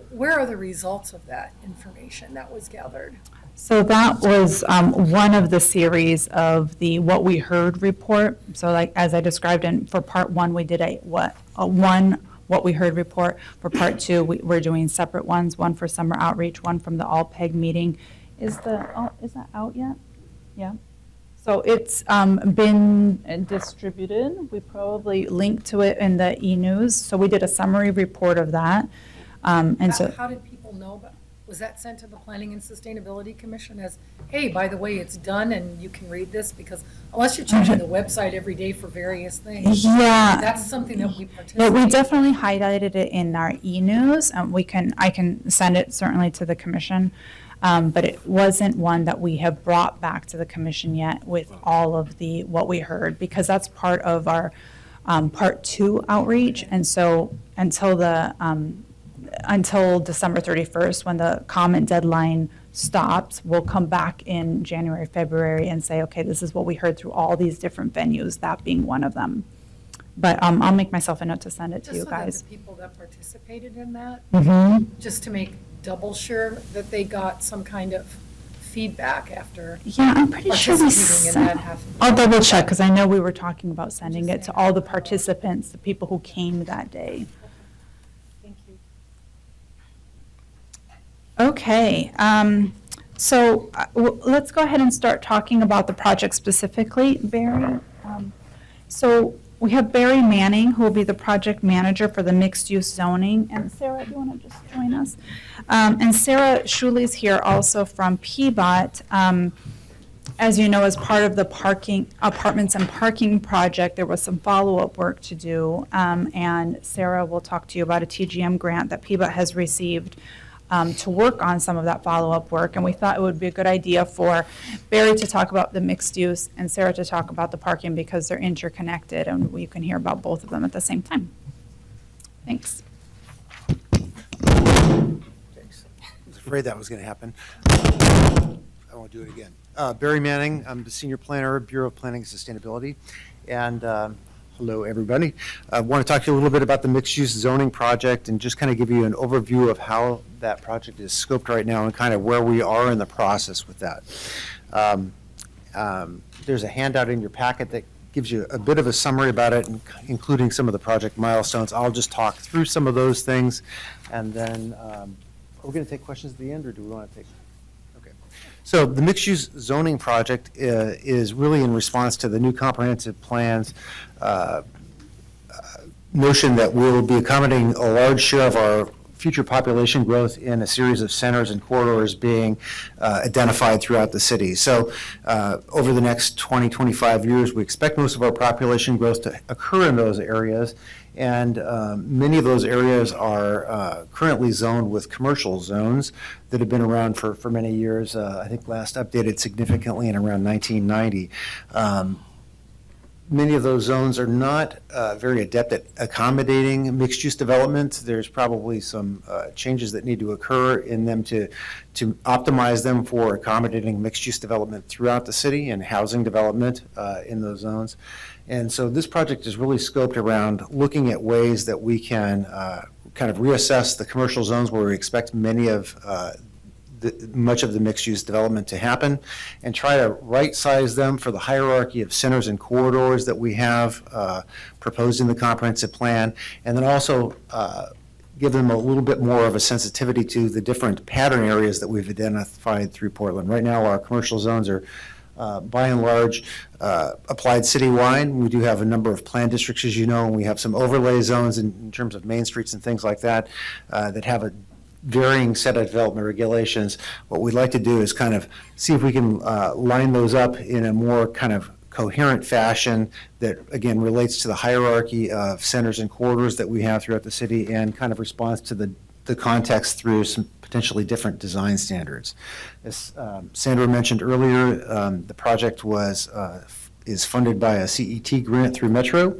Where are the results of that information that was gathered? So that was one of the series of the What We Heard report. So like, as I described for part 1, we did a What We Heard report. For part 2, we're doing separate ones, one for summer outreach, one from the all-PEG meeting. Is that out yet? Yeah. So it's been distributed. We probably linked to it in the e-news. So we did a summary report of that. How did people know about? Was that sent to the Planning and Sustainability Commission as, hey, by the way, it's done and you can read this? Because unless you're changing the website every day for various things, yeah, that's something that we participate but we in. definitely highlighted it in our e-news. I can send it certainly to the commission, but it wasn't one that we have brought back to the commission yet with all of the What We Heard, because that's part of our part 2 outreach. And so until December 31st, when the comment deadline stops, we'll come back in January, February and say, okay, this is what we heard through all these different venues, that being one of them. But I'll make myself a note to send it to you guys. Just so that the people that participated in that, Mm-hmm. just to make double sure that they got some kind of feedback after Yeah, I'm pretty sure we participating in that sent, half. I'll double check, because I know we were talking about sending it to all the participants, the people who came that day. Thank you. Okay, so let's go ahead and start talking about the project specifically, Barry. So we have Barry Manning, who will be the project manager for the mixed-use zoning. And Sarah, do you want to just join us? And Sarah Shuli's here also from PBOT. As you know, as part of the apartments and parking project, there was some follow-up work to do. And Sarah will talk to you about a TGM grant that PBOT has received to work on some of that follow-up work. And we thought it would be a good idea for Barry to talk about the mixed use and Sarah to talk about the parking, because they're interconnected and you can hear about both of them at the same time. Thanks. I was afraid that was going to happen. I won't do it again. Barry Manning, I'm the Senior Planner, Bureau of Planning and Sustainability. And hello, everybody. I want to talk to you a little bit about the mixed-use zoning project and just kind of give you an overview of how that project is scoped right now and kind of where we are in the process with that. There's a handout in your packet that gives you a bit of a summary about it, including some of the project milestones. I'll just talk through some of those things, and then are we going to take questions at the end, or do we want to take? Okay. So the mixed-use zoning project is really in response to the new comprehensive plans notion that we'll be accommodating a large share of our future population growth in a series of centers and corridors being identified throughout the city. So over the next 20, 25 years, we expect most of our population growth to occur in those areas. And many of those areas are currently zoned with commercial zones that have been around for many years. I think last updated significantly in around 1990. Many of those zones are not very adept at accommodating mixed-use development. There's probably some changes that need to occur in them to optimize them for accommodating mixed-use development throughout the city and housing development in those zones. And so this project is really scoped around looking at ways that we can kind of reassess the commercial zones where we expect much of the mixed-use development to happen, and try to right-size them for the hierarchy of centers and corridors that we have proposed in the comprehensive plan, and then also give them a little bit more of a sensitivity to the different pattern areas that we've identified through Portland. Right now, our commercial zones are by and large applied citywide. We do have a number of plan districts, as you know, and we have some overlay zones in terms of main streets and things like that that have a varying set of development regulations. What we'd like to do is kind of see if we can line those up in a more kind of coherent fashion that, again, relates to the hierarchy of centers and corridors that we have throughout the city and kind of responds to the context through some potentially different design standards. As Sandra mentioned earlier, the project is funded by a CET grant through Metro,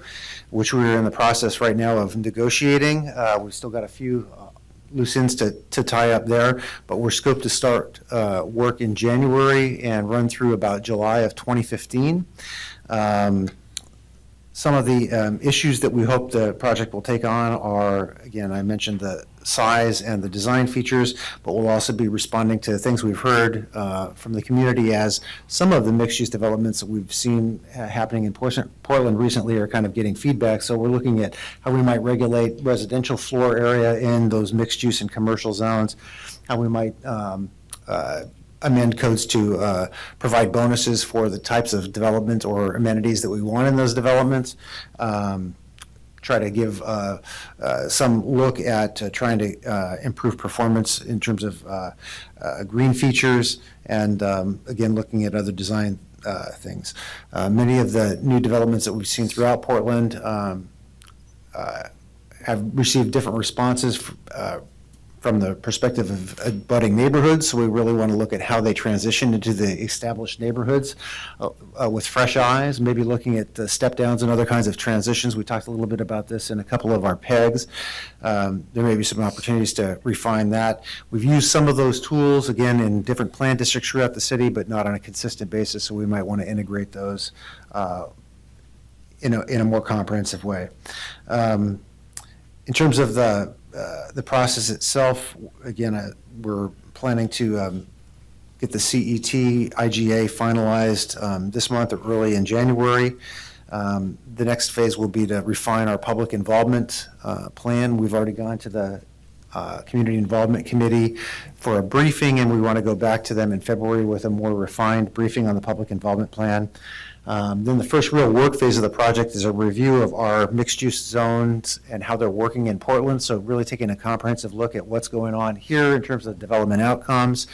which we're in the process right now of negotiating. We've still got a few loose ends to tie up there, but we're scoped to start work in January and run through about July of 2015. Some of the issues that we hope the project will take on are, again, I mentioned the size and the design features, but we'll also be responding to things we've heard from the community as some of the mixed-use developments that we've seen happening in Portland recently are kind of getting feedback. So we're looking at how we might regulate residential floor area in those mixed-use and commercial zones, how we might amend codes to provide bonuses for the types of development or amenities that we want in those developments. Try to give some look at trying to improve performance in terms of green features, and again, looking at other design things. Many of the new developments that we've seen throughout Portland have received different responses from the perspective of budding neighborhoods, so we really want to look at how they transition into the established neighborhoods with fresh eyes, maybe looking at the step downs and other kinds of transitions. We talked a little bit about this in a couple of our PEGs. There may be some opportunities to refine that. We've used some of those tools, again, in different plan districts throughout the city, but not on a consistent basis, so we might want to integrate those in a more comprehensive way. In terms of the process itself, again, we're planning to get the CET IGA finalized this month or early in January. The next phase will be to refine our public involvement plan. We've already gone to the Community Involvement Committee for a briefing, and we want to go back to them in February with a more refined briefing on the public involvement plan. Then the first real work phase of the project is a review of our mixed-use zones and how they're working in Portland. So really taking a comprehensive look at what's going on here in terms of development outcomes,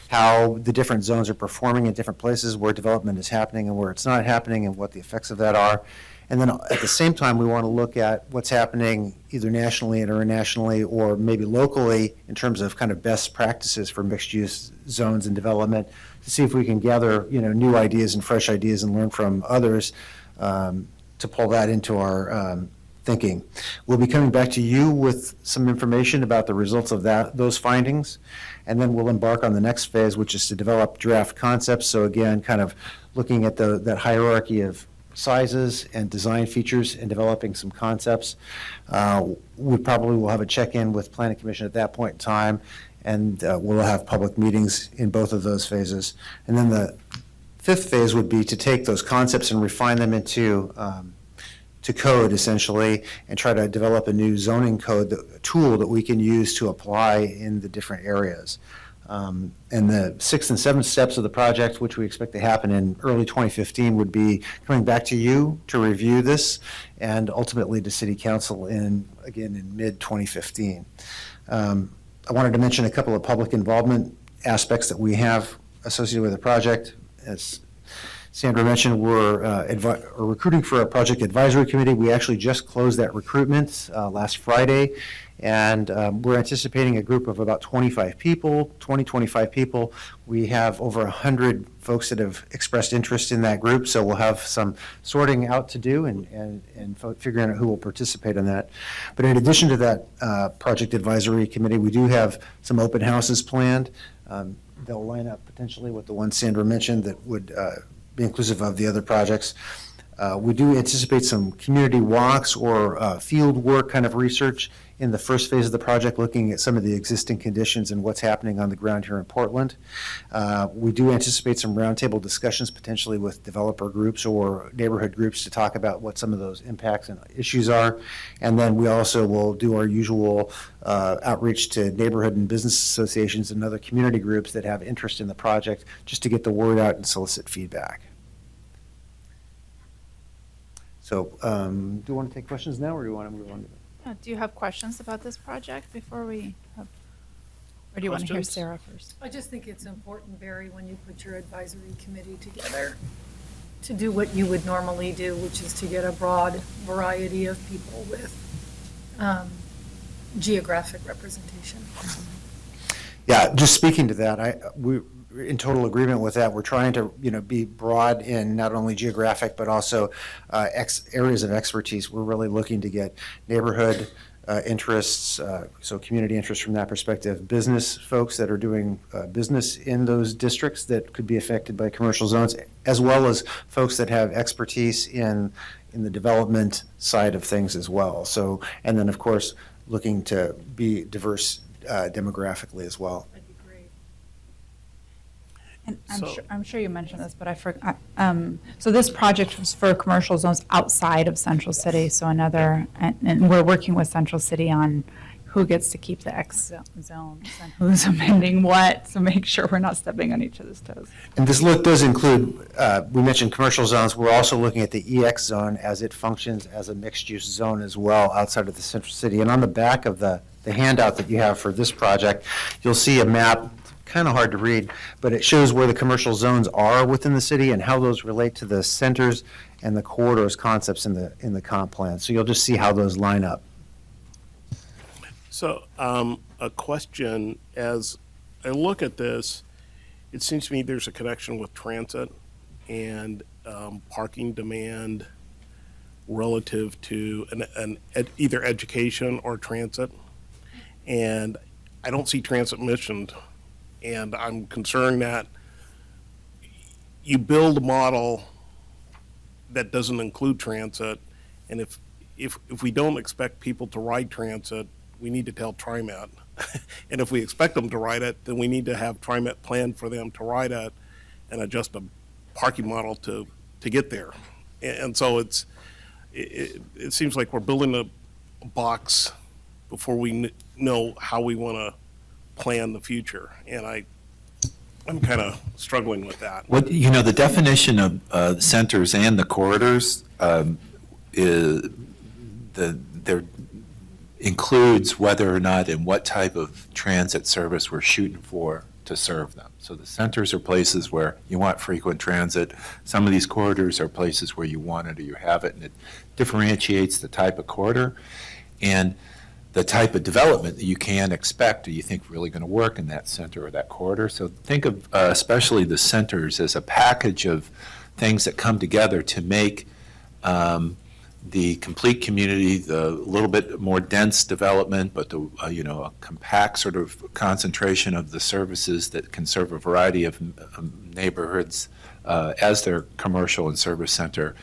how the different zones are performing in different places, where development is happening and where it's not happening, and what the effects of that are. And then at the same time, we want to look at what's happening either nationally or internationally or maybe locally in terms of kind of best practices for mixed-use zones and development, to see if we can gather, new ideas and fresh ideas and learn from others to pull that into our thinking. We'll be coming back to you with some information about the results of those findings, and then we'll embark on the next phase, which is to develop draft concepts. So again, kind of looking at that hierarchy of sizes and design features and developing some concepts. We probably will have a check-in with Planning Commission at that point in time, and we'll have public meetings in both of those phases. And then the fifth phase would be to take those concepts and refine them into to code, essentially, and try to develop a new zoning code tool that we can use to apply in the different areas. And the sixth and seventh steps of the project, which we expect to happen in early 2015, would be coming back to you to review this, and ultimately to City Council in mid-2015. I wanted to mention a couple of public involvement aspects that we have associated with the project. As Sandra mentioned, we're recruiting for a project advisory committee. We actually just closed that recruitment last Friday, and we're anticipating a group of about 25 people. We have over 100 folks that have expressed interest in that group, so we'll have some sorting out to do and figuring out who will participate in that. But in addition to that project advisory committee, we do have some open houses planned. They'll line up potentially with the one Sandra mentioned that would be inclusive of the other projects. We do anticipate some community walks or field work kind of research in the first phase of the project, looking at some of the existing conditions and what's happening on the ground here in Portland. We do anticipate some roundtable discussions potentially with developer groups or neighborhood groups to talk about what some of those impacts and issues are. And then we also will do our usual outreach to neighborhood and business associations and other community groups that have interest in the project, just to get the word out and solicit feedback. So do you want to take questions now, or do you want to move on? Do you have questions about this project before we have, or do you want to hear Questions? Sarah first? I just think it's important, Barry, when you put your advisory committee together, to do what you would normally do, which is to get a broad variety of people with geographic representation. Yeah, just speaking to that, we're in total agreement with that. We're trying to, be broad in not only geographic, but also areas of expertise. We're really looking to get neighborhood interests, so community interests from that perspective, business folks that are doing business in those districts that could be affected by commercial zones, as well as folks that have expertise in the development side of things as well. So, and then of course, looking to be diverse demographically as well. And I'm sure you mentioned this, but I forgot. So this project was for commercial zones outside of Central City, so and we're working with Central City on who gets to keep the X zones and who's amending what, so make sure we're not stepping on each other's toes. And this look does include, we mentioned commercial zones, we're also looking at the EX zone as it functions as a mixed-use zone as well outside of the Central City. And on the back of the handout that you have for this project, you'll see a map, kind of hard to read, but it shows where the commercial zones are within the city and how those relate to the centers and the corridors concepts in the comp plan. So you'll just see how those line up. So a question, as I look at this, it seems to me there's a connection with transit and parking demand relative to either education or transit. And I don't see transit mentioned. And I'm concerned that you build a model that doesn't include transit, and if we don't expect people to ride transit, we need to tell TriMet. And if we expect them to ride it, then we need to have TriMet plan for them to ride it and adjust a parking model to get there. And so it seems like we're building a box before we know how we want to plan the future, and I'm kind of struggling with that. What, the definition of centers and the corridors includes whether or not and what type of transit service we're shooting for to serve them. So the centers are places where you want frequent transit. Some of these corridors are places where you want it or you have it, and it differentiates the type of corridor and the type of development that you can expect or you think really going to work in that center or that corridor. So think of especially the centers as a package of things that come together to make the complete community, the little bit more dense development, but the a compact sort of concentration of the services that can serve a variety of neighborhoods as their commercial and service center.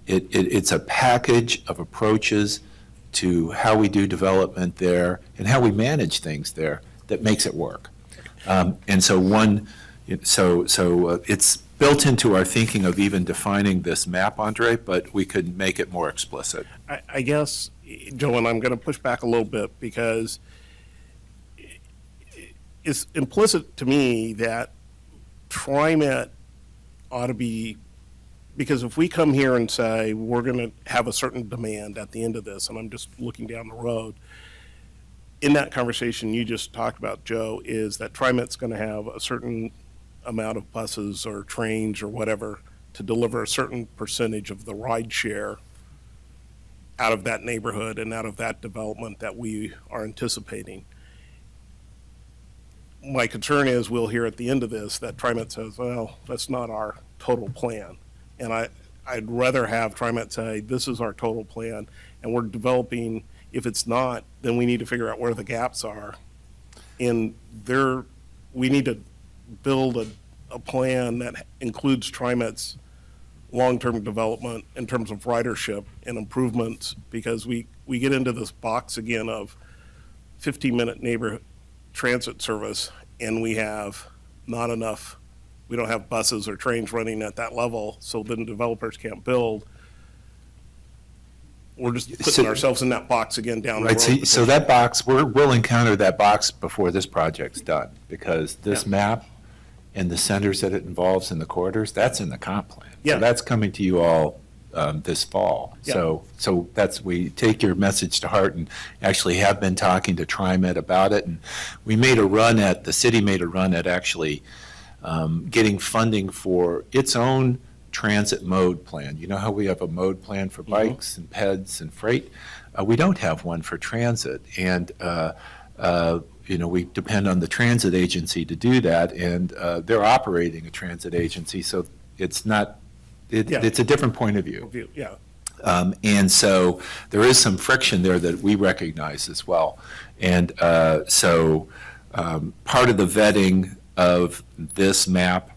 It's a package of approaches to how we do development there and how we manage things there that makes it work. And so it's built into our thinking of even defining this map, Andre, but we could make it more explicit. I guess, Joe, and I'm going to push back a little bit because it's implicit to me that TriMet ought to be, because if we come here and say we're going to have a certain demand at the end of this, and I'm just looking down the road, in that conversation you just talked about, Joe, is that TriMet's going to have a certain amount of buses or trains or whatever to deliver a certain percentage of the ride share out of that neighborhood and out of that development that we are anticipating. My concern is we'll hear at the end of this that TriMet says, well, that's not our total plan. And I'd rather have TriMet say, this is our total plan, and we're developing. If it's not, then we need to figure out where the gaps are. And we need to build a plan that includes TriMet's long-term development in terms of ridership and improvements, because we get into this box again of 15-minute neighborhood transit service, and we have not enough, we don't have buses or trains running at that level, so then developers can't build. We're just putting ourselves in that box again down the road. Right, so that box, we'll encounter that box before this project's done, because this map and the centers that it involves in the corridors, that's in the comp plan. Yeah. So that's coming to you all this fall. Yeah. So we take your message to heart and actually have been talking to TriMet about it. And the city made a run at actually getting funding for its own transit mode plan. You know how we have a mode plan for bikes and peds and freight? We don't have one for transit. And we depend on the transit agency to do that, and they're operating a transit agency, so it's not, it's a different point of view. Yeah. And so there is some friction there that we recognize as well. And so part of the vetting of this map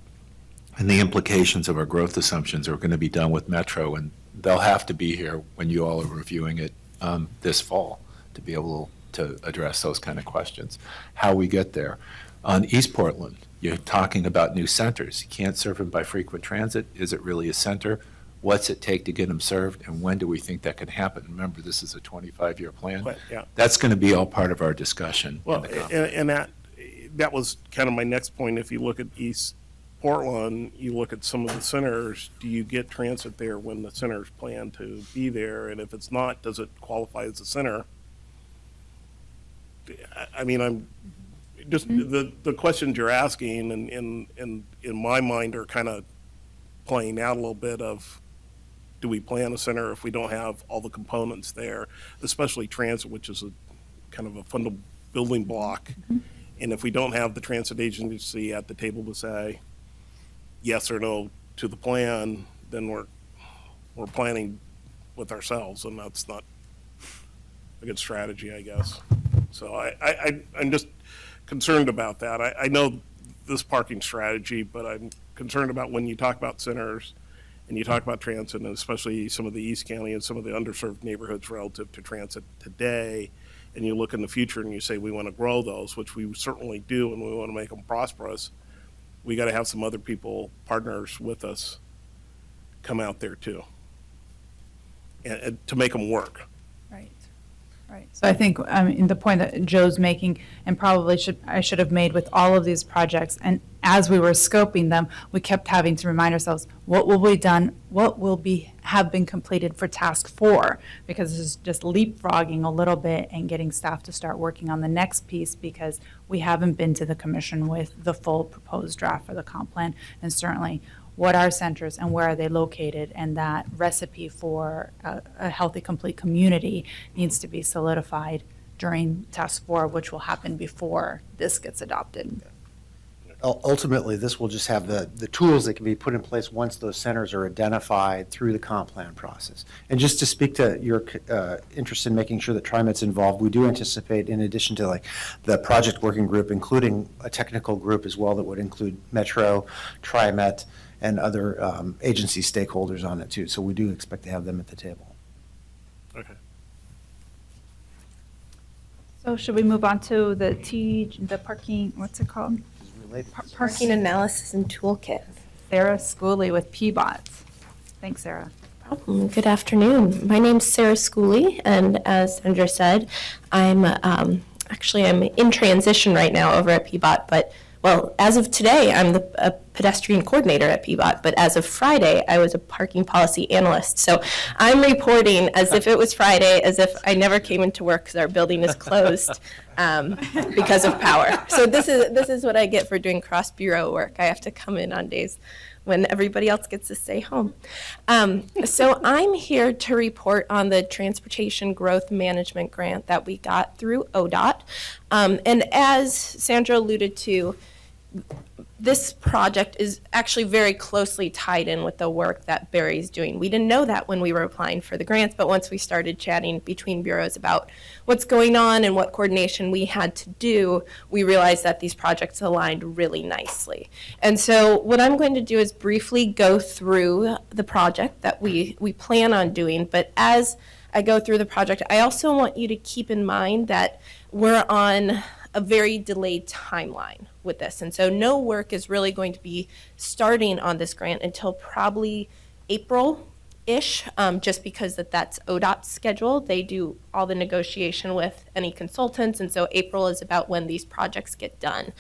and the implications of our growth assumptions are going to be done with Metro, and they'll have to be here when you all are reviewing it this fall to be able to address those kind of questions. How we get there. On East Portland, you're talking about new centers. You can't serve them by frequent transit. Is it really a center? What's it take to get them served, and when do we think that can happen? Remember, this is a 25-year plan. But, yeah. That's going to be all part of our discussion. Well, and that was kind of my next point. If you look at East Portland, you look at some of the centers, do you get transit there when the centers plan to be there? And if it's not, does it qualify as a center? I mean, I'm just, the questions you're asking and in my mind are kind of playing out a little bit of, do we plan a center if we don't have all the components there, especially transit, which is a kind of a fundamental building block. And if we don't have the transit agency at the table to say yes or no to the plan, then we're planning with ourselves, and that's not a good strategy, I guess. So I'm just concerned about that. I know this parking strategy, but I'm concerned about when you talk about centers and you talk about transit, and especially some of the East County and some of the underserved neighborhoods relative to transit today, and you look in the future and you say we want to grow those, which we certainly do, and we want to make them prosperous, we got to have some other people, partners with us, come out there too, and to make them work. Right. So I think the point that Joe's making, and probably I should have made with all of these projects, and as we were scoping them, we kept having to remind ourselves, what will be done, what will have been completed for task 4, because this is just leapfrogging a little bit and getting staff to start working on the next piece, because we haven't been to the commission with the full proposed draft for the comp plan, and certainly what are centers and where are they located, and that recipe for a healthy, complete community needs to be solidified during task 4, which will happen before this gets adopted. Ultimately, this will just have the tools that can be put in place once those centers are identified through the comp plan process. And just to speak to your interest in making sure that TriMet's involved, we do anticipate, in addition to like the project working group, including a technical group as well that would include Metro, TriMet, and other agency stakeholders on it too. So we do expect to have them at the table. Okay. So should we move on to the parking, what's it called? Parking analysis and toolkit. Sarah Schooley with PBOT. Thanks, Sarah. Good afternoon. My name's Sarah Schooley, and as Sandra said, I'm in transition right now over at PBOT, but well, as of today, I'm a pedestrian coordinator at PBOT, but as of Friday, I was a parking policy analyst. So I'm reporting as if it was Friday, as if I never came into work because our building is closed because of power. So this is what I get for doing cross-bureau work. I have to come in on days when everybody else gets to stay home. So I'm here to report on the Transportation Growth Management Grant that we got through ODOT. And as Sandra alluded to, this project is actually very closely tied in with the work that Barry's doing. We didn't know that when we were applying for the grants, but once we started chatting between bureaus about what's going on and what coordination we had to do, we realized that these projects aligned really nicely. And so what I'm going to do is briefly go through the project that we plan on doing, but as I go through the project, I also want you to keep in mind that we're on a very delayed timeline with this. And so no work is really going to be starting on this grant until probably April-ish, just because that's ODOT's schedule. They do all the negotiation with any consultants, and so April is about when these projects get done.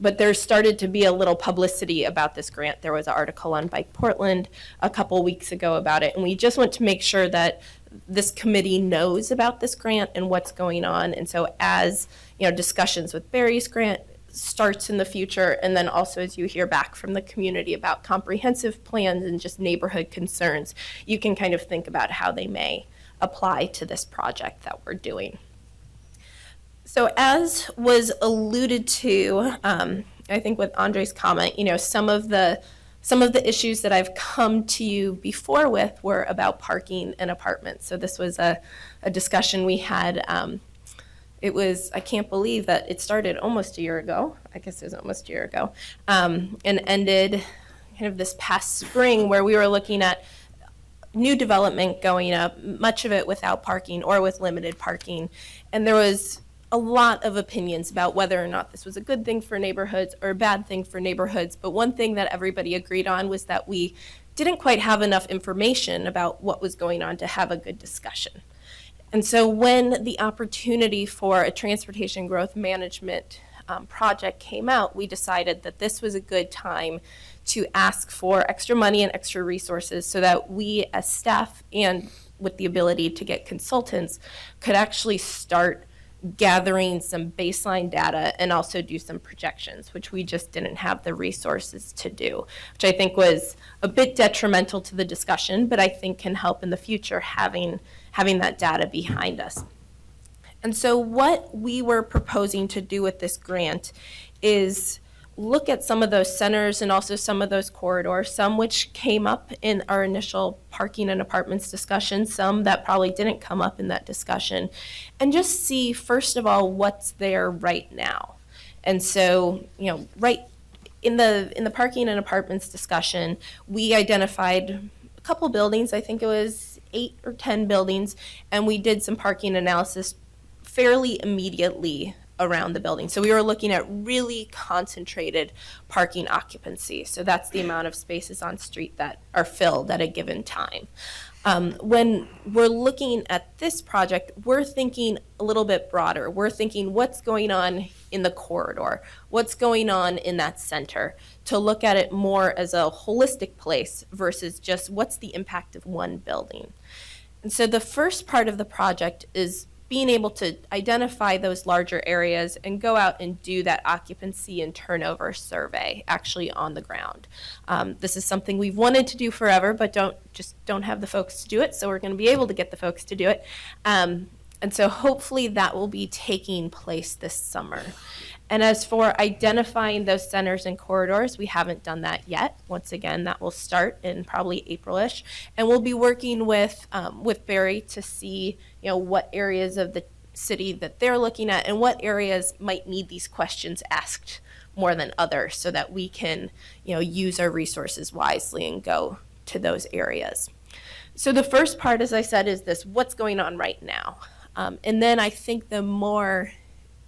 But there's started to be a little publicity about this grant. There was an article on Bike Portland a couple weeks ago about it, and we just want to make sure that this committee knows about this grant and what's going on. And so as discussions with Barry's grant starts in the future, and then also as you hear back from the community about comprehensive plans and just neighborhood concerns, you can kind of think about how they may apply to this project that we're doing. So as was alluded to, I think with Andre's comment, some of the issues that I've come to you before with were about parking and apartments. So this was a discussion we had. I can't believe that it started almost a year ago. I guess it was almost a year ago, and ended kind of this past spring, where we were looking at new development going up, much of it without parking or with limited parking. And there was a lot of opinions about whether or not this was a good thing for neighborhoods or a bad thing for neighborhoods. But one thing that everybody agreed on was that we didn't quite have enough information about what was going on to have a good discussion. And so when the opportunity for a transportation growth management project came out, we decided that this was a good time to ask for extra money and extra resources so that we as staff, and with the ability to get consultants, could actually start gathering some baseline data and also do some projections, which we just didn't have the resources to do, which I think was a bit detrimental to the discussion, but I think can help in the future having that data behind us. And so what we were proposing to do with this grant is look at some of those centers and also some of those corridors, some which came up in our initial parking and apartments discussion, some that probably didn't come up in that discussion, and just see, first of all, what's there right now. And so, right in the parking and apartments discussion, we identified a couple buildings, I think it was 8 or 10 buildings, and we did some parking analysis fairly immediately around the building. So we were looking at really concentrated parking occupancy. So that's the amount of spaces on street that are filled at a given time. When we're looking at this project, we're thinking a little bit broader. We're thinking what's going on in the corridor, what's going on in that center, to look at it more as a holistic place versus just what's the impact of one building. And so the first part of the project is being able to identify those larger areas and go out and do that occupancy and turnover survey actually on the ground. This is something we've wanted to do forever, but don't have the folks to do it, so we're going to be able to get the folks to do it. And so hopefully that will be taking place this summer. And as for identifying those centers and corridors, we haven't done that yet. Once again, that will start in probably April-ish. And we'll be working with Barry to see, what areas of the city that they're looking at and what areas might need these questions asked more than others, so that we can, use our resources wisely and go to those areas. So the first part, as I said, is this: what's going on right now? And then I think the more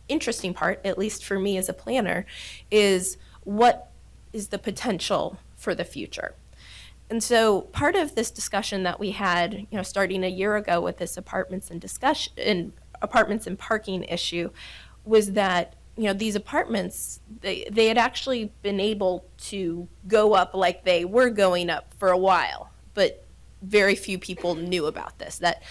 interesting part, at least for me as a planner, is what is the potential for the future. And so part of this discussion that we had, starting a year ago with this apartments and parking issue was that, these apartments, they had actually been able to go up like they were going up for a while, but very few people knew about this, that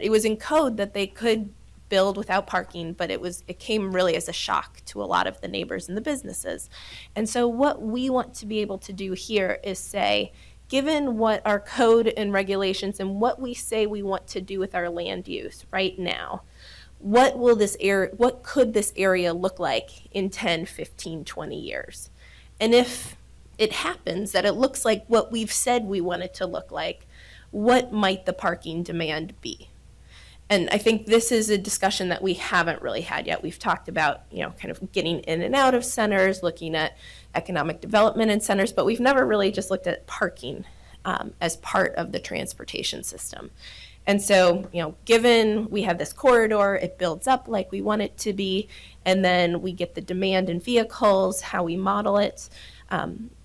it was in code that they could build without parking, but it came really as a shock to a lot of the neighbors and the businesses. And so what we want to be able to do here is say, given what our code and regulations and what we say we want to do with our land use right now, what could this area look like in 10, 15, 20 years? And if it happens that it looks like what we've said we want it to look like, what might the parking demand be? And I think this is a discussion that we haven't really had yet. We've talked about, kind of getting in and out of centers, looking at economic development in centers, but we've never really just looked at parking as part of the transportation system. And so, given we have this corridor, it builds up like we want it to be, and then we get the demand in vehicles, how we model it.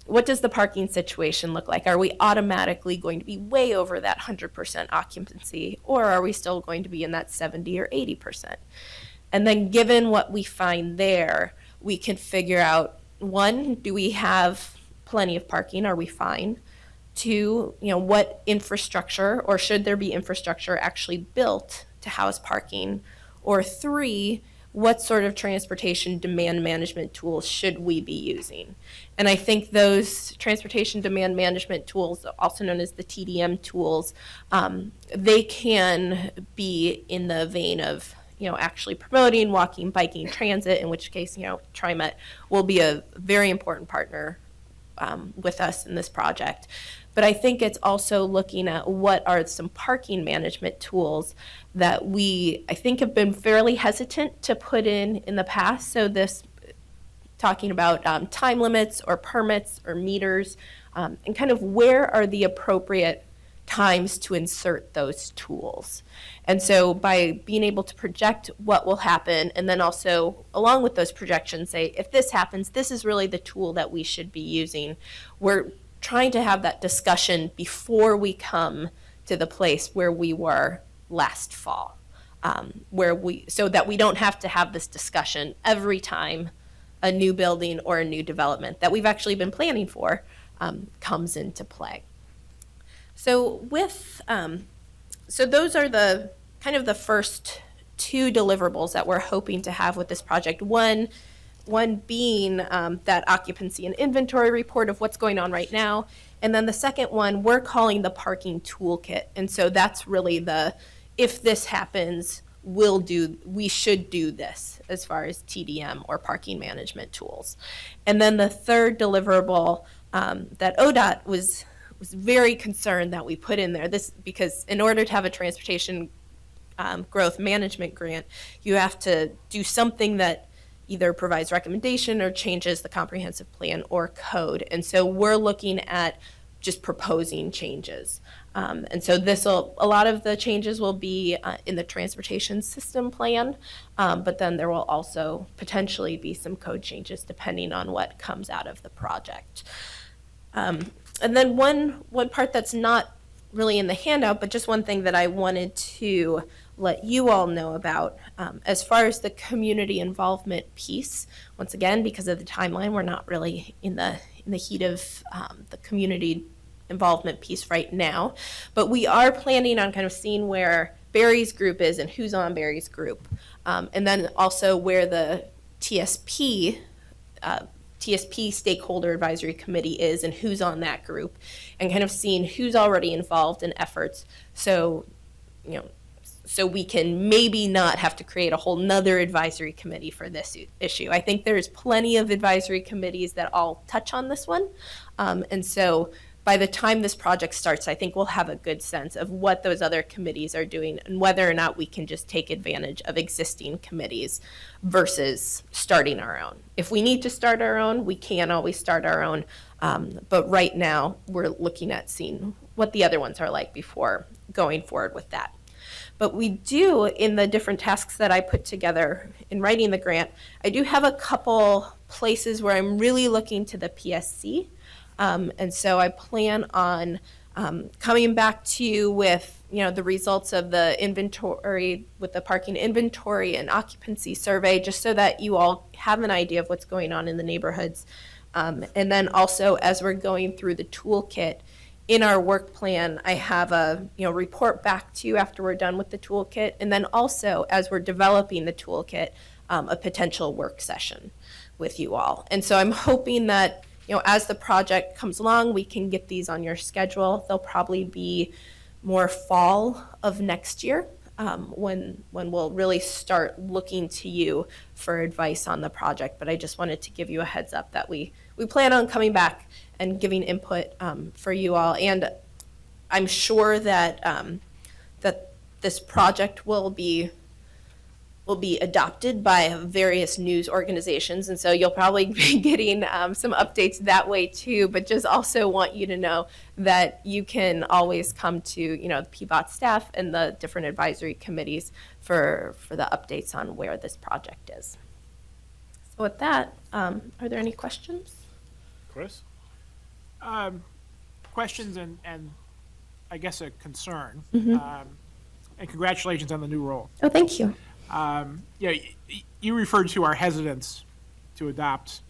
What does the parking situation look like? Are we automatically going to be way over that 100% occupancy, or are we still going to be in that 70 or 80%? And then given what we find there, we can figure out, one, do we have plenty of parking? Are we fine? Two, what infrastructure, or should there be infrastructure actually built to house parking? Or three, what sort of transportation demand management tools should we be using? And I think those transportation demand management tools, also known as the TDM tools, they can be in the vein of actually promoting walking, biking, transit, in which case, TriMet will be a very important partner with us in this project. But I think it's also looking at what are some parking management tools that I think have been fairly hesitant to put in the past. So this, talking about time limits or permits or meters, and kind of where are the appropriate times to insert those tools. And so by being able to project what will happen, and then also along with those projections say, if this happens, this is really the tool that we should be using. We're trying to have that discussion before we come to the place where we were last fall, so that we don't have to have this discussion every time a new building or a new development that we've actually been planning for comes into play. So so those are the kind of the first two deliverables that we're hoping to have with this project. One being that occupancy and inventory report of what's going on right now. And then the second one, we're calling the parking toolkit. And so that's really if this happens, we should do this as far as TDM or parking management tools. And then the third deliverable that ODOT was very concerned that we put in there, because in order to have a transportation growth management grant, you have to do something that either provides recommendation or changes the comprehensive plan or code. And so we're looking at just proposing changes. And so a lot of the changes will be in the transportation system plan, but then there will also potentially be some code changes depending on what comes out of the project. And then one part that's not really in the handout, but just one thing that I wanted to let you all know about, as far as the community involvement piece. Once again, because of the timeline, we're not really in the heat of the community involvement piece right now, but we are planning on kind of seeing where Barry's group is and who's on Barry's group, and then also where the TSP Stakeholder Advisory Committee is and who's on that group, and kind of seeing who's already involved in efforts. So we can maybe not have to create a whole nother advisory committee for this issue. I think there's plenty of advisory committees that all touch on this one. And so by the time this project starts, I think we'll have a good sense of what those other committees are doing and whether or not we can just take advantage of existing committees versus starting our own. If we need to start our own, we can always start our own. But right now, we're looking at seeing what the other ones are like before going forward with that. But we do, in the different tasks that I put together in writing the grant, I do have a couple places where I'm really looking to the PSC And so I plan on coming back to you with, the results of the inventory, with the parking inventory and occupancy survey, just so that you all have an idea of what's going on in the neighborhoods. And then also, as we're going through the toolkit, in our work plan, I have a report back to you after we're done with the toolkit, and then also as we're developing the toolkit, a potential work session with you all. And so I'm hoping that as the project comes along, we can get these on your schedule. They'll probably be more fall of next year, when we'll really start looking to you for advice on the project. But I just wanted to give you a heads up that we plan on coming back and giving input for you all. And I'm sure that that this project will be adopted by various news organizations, and so you'll probably be getting some updates that way too. But just also want you to know that you can always come to the PBOT staff and the different advisory committees for the updates on where this project is. So with that, are there any questions? Chris? Questions and I guess a concern. And congratulations on the new role. Oh, thank you. You referred to our hesitance to adopt,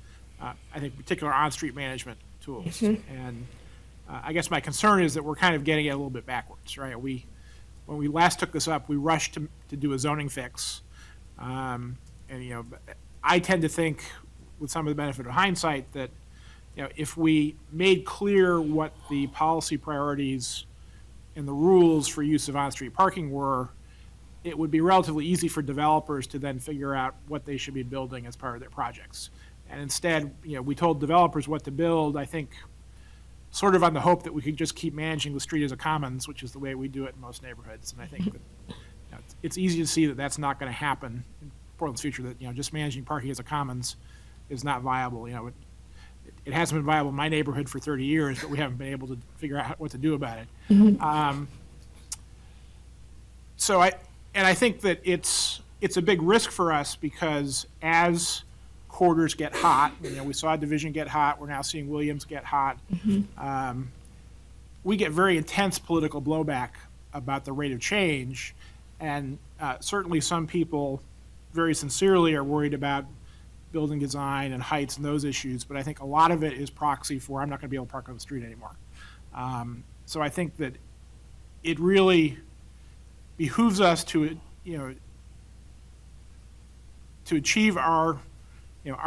I think, particular on-street management tools. And I guess my concern is that we're kind of getting it a little bit backwards, right? When we last took this up, we rushed to do a zoning fix. And I tend to think, with some of the benefit of hindsight, that if we made clear what the policy priorities and the rules for use of on-street parking were, it would be relatively easy for developers to then figure out what they should be building as part of their projects. And instead, we told developers what to build, I think, sort of on the hope that we could just keep managing the street as a commons, which is the way we do it in most neighborhoods. And I think that it's easy to see that that's not going to happen in Portland's future, that just managing parking as a commons is not viable. It hasn't been viable in my neighborhood for 30 years, but we haven't been able to figure out what to do about it. I think that it's a big risk for us, because as corridors get hot, we saw Division get hot, we're now seeing Williams get hot. We get very intense political blowback about the rate of change, and certainly some people very sincerely are worried about building design and heights and those issues, but I think a lot of it is proxy for I'm not going to be able to park on the street anymore. So I think that it really behooves us to achieve our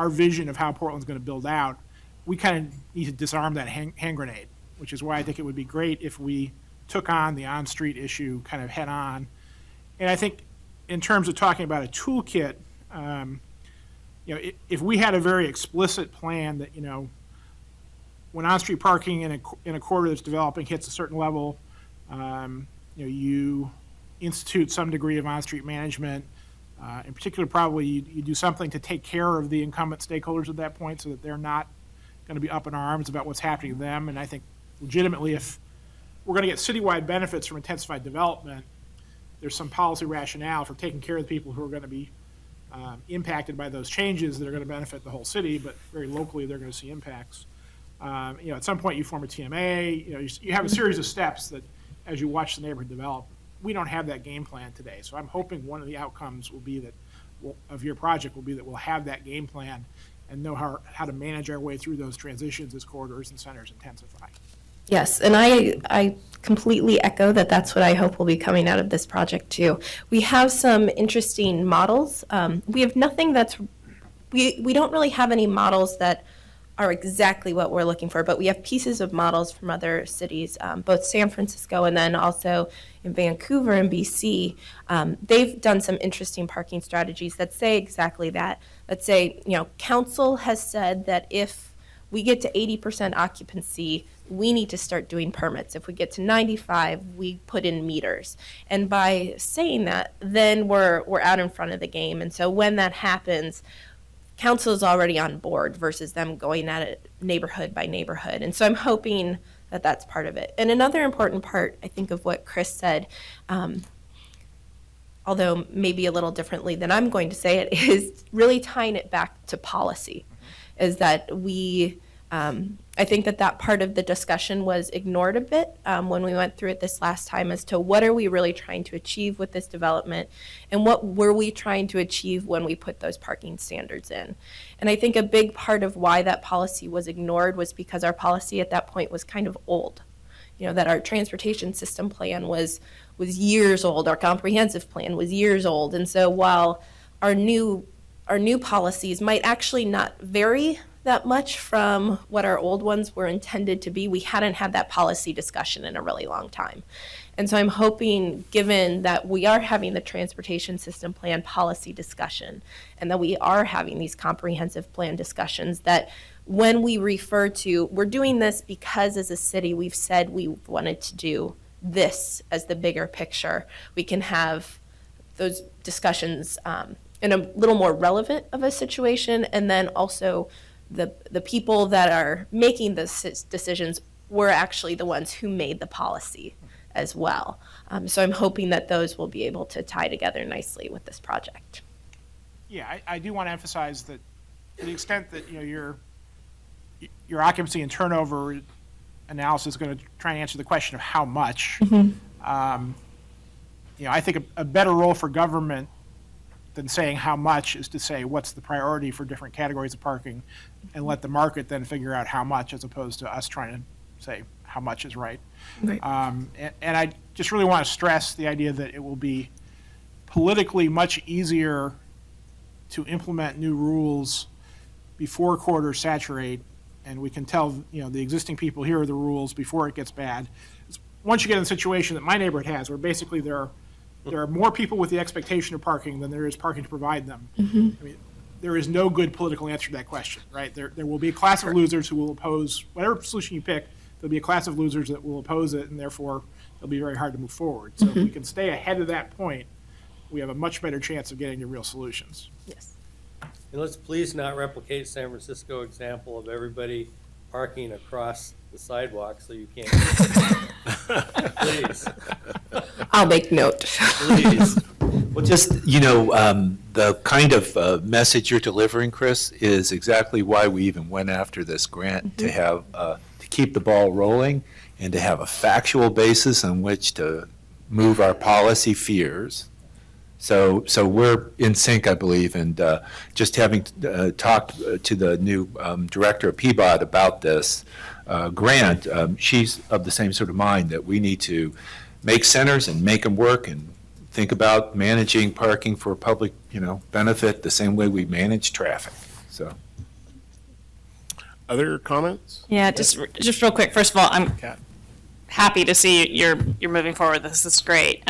vision of how Portland's going to build out. We kind of need to disarm that hand grenade, which is why I think it would be great if we took on the on-street issue kind of head on. And I think in terms of talking about a toolkit, if we had a very explicit plan that, when on-street parking in a corridor that's developing hits a certain level, you institute some degree of on-street management. In particular, probably you do something to take care of the incumbent stakeholders at that point, so that they're not going to be up in arms about what's happening to them. And I think legitimately, if we're going to get citywide benefits from intensified development, there's some policy rationale for taking care of the people who are going to be impacted by those changes that are going to benefit the whole city, but very locally they're going to see impacts. At some point you form a TMA, you have a series of steps that as you watch the neighborhood develop. We don't have that game plan today, so I'm hoping one of the outcomes will be that of your project will be that we'll have that game plan and know how to manage our way through those transitions as corridors and centers intensify. Yes, and I completely echo that. That's what I hope will be coming out of this project too. We have some interesting models. We have nothing that's, we don't really have any models that are exactly what we're looking for, but we have pieces of models from other cities, both San Francisco and then also in Vancouver and BC. They've done some interesting parking strategies that say exactly that. That say, council has said that if we get to 80% occupancy, we need to start doing permits. If we get to 95, we put in meters. And by saying that, then we're out in front of the game. And so when that happens, council is already on board versus them going at it neighborhood by neighborhood. And so I'm hoping that that's part of it. And another important part, I think, of what Chris said, although maybe a little differently than I'm going to say it, is really tying it back to policy, is that we I think that part of the discussion was ignored a bit when we went through it this last time as to what are we really trying to achieve with this development and what were we trying to achieve when we put those parking standards in. And I think a big part of why that policy was ignored was because our policy at that point was kind of old. You know, that our transportation system plan was years old, our comprehensive plan was years old. And so while our new policies might actually not vary that much from what our old ones were intended to be, we hadn't had that policy discussion in a really long time. And so I'm hoping, given that we are having the transportation system plan policy discussion and that we are having these comprehensive plan discussions, that when we refer to, we're doing this because as a city we've said we wanted to do this as the bigger picture, we can have those discussions in a little more relevant of a situation. And then also the people that are making the decisions were actually the ones who made the policy as well. So I'm hoping that those will be able to tie together nicely with this project. Yeah, I do want to emphasize that to the extent that, you know, your occupancy and turnover analysis is going to try and answer the question of how much. You know, I think a better role for government than saying how much is to say what's the priority for different categories of parking and let the market then figure out how much, as opposed to us trying to say how much is right. Right. And I just really want to stress the idea that it will be politically much easier to implement new rules before corridors saturate, and we can tell, you know, the existing people, here are the rules before it gets bad. Once you get in the situation that my neighborhood has, where basically there are more people with the expectation of parking than there is parking to provide them. I mean, there is no good political answer to that question, right? There will be a class of losers who will oppose whatever solution you pick. There'll be a class of losers that will oppose it, and therefore it'll be very hard to move forward. So if we can stay ahead of that point, we have a much better chance of getting to real solutions. Yes. And let's please not replicate San Francisco example of everybody parking across the sidewalk so you can't. Please. I'll make note. Please. Well, just, you know, the kind of message you're delivering, Chris, is exactly why we even went after this grant, to have, to keep the ball rolling and to have a factual basis on which to move our policy fears. So we're in sync, I believe, and just having talked to the new director of PBOT about this grant, she's of the same sort of mind that we need to make centers and make them work and think about managing parking for public, you know, benefit the same way we manage traffic. So. Other comments? Yeah, just real quick. First of all, I'm happy to see you're moving forward. This is great.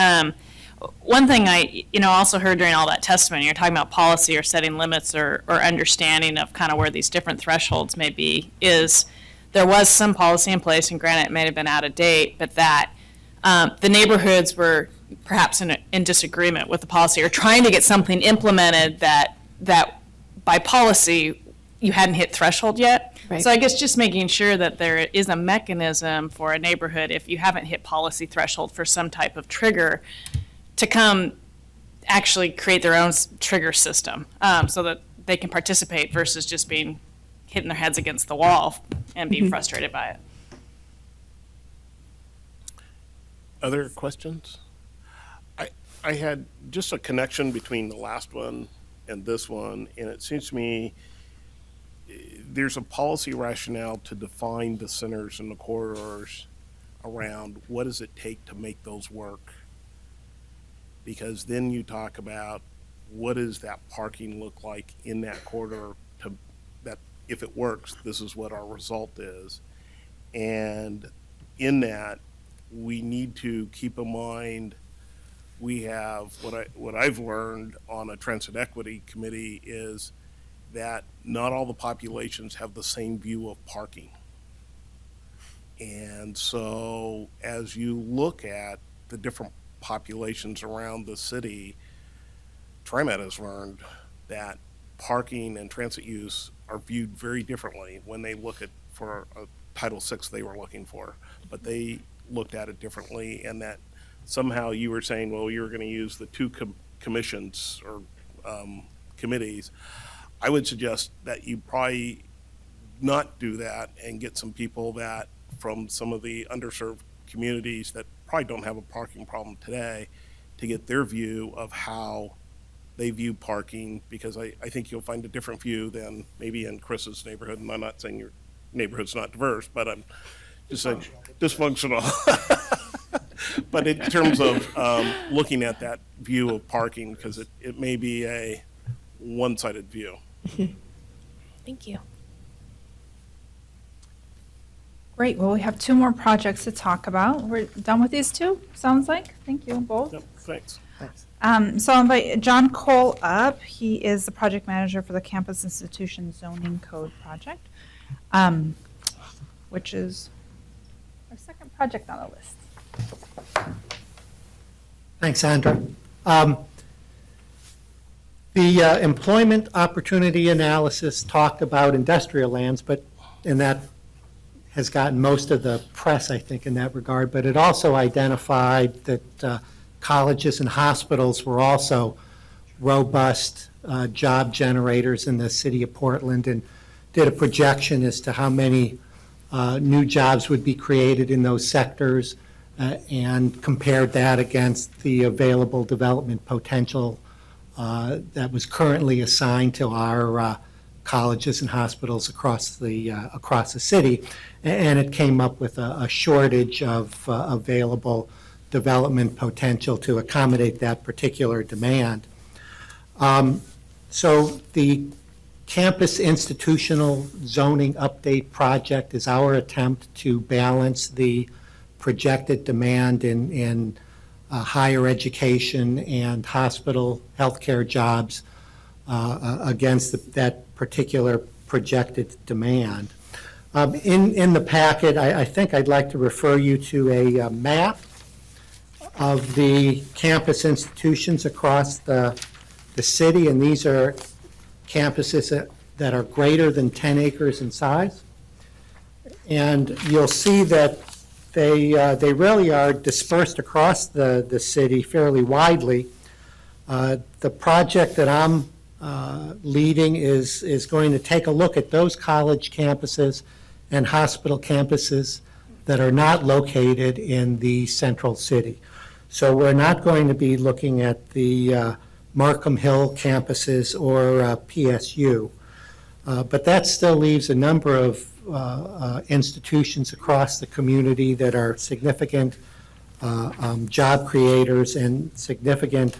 One thing I also heard during all that testimony, you're talking about policy or setting limits or understanding of kind of where these different thresholds may be, is there was some policy in place, and granted it may have been out of date, but that the neighborhoods were perhaps in disagreement with the policy or trying to get something implemented that by policy you hadn't hit threshold yet. Right. So I guess just making sure that there is a mechanism for a neighborhood, if you haven't hit policy threshold, for some type of trigger to come actually create their own trigger system, so that they can participate versus just hitting their heads against the wall and being frustrated by it. Other questions? I had just a connection between the last one and this one, and it seems to me there's a policy rationale to define the centers and the corridors around what does it take to make those work. Because then you talk about what does that parking look like in that corridor, to that if it works, this is what our result is. And in that, we need to keep in mind, we have, what I've learned on a transit equity committee is that not all the populations have the same view of parking. And so as you look at the different populations around the city, TriMet has learned that parking and transit use are viewed very differently when they look at, for a Title VI they were looking for, but they looked at it differently, and that somehow you were saying, well, you were going to use the two commissions or committees. I would suggest that you probably not do that and get some people that, from some of the underserved communities that probably don't have a parking problem today, to get their view of how they view parking, because I think you'll find a different view than maybe in Chris's neighborhood, and I'm not saying your neighborhood's not diverse, but I'm just saying dysfunctional. But in terms of looking at that view of parking, because it may be a one-sided view. Thank you. Great, well, we have 2 more projects to talk about. We're done with these 2, sounds like. Thank you both. Yep, thanks. So I'll invite John Cole up. He is the project manager for the Campus Institution Zoning Code project, which is our second project on the list. Thanks, Sandra. The employment opportunity analysis talked about industrial lands, and that has gotten most of the press, I think, in that regard, but it also identified that colleges and hospitals were also robust job generators in the city of Portland, and did a projection as to how many new jobs would be created in those sectors, and compared that against the available development potential that was currently assigned to our colleges and hospitals across the city, and it came up with a shortage of available development potential to accommodate that particular demand. So the Campus Institutional Zoning Update Project is our attempt to balance the projected demand in higher education and hospital healthcare jobs against that particular projected demand. In the packet, I think I'd like to refer you to a map of the campus institutions across the city, and these are campuses that are greater than 10 acres in size. And you'll see that they really are dispersed across the city fairly widely. The project that I'm leading is going to take a look at those college campuses and hospital campuses that are not located in the central city. So we're not going to be looking at the Markham Hill campuses or PSU, but that still leaves a number of institutions across the community that are significant job creators and significant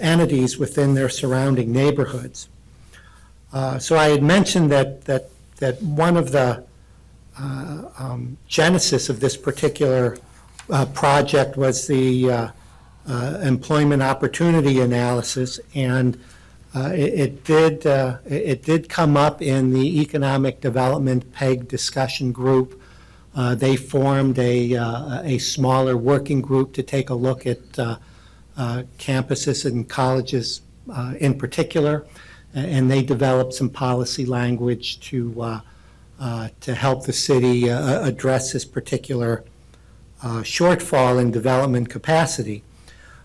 entities within their surrounding neighborhoods. So I had mentioned that one of the genesis of this particular project was the employment opportunity analysis, and it did come up in the Economic Development PEG discussion group. They formed a smaller working group to take a look at campuses and colleges in particular, and they developed some policy language to help the city address this particular shortfall in development capacity.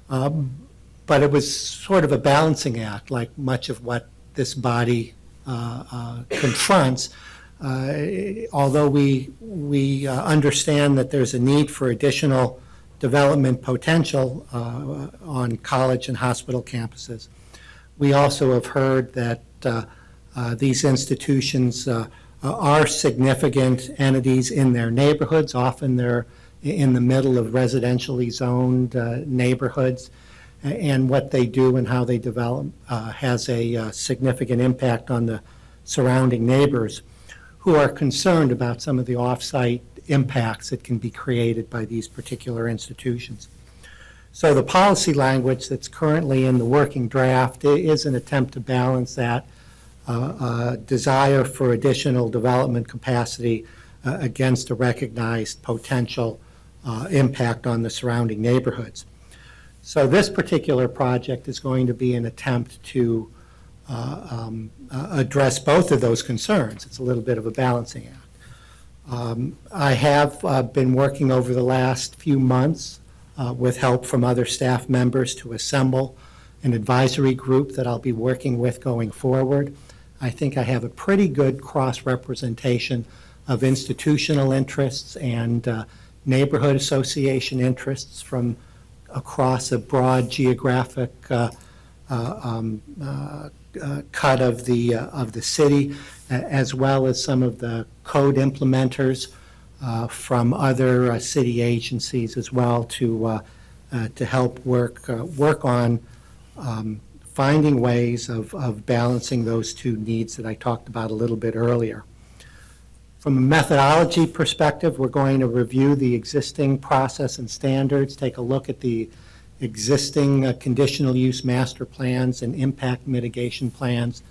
But it was sort of a balancing act, like much of what this body confronts. Although we understand that there's a need for additional development potential on college and hospital campuses, we also have heard that these institutions are significant entities in their neighborhoods. Often they're in the middle of residentially zoned neighborhoods, and what they do and how they develop has a significant impact on the surrounding neighbors, who are concerned about some of the off-site impacts that can be created by these particular institutions. So the policy language that's currently in the working draft is an attempt to balance that desire for additional development capacity against a recognized potential impact on the surrounding neighborhoods. So this particular project is going to be an attempt to address both of those concerns. It's a little bit of a balancing act. I have been working over the last few months with help from other staff members to assemble an advisory group that I'll be working with going forward. I think I have a pretty good cross-representation of institutional interests and neighborhood association interests from across a broad geographic cut of the city, as well as some of the code implementers from other city agencies as well to help work on finding ways of balancing those two needs that I talked about a little bit earlier. From a methodology perspective, we're going to review the existing process and standards, take a look at the existing conditional use master plans and impact mitigation plans.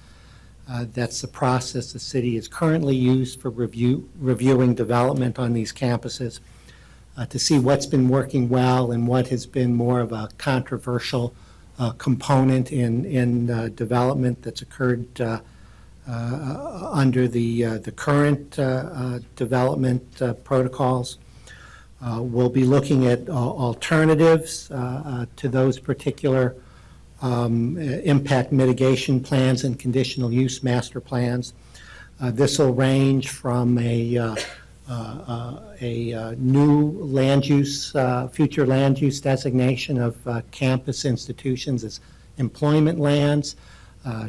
That's the process the city is currently used for reviewing development on these campuses to see what's been working well and what has been more of a controversial component in development that's occurred under the current development protocols. We'll be looking at alternatives to those particular impact mitigation plans and conditional use master plans. This will range from a new land use, future land use designation of campus institutions as employment lands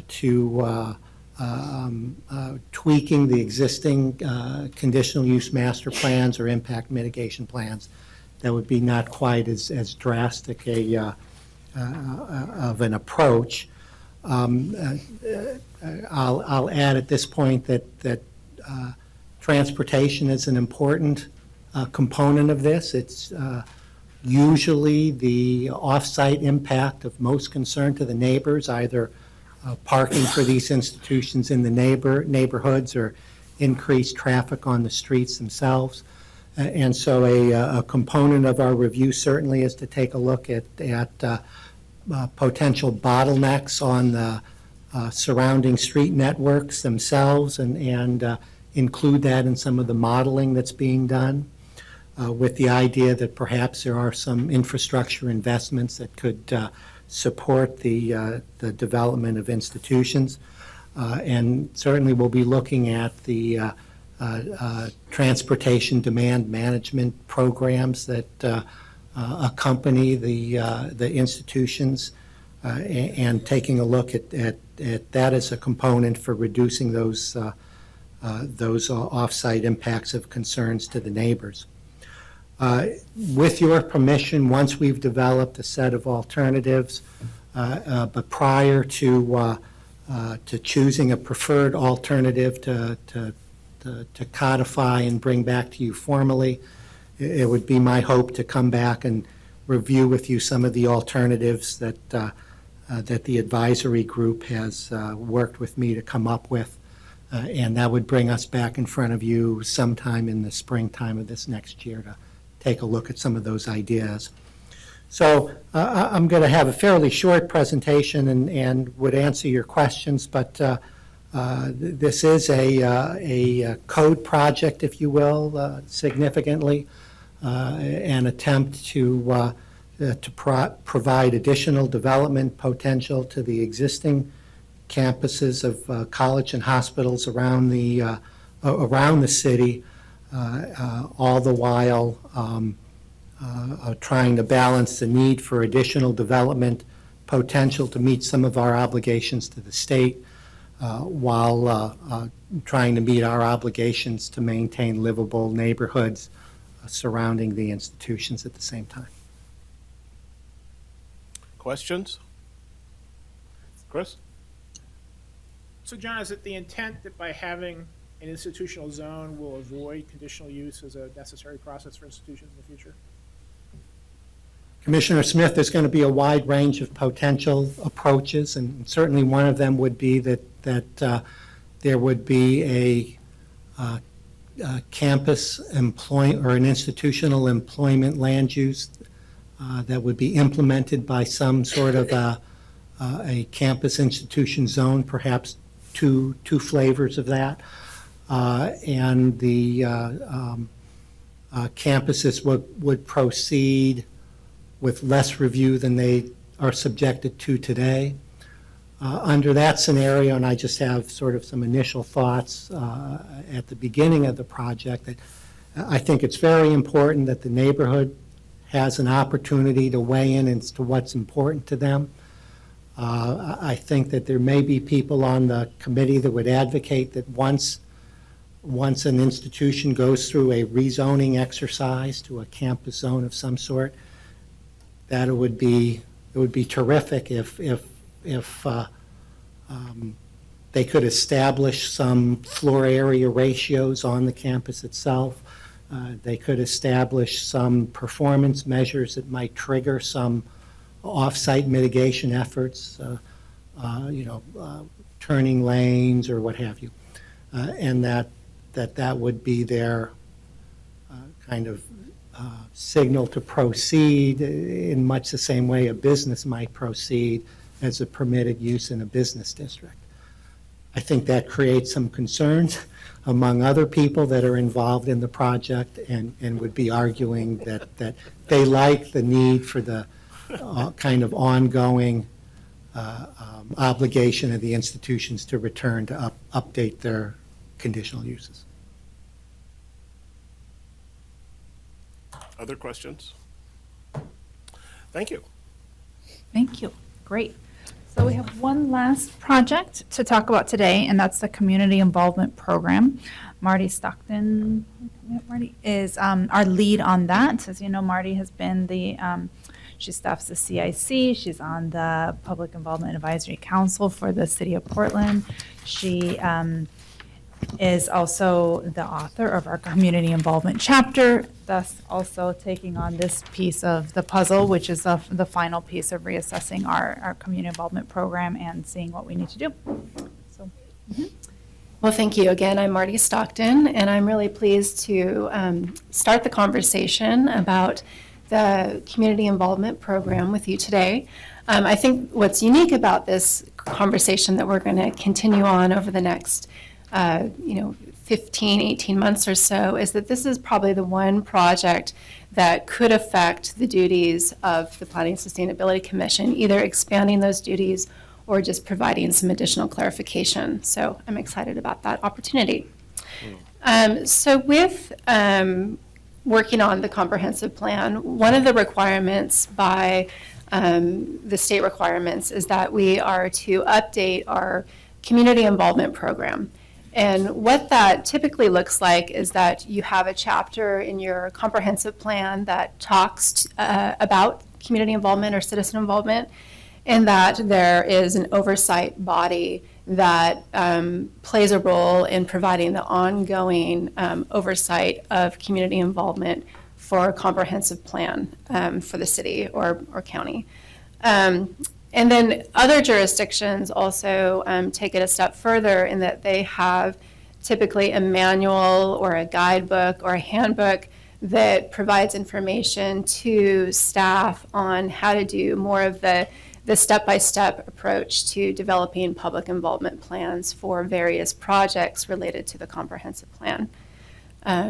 to tweaking the existing conditional use master plans or impact mitigation plans. That would be not quite as drastic of an approach. I'll add at this point that transportation is an important component of this. It's usually the off-site impact of most concern to the neighbors, either parking for these institutions in the neighborhoods or increased traffic on the streets themselves. And so a component of our review certainly is to take a look at potential bottlenecks on the surrounding street networks themselves and include that in some of the modeling that's being done with the idea that perhaps there are some infrastructure investments that could support the development of institutions. And certainly we'll be looking at the transportation demand management programs that accompany the institutions and taking a look at that as a component for reducing those off-site impacts of concerns to the neighbors. With your permission, once we've developed a set of alternatives, but prior to choosing a preferred alternative to codify and bring back to you formally, it would be my hope to come back and review with you some of the alternatives that the advisory group has worked with me to come up with. And that would bring us back in front of you sometime in the springtime of this next year to take a look at some of those ideas. So I'm going to have a fairly short presentation and would answer your questions, but this is a code project, if you will, significantly, an attempt to provide additional development potential to the existing campuses of college and hospitals around the city, all the while trying to balance the need for additional development potential to meet some of our obligations to the state, while trying to meet our obligations to maintain livable neighborhoods surrounding the institutions at the same time. Questions? Chris? So John, is it the intent that by having an institutional zone will avoid conditional use as a necessary process for institutions in the future? Commissioner Smith, there's going to be a wide range of potential approaches, and certainly one of them would be that there would be a campus employment or an institutional employment land use that would be implemented by some sort of a campus institution zone, perhaps two flavors of that. And the campuses would proceed with less review than they are subjected to today. Under that scenario, and I just have sort of some initial thoughts at the beginning of the project, that I think it's very important that the neighborhood has an opportunity to weigh in as to what's important to them. I think that there may be people on the committee that would advocate that once an institution goes through a rezoning exercise to a campus zone of some sort, that it would be terrific if they could establish some floor area ratios on the campus itself. They could establish some performance measures that might trigger some off-site mitigation efforts, turning lanes or what have you, and that would be their kind of signal to proceed in much the same way a business might proceed as a permitted use in a business district. I think that creates some concerns among other people that are involved in the project and would be arguing that they like the need for the kind of ongoing obligation of the institutions to return to update their conditional uses. Other questions? Thank you. Thank you. Great. So we have one last project to talk about today, and that's the Community Involvement Program. Marty Stockton is our lead on that. As you know, Marty has been she staffs the CIC. She's on the Public Involvement Advisory Council for the City of Portland. She is also the author of our Community Involvement Chapter, thus also taking on this piece of the puzzle, which is the final piece of reassessing our community involvement program and seeing what we need to do. So, Well, thank you. Again, I'm Marty Stockton, and I'm really pleased to start the conversation about the community involvement program with you today. I think what's unique about this conversation that we're going to continue on over the next 15, 18 months or so is that this is probably the one project that could affect the duties of the Planning and Sustainability Commission, either expanding those duties or just providing some additional clarification. So I'm excited about that opportunity. So with working on the comprehensive plan, one of the requirements by the state requirements is that we are to update our community involvement program. And what that typically looks like is that you have a chapter in your comprehensive plan that talks about community involvement or citizen involvement, and that there is an oversight body that plays a role in providing the ongoing oversight of community involvement for a comprehensive plan for the city or county. And then other jurisdictions also take it a step further in that they have typically a manual or a guidebook or a handbook that provides information to staff on how to do more of the step-by-step approach to developing public involvement plans for various projects related to the comprehensive plan.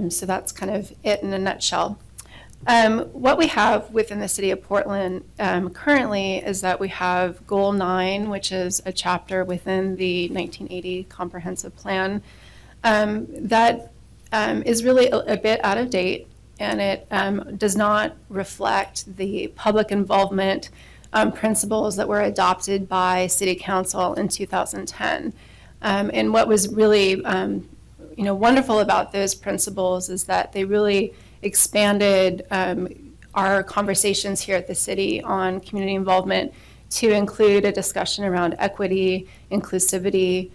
So that's kind of it in a nutshell. What we have within the City of Portland currently is that we have Goal 9, which is a chapter within the 1980 Comprehensive Plan that is really a bit out of date, and it does not reflect the public involvement principles that were adopted by City Council in 2010. And what was really wonderful about those principles is that they really expanded our conversations here at the city on community involvement to include a discussion around equity, inclusivity,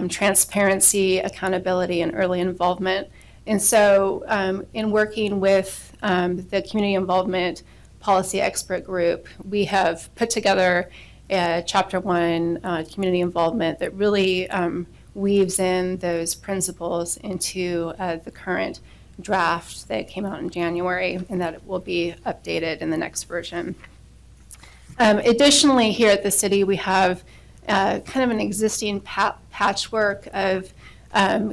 transparency, accountability, and early involvement. And so in working with the community involvement policy expert group, we have put together a Chapter 1 community involvement that really weaves in those principles into the current draft that came out in January, and that it will be updated in the next version. Additionally, here at the city, we have kind of an existing patchwork of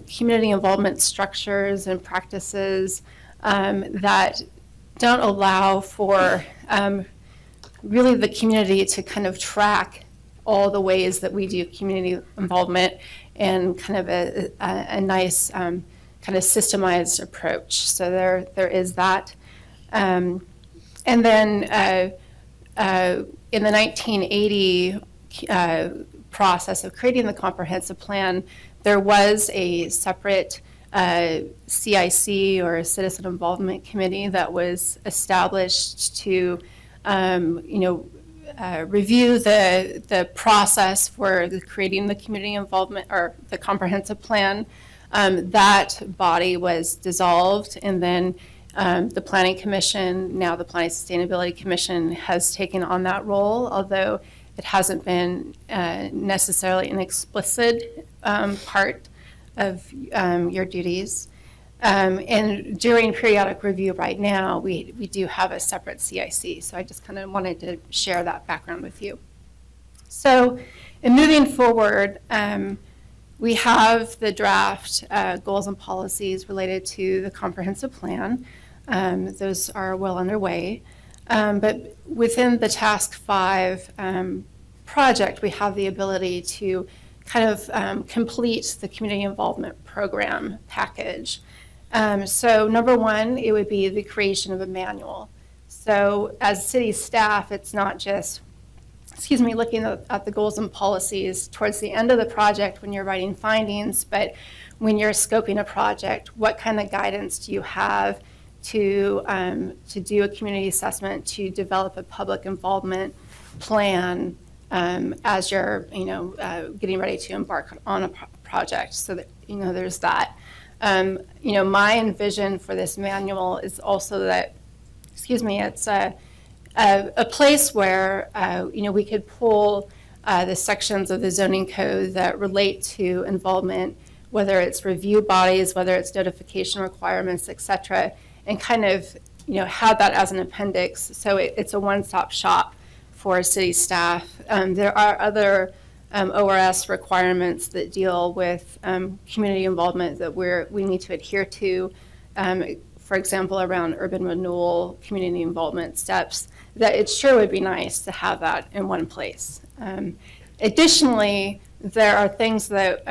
community involvement structures and practices that don't allow for really the community to kind of track all the ways that we do community involvement and kind of a nice kind of systemized approach. So there is that. And then in the 1980 process of creating the comprehensive plan, there was a separate CIC, or a Citizen Involvement Committee, that was established to review the process for creating the community involvement or the comprehensive plan. That body was dissolved, and then the Planning Commission, now the Planning Sustainability Commission, has taken on that role, although it hasn't been necessarily an explicit part of your duties. And during periodic review right now, we do have a separate CIC. So I just kind of wanted to share that background with you. So in moving forward, we have the draft goals and policies related to the comprehensive plan. Those are well underway. But within the Task 5 project, we have the ability to kind of complete the community involvement program package. So number one, it would be the creation of a manual. So as city staff, it's not just, looking at the goals and policies towards the end of the project when you're writing findings, but when you're scoping a project, what kind of guidance do you have to do a community assessment, to develop a public involvement plan as you're, getting ready to embark on a project. So that, there's that. My vision for this manual is also that, it's a place where, we could pull the sections of the zoning code that relate to involvement, whether it's review bodies, whether it's notification requirements, et cetera, and kind of, have that as an appendix. So it's a one-stop shop for city staff. There are other ORS requirements that deal with community involvement that we need to adhere to. For example, around urban renewal, community involvement steps, that it sure would be nice to have that in one place. Additionally, there are things that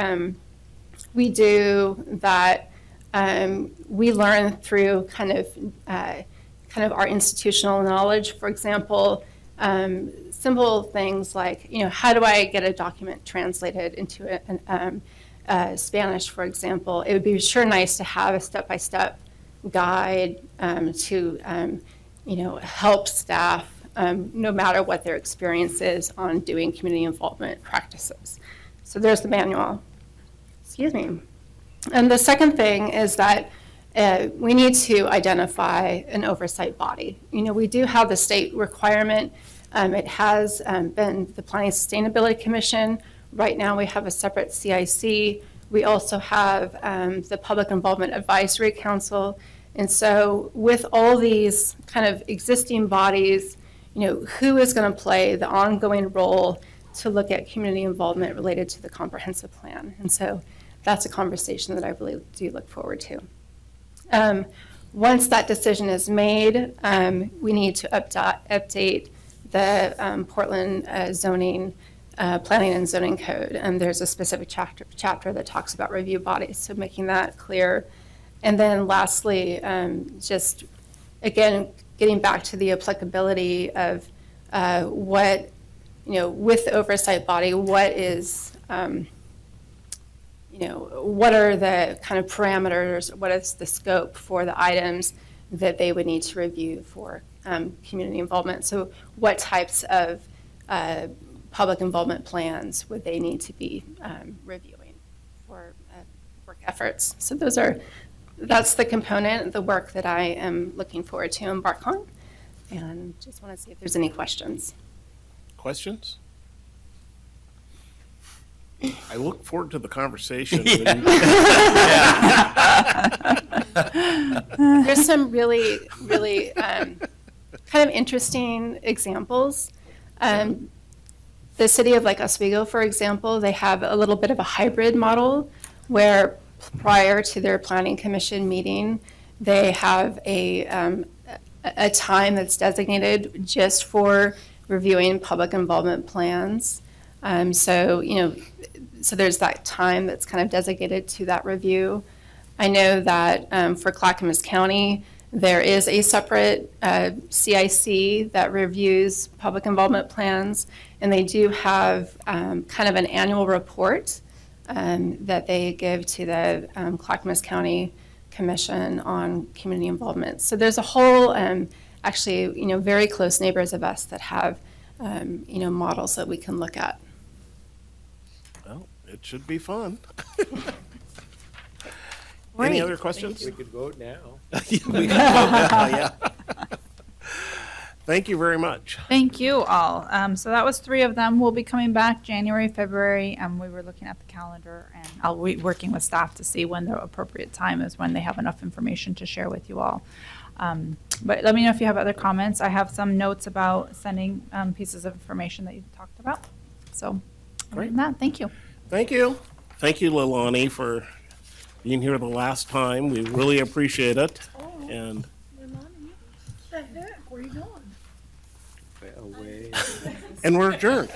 we do that we learn through kind of our institutional knowledge. For example, simple things like, how do I get a document translated into Spanish, for example? It would be sure nice to have a step-by-step guide to, help staff, no matter what their experience is on doing community involvement practices. So there's the manual. And the second thing is that we need to identify an oversight body. We do have the state requirement. It has been the Planning Sustainability Commission. Right now we have a separate CIC. We also have the Public Involvement Advisory Council. And so with all these kind of existing bodies, who is going to play the ongoing role to look at community involvement related to the comprehensive plan? And so that's a conversation that I really do look forward to. Once that decision is made, we need to update the Portland zoning, planning and zoning code. And there's a specific chapter that talks about review bodies, so making that clear. And then lastly, just again, getting back to the applicability of what, with the oversight body, what is, what are the kind of parameters, what is the scope for the items that they would need to review for community involvement? So what types of public involvement plans would they need to be reviewing for work efforts? So that's the component, the work that I am looking forward to embark on. And just want to see if there's any questions. Questions? I look forward to the conversation. There's some really, really kind of interesting examples. The city of Lake Oswego, for example, they have a little bit of a hybrid model where prior to their planning commission meeting, they have a time that's designated just for reviewing public involvement plans. So, so there's that time that's kind of designated to that review. I know that for Clackamas County, there is a separate CIC that reviews public involvement plans, and they do have kind of an annual report that they give to the Clackamas County Commission on community involvement. So there's a whole, actually, very close neighbors of us that have, models that we can look at. Well, it should be fun. Great. Any other questions? We could vote now. We can vote now, yeah. Thank you very much. Thank you all. So that was 3 of them. We'll be coming back January, February. We were looking at the calendar, and I'll be working with staff to see when the appropriate time is, when they have enough information to share with you all. But let me know if you have other comments. I have some notes about sending pieces of information that you talked about. So, other than that, thank you. Thank you. Thank you, Leilani, for being here the last time. We really appreciate it. And Where are you going? and we're adjourned.